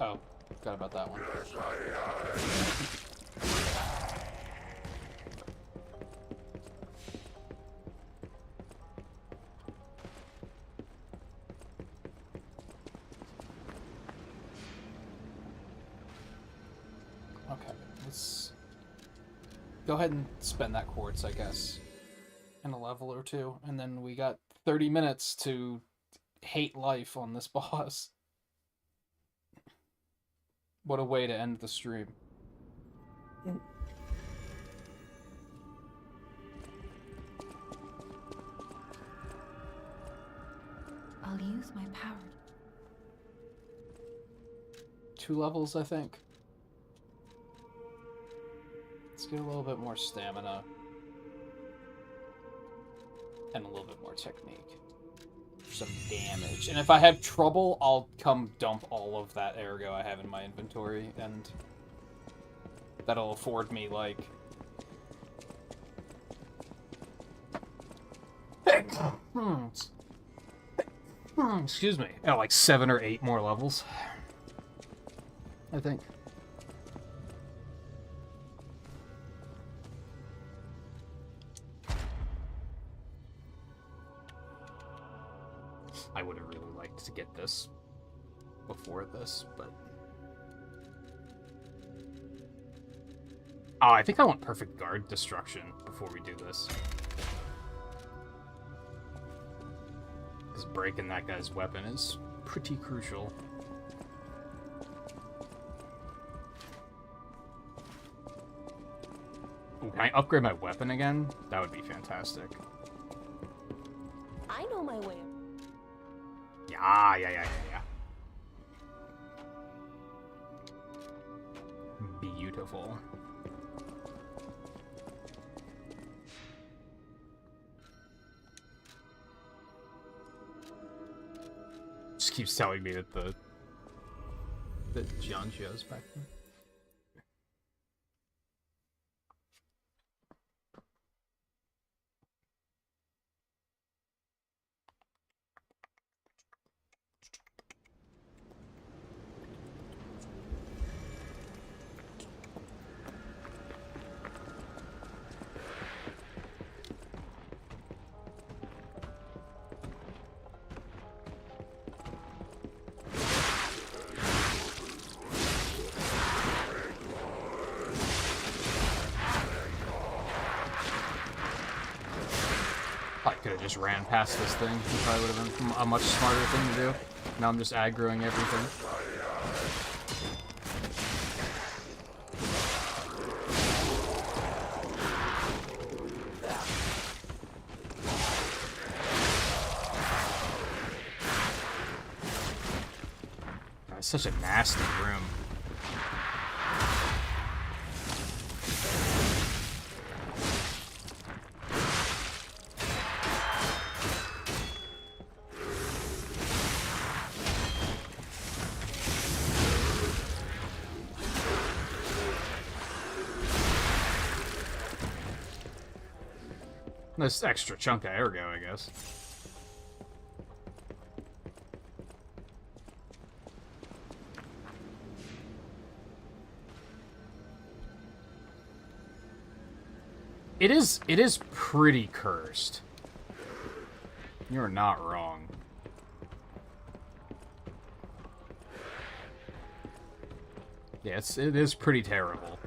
Oh, forgot about that one. Okay, let's... Go ahead and spend that quartz, I guess, in a level or two, and then we got 30 minutes to hate life on this boss. What a way to end the stream. I'll use my power. 2 levels, I think. Let's get a little bit more stamina. And a little bit more technique. Some damage. And if I have trouble, I'll come dump all of that ergo I have in my inventory, and that'll afford me, like... Excuse me. Like 7 or 8 more levels, I think. I would have really liked to get this before this, but... Oh, I think I want perfect guard destruction before we do this. Because breaking that guy's weapon is pretty crucial. Ooh, can I upgrade my weapon again? That would be fantastic. I know my way. Yeah. Beautiful. Just keeps telling me that Nintagious back there. Just ran past this thing. It probably would have been a much smarter thing to do. Now I'm just aggroing everything. God, it's such a nasty room. This extra chunk of ergo, I guess. It is pretty cursed. You're not wrong. Yeah, it is pretty terrible.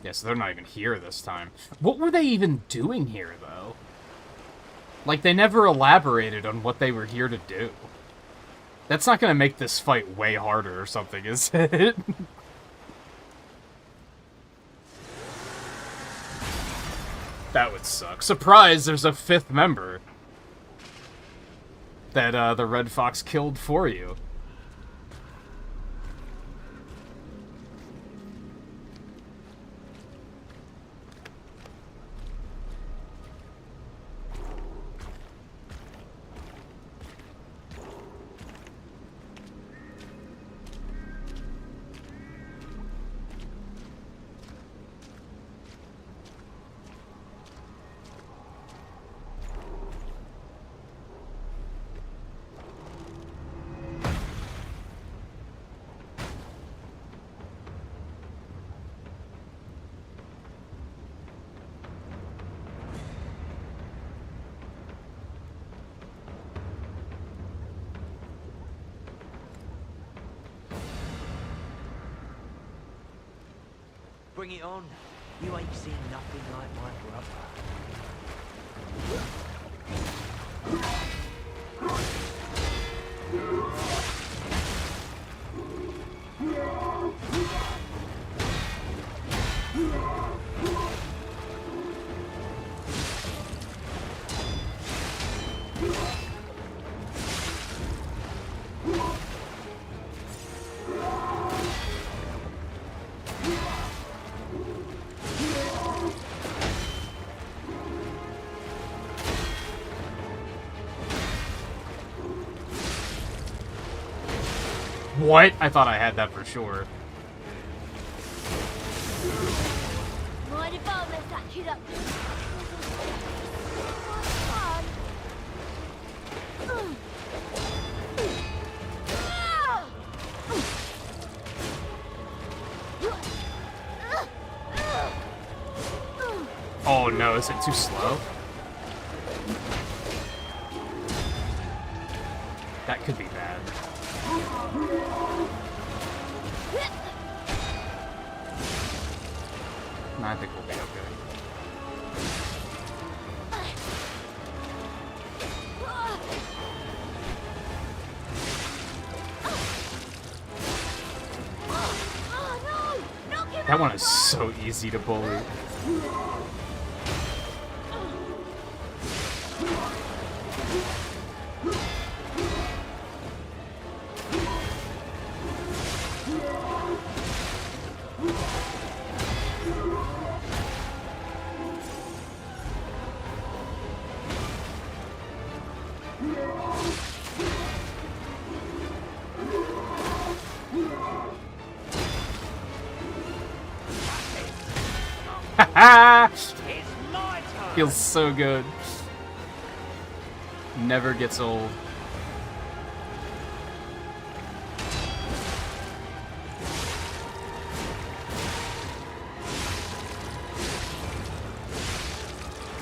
Yeah, so they're not even here this time. What were they even doing here, though? Like, they never elaborated on what they were here to do. That's not gonna make this fight way harder or something, is it? That would suck. Surprise, there's a 5th member that the Red Fox killed for you. Bring it on. You ain't seen nothing like my brother. What? I thought I had that for sure. Mind if I mess that kid up? Oh no, is it too slow? That could be bad. No, I think we'll be okay. That one is so easy to bully. Feels so good. Never gets old.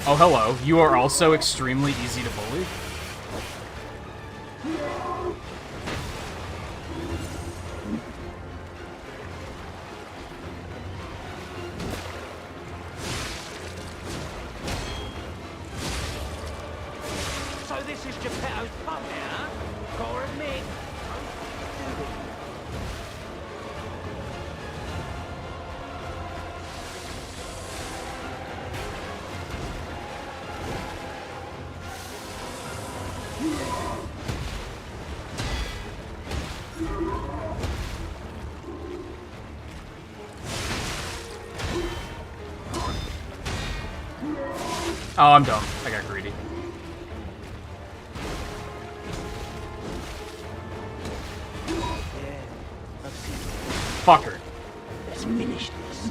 Oh, hello. You are also extremely easy to bully. So this is Geppetto's puppet, huh? Gotta admit. Oh, I'm dumb. I got greedy. Fucker. Let's finish this.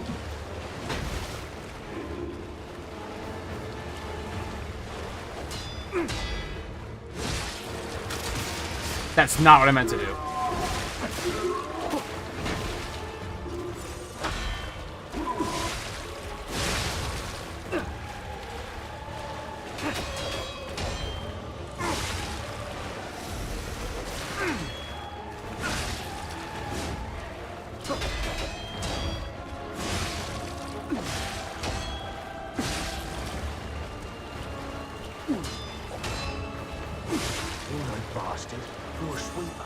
That's not what I meant to do. Bastard. You're a sweeper.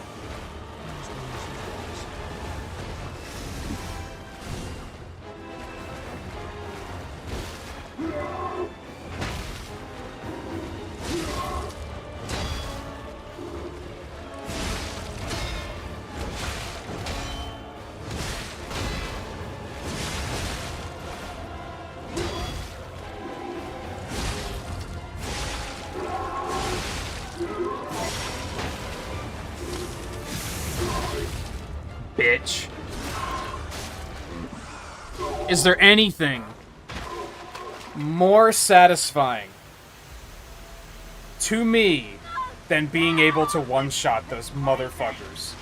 Bitch. Is there anything more satisfying to me than being able to one-shot those motherfuckers?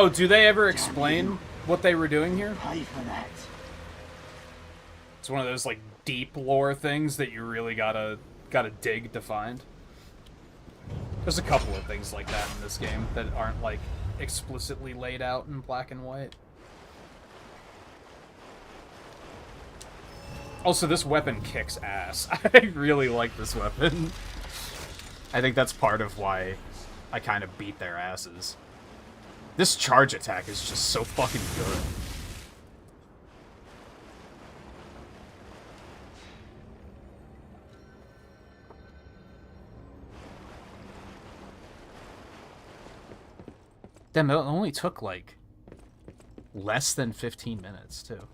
Oh, do they ever explain what they were doing here? Pay for that. It's one of those, like, deep lore things that you really gotta dig to find. There's a couple of things like that in this game that aren't, like, explicitly laid out in black and white. Also, this weapon kicks ass. I really like this weapon. I think that's part of why I kind of beat their asses. This charge attack is just so fucking good. Damn, it only took, like, less than 15 minutes, too.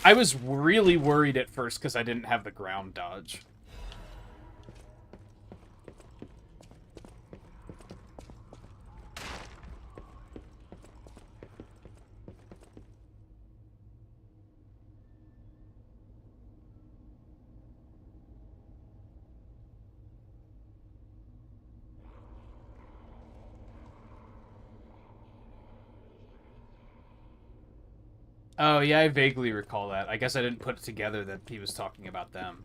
I was really worried at first because I didn't have the ground dodge. Oh, yeah, I vaguely recall that. I guess I didn't put it together that he was talking about them.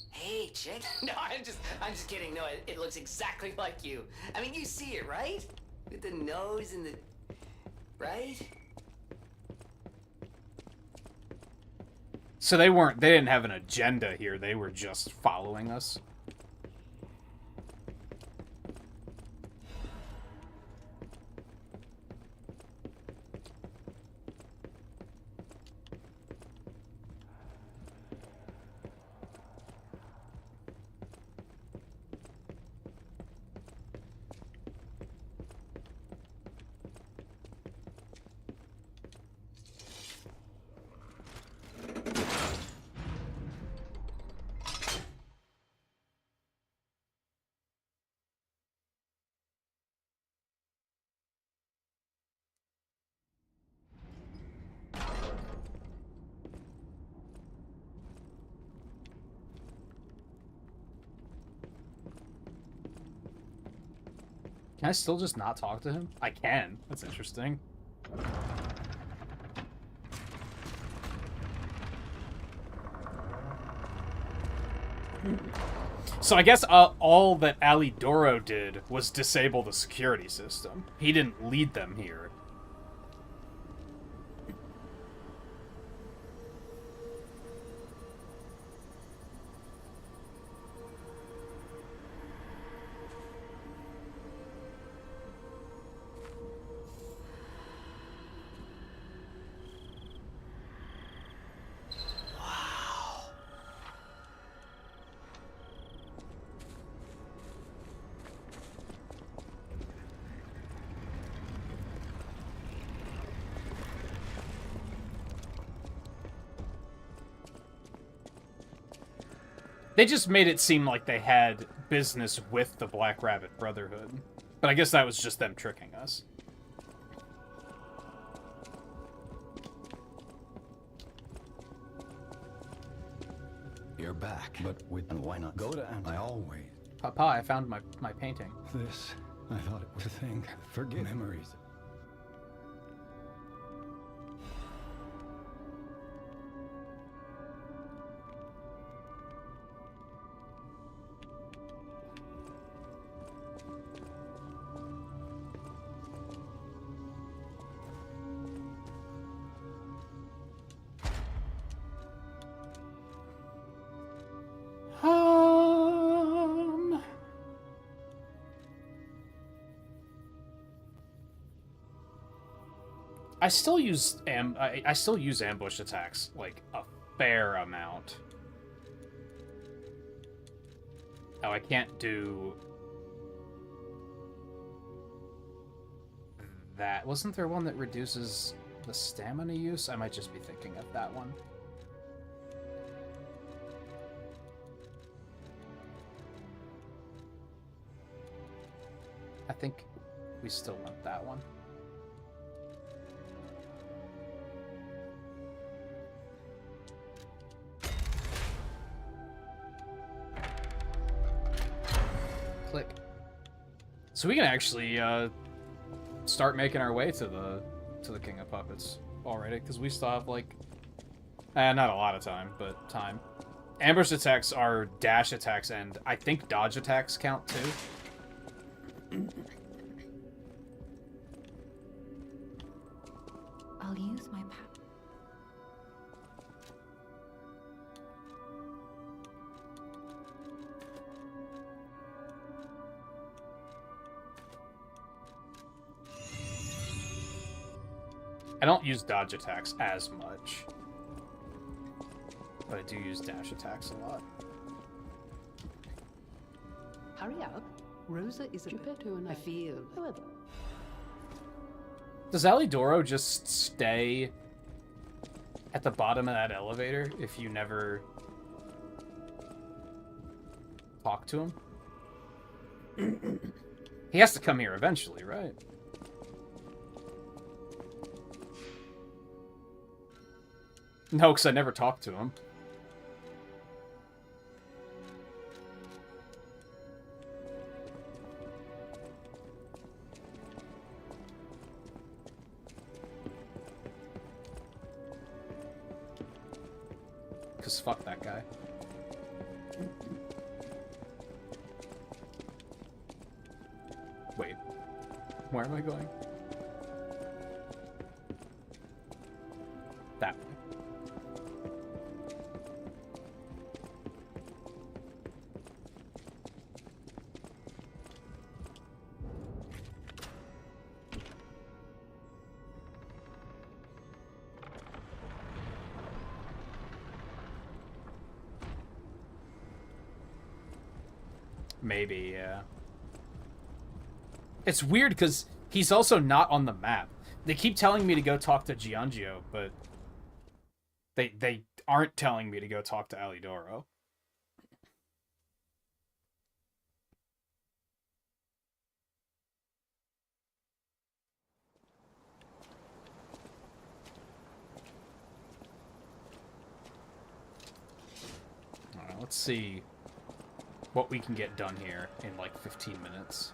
Hey, chick. No, I'm just kidding. No, it looks exactly like you. I mean, you see it, right? With the nose and the... Right? So they didn't have an agenda here. They were just following us. Can I still just not talk to him? I can. That's interesting. So I guess all that Alidoro did was disable the security system. He didn't lead them here. They just made it seem like they had business with the Black Rabbit Brotherhood. But I guess that was just them tricking us. You're back, but and why not go to I always... Papa, I found my painting. This, I thought it was a thing. Forget memories. I still use ambush attacks like a fair amount. Oh, I can't do that. Wasn't there one that reduces the stamina use? I might just be thinking of that one. I think we still want that one. Click. So we can actually start making our way to the King of Puppets already, because we still have like not a lot of time, but time. Ambush attacks are dash attacks, and I think dodge attacks count too. I'll use my power. I don't use dodge attacks as much, but I do use dash attacks a lot. Hurry up. Rosa is a Geppetto, and I feel. However, does Alidoro just stay at the bottom of that elevator if you never talk to him? He has to come here eventually, right? No, because I never talked to him. Because fuck that guy. Wait. Where am I going? That way. Maybe, yeah. It's weird because he's also not on the map. They keep telling me to go talk to Giangio, but they aren't telling me to go talk to Alidoro. Alright, let's see what we can get done here in like 15 minutes.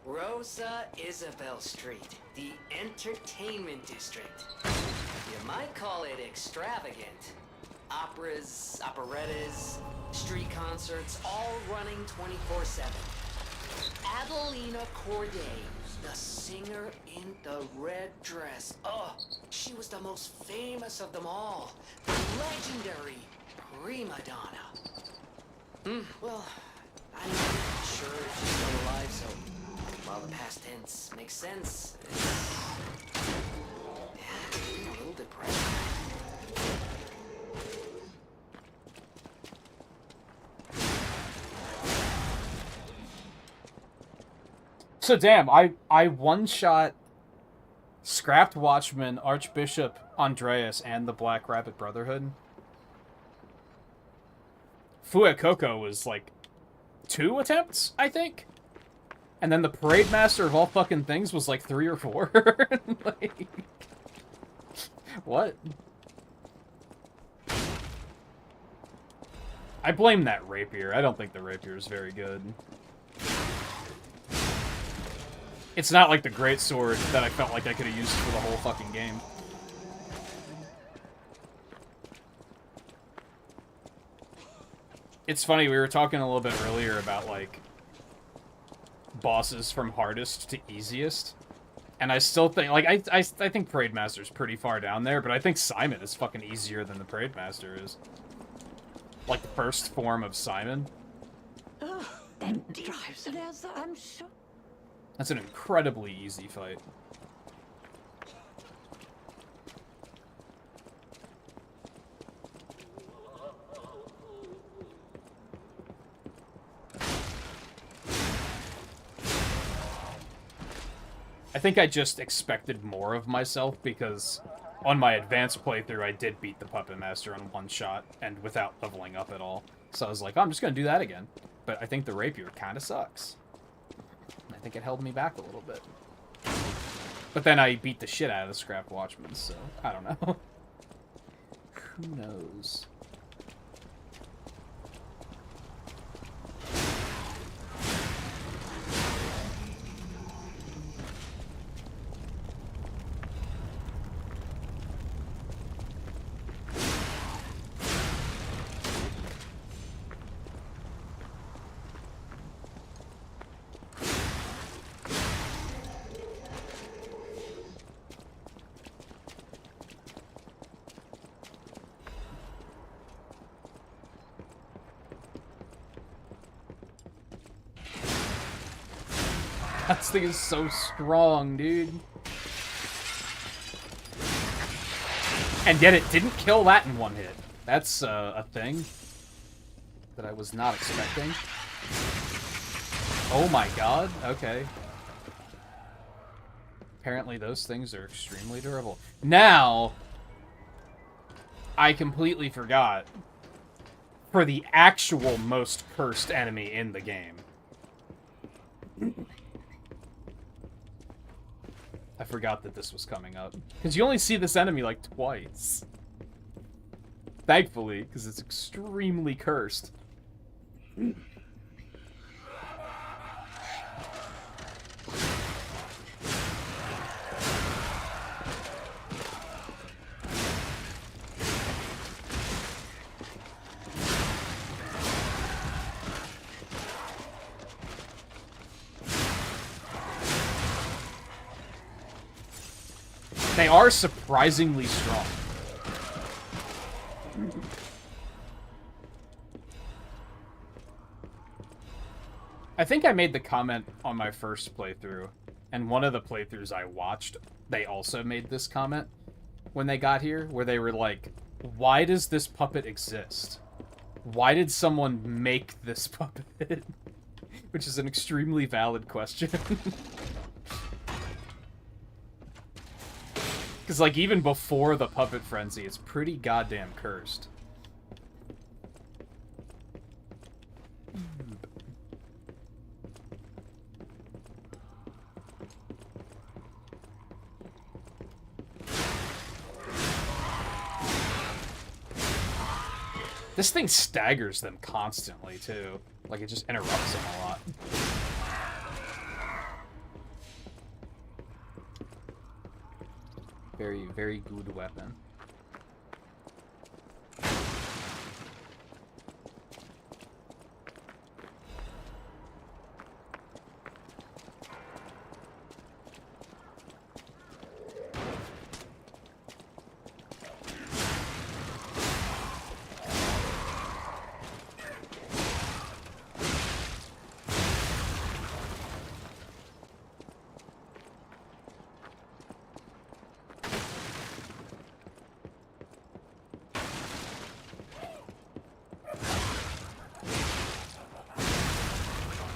Rosa Isabel Street, the entertainment district. You might call it extravagant. Operas, operettas, street concerts, all running 24/7. Adelina Corday, the singer in the red dress. Oh, she was the most famous of them all. The legendary prima donna. Well, I'm not sure if she's still alive, so while the past tense makes sense, I'm a little depressed. So damn, I one-shot Scrapped Watchman, Archbishop Andreas, and the Black Rabbit Brotherhood. Fuecoco was like 2 attempts, I think? And then the Parade Master of all fucking things was like 3 or 4. Like, what? I blame that rapier. I don't think the rapier is very good. It's not like the great sword that I felt like I could have used for the whole fucking game. It's funny, we were talking a little bit earlier about, like, bosses from hardest to easiest. And I still think, like, I think Parade Master's pretty far down there, but I think Simon is fucking easier than the Parade Master is. Like, the first form of Simon. That drives I'm sure. That's an incredibly easy fight. I think I just expected more of myself because on my advanced playthrough I did beat the Puppet Master in one shot and without leveling up at all. So I was like, oh, I'm just gonna do that again. But I think the rapier kinda sucks. I think it held me back a little bit. But then I beat the shit out of the Scrap Watchman, so I don't know. Who knows? This thing is so strong, dude. And yet it didn't kill that in one hit. That's a thing that I was not expecting. Oh my god, okay. Apparently those things are extremely durable. Now, I completely forgot. For the actual most cursed enemy in the game. I forgot that this was coming up. Because you only see this enemy like twice. Thankfully, because it's extremely cursed. They are surprisingly strong. I think I made the comment on my first playthrough, and one of the playthroughs I watched, they also made this comment when they got here, where they were like, why does this puppet exist? Why did someone make this puppet? Which is an extremely valid question. Because, like, even before the puppet frenzy, it's pretty goddamn cursed. This thing staggers them constantly, too. Like, it just interrupts them a lot. Very, very good weapon.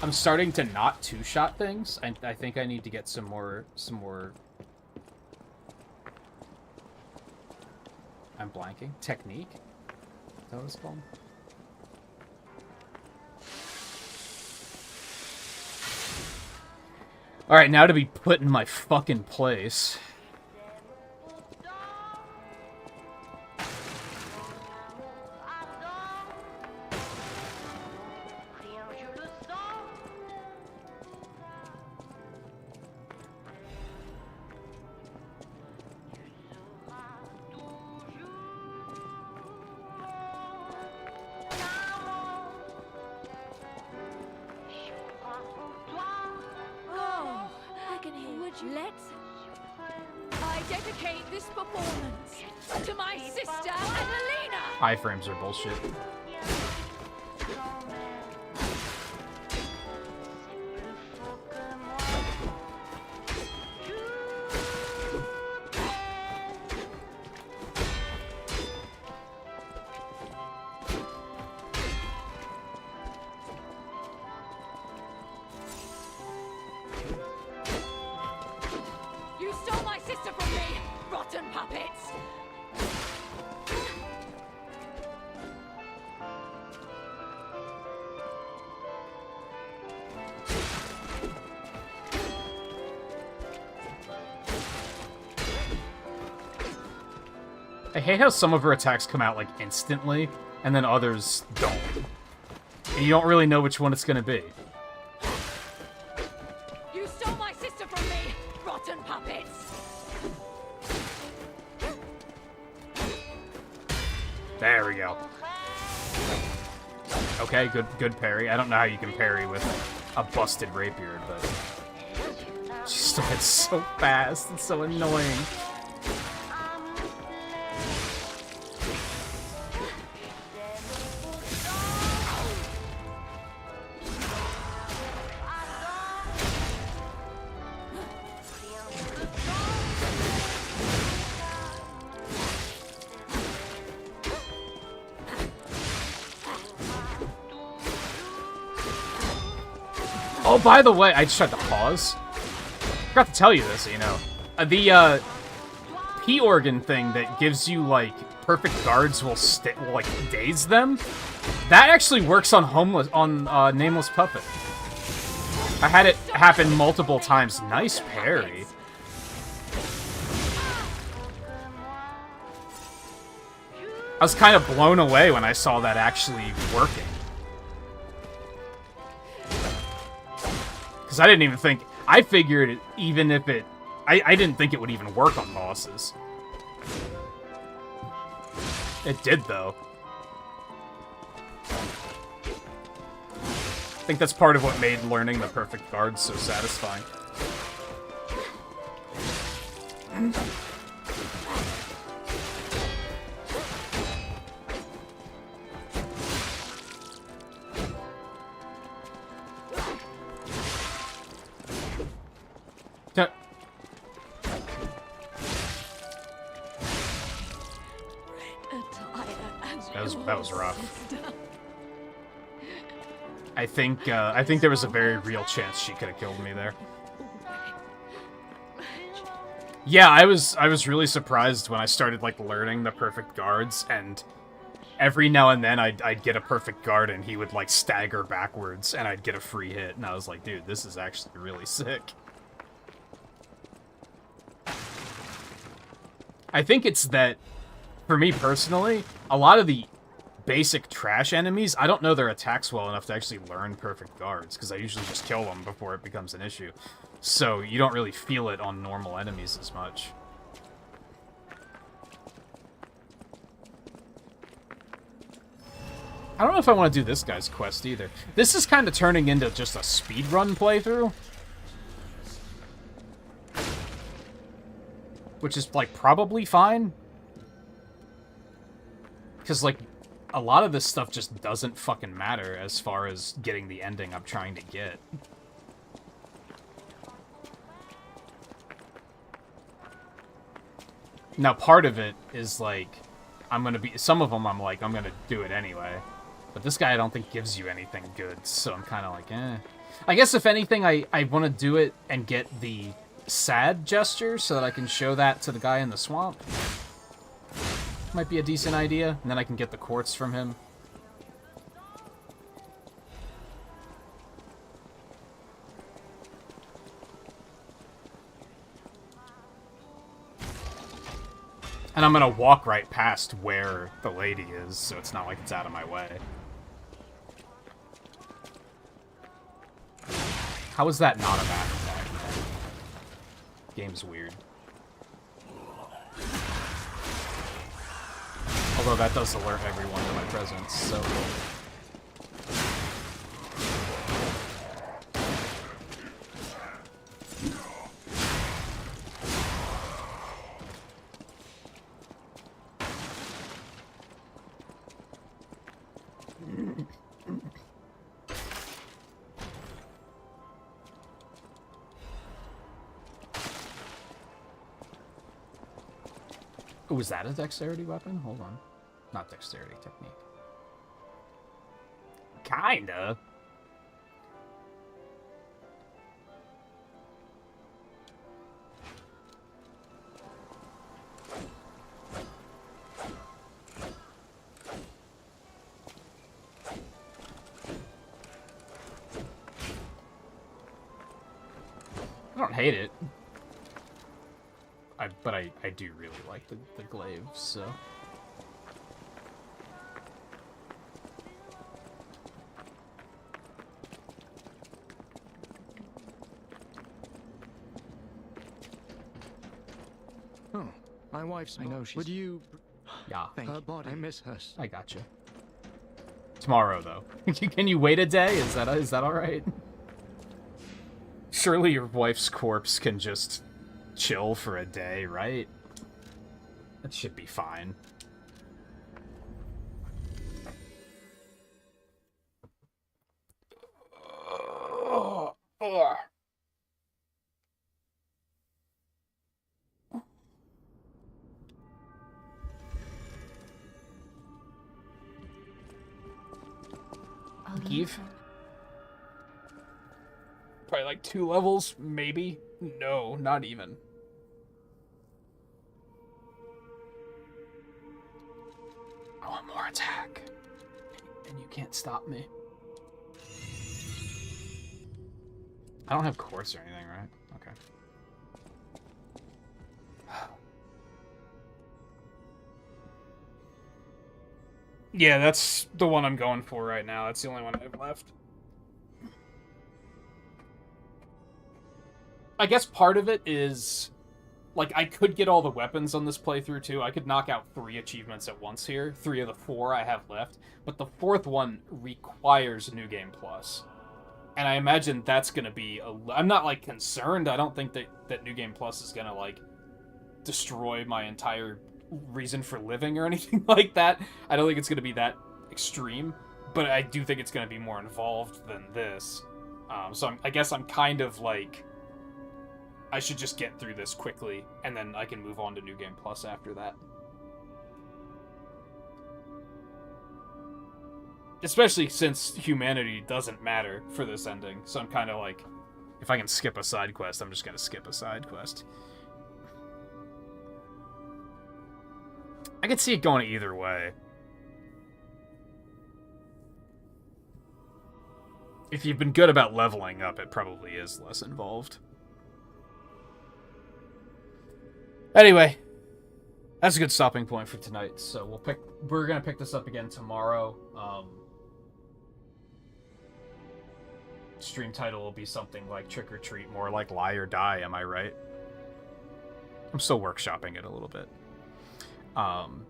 I'm starting to not two-shot things, and I think I need to get some more... I'm blanking. Technique? Is that what it's called? Alright, now to be put in my fucking place. Iframes are bullshit. You stole my sister from me, rotten puppets! I hate how some of her attacks come out, like, instantly, and then others don't. And you don't really know which one it's gonna be. You stole my sister from me, rotten puppets! There we go. Okay, good parry. I don't know how you can parry with a busted rapier, but... She still hits so fast. It's so annoying. Oh, by the way, I just tried to pause. Forgot to tell you this, you know. The P-organ thing that gives you, like, perfect guards will like, daze them, that actually works on Nameless Puppet. I had it happen multiple times. Nice parry. I was kind of blown away when I saw that actually working. Because I didn't even think... I figured even if it... I didn't think it would even work on bosses. It did, though. I think that's part of what made learning the perfect guard so satisfying. That was rough. I think there was a very real chance she could have killed me there. Yeah, I was really surprised when I started like learning the perfect guards, and every now and then I'd get a perfect guard and he would like stagger backwards and I'd get a free hit, and I was like, dude, this is actually really sick. I think it's that, for me personally, a lot of the basic trash enemies, I don't know their attacks well enough to actually learn perfect guards, because I usually just kill them before it becomes an issue. So you don't really feel it on normal enemies as much. I don't know if I want to do this guy's quest either. This is kind of turning into just a speedrun playthrough. Which is, like, probably fine. Because, like, a lot of this stuff just doesn't fucking matter as far as getting the ending I'm trying to get. Now, part of it is, like, some of them I'm like, I'm gonna do it anyway. But this guy I don't think gives you anything good, so I'm kind of like, eh. I guess if anything, I want to do it and get the sad gesture so that I can show that to the guy in the swamp. Might be a decent idea, and then I can get the quartz from him. And I'm gonna walk right past where the lady is, so it's not like it's out of my way. How is that not a back attack? Game's weird. Although that does alert everyone to my presence, so... Oh, is that a dexterity weapon? Hold on. Not dexterity, technique. Kinda. I don't hate it. But I do really like the glaive, so... Oh, my wife's... I know she's... Would you... Yeah. Her body. I miss her. I gotcha. Tomorrow, though. Can you wait a day? Is that alright? Surely your wife's corpse can just chill for a day, right? That should be fine. Give. Probably like 2 levels, maybe. No, not even. I want more attack. And you can't stop me. I don't have course or anything, right? Okay. Yeah, that's the one I'm going for right now. That's the only one I have left. I guess part of it is, like, I could get all the weapons on this playthrough, too. I could knock out 3 achievements at once here. 3 of the 4 I have left. But the 4th one requires New Game Plus. And I imagine that's going to be... I'm not, like, concerned. I don't think that New Game Plus is going to, like, destroy my entire reason for living or anything like that. I don't think it's going to be that extreme. But I do think it's going to be more involved than this. So I guess I'm kind of, like... I should just get through this quickly, and then I can move on to New Game Plus after that. Especially since humanity doesn't matter for this ending, so I'm kind of like, if I can skip a side quest, I'm just going to skip a side quest. I could see it going either way. If you've been good about leveling up, it probably is less involved. Anyway, that's a good stopping point for tonight. So we're gonna pick this up again tomorrow. Stream title will be something like Trick or Treat, more like Lie or Die. Am I right? I'm still workshopping it a little bit. And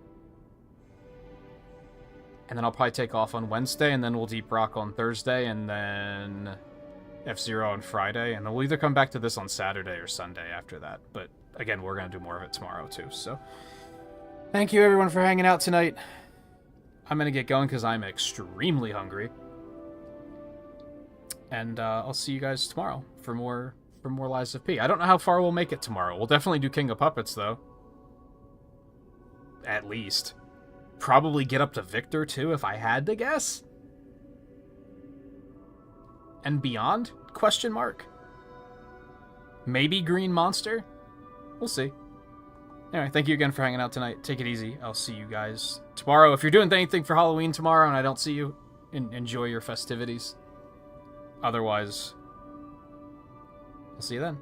then I'll probably take off on Wednesday, and then we'll Deep Rock on Thursday, and then F-Zero on Friday, and then we'll either come back to this on Saturday or Sunday after that. But again, we're going to do more of it tomorrow, too. So, thank you, everyone, for hanging out tonight. I'm going to get going because I'm extremely hungry. And I'll see you guys tomorrow for more Lies of P. I don't know how far we'll make it tomorrow. We'll definitely do King of Puppets, though. At least. Probably get up to Victor, too, if I had to guess. And beyond? Question mark. Maybe Green Monster? We'll see. Anyway, thank you again for hanging out tonight. Take it easy. I'll see you guys tomorrow. If you're doing anything for Halloween tomorrow and I don't see you, enjoy your festivities. Otherwise, I'll see you then.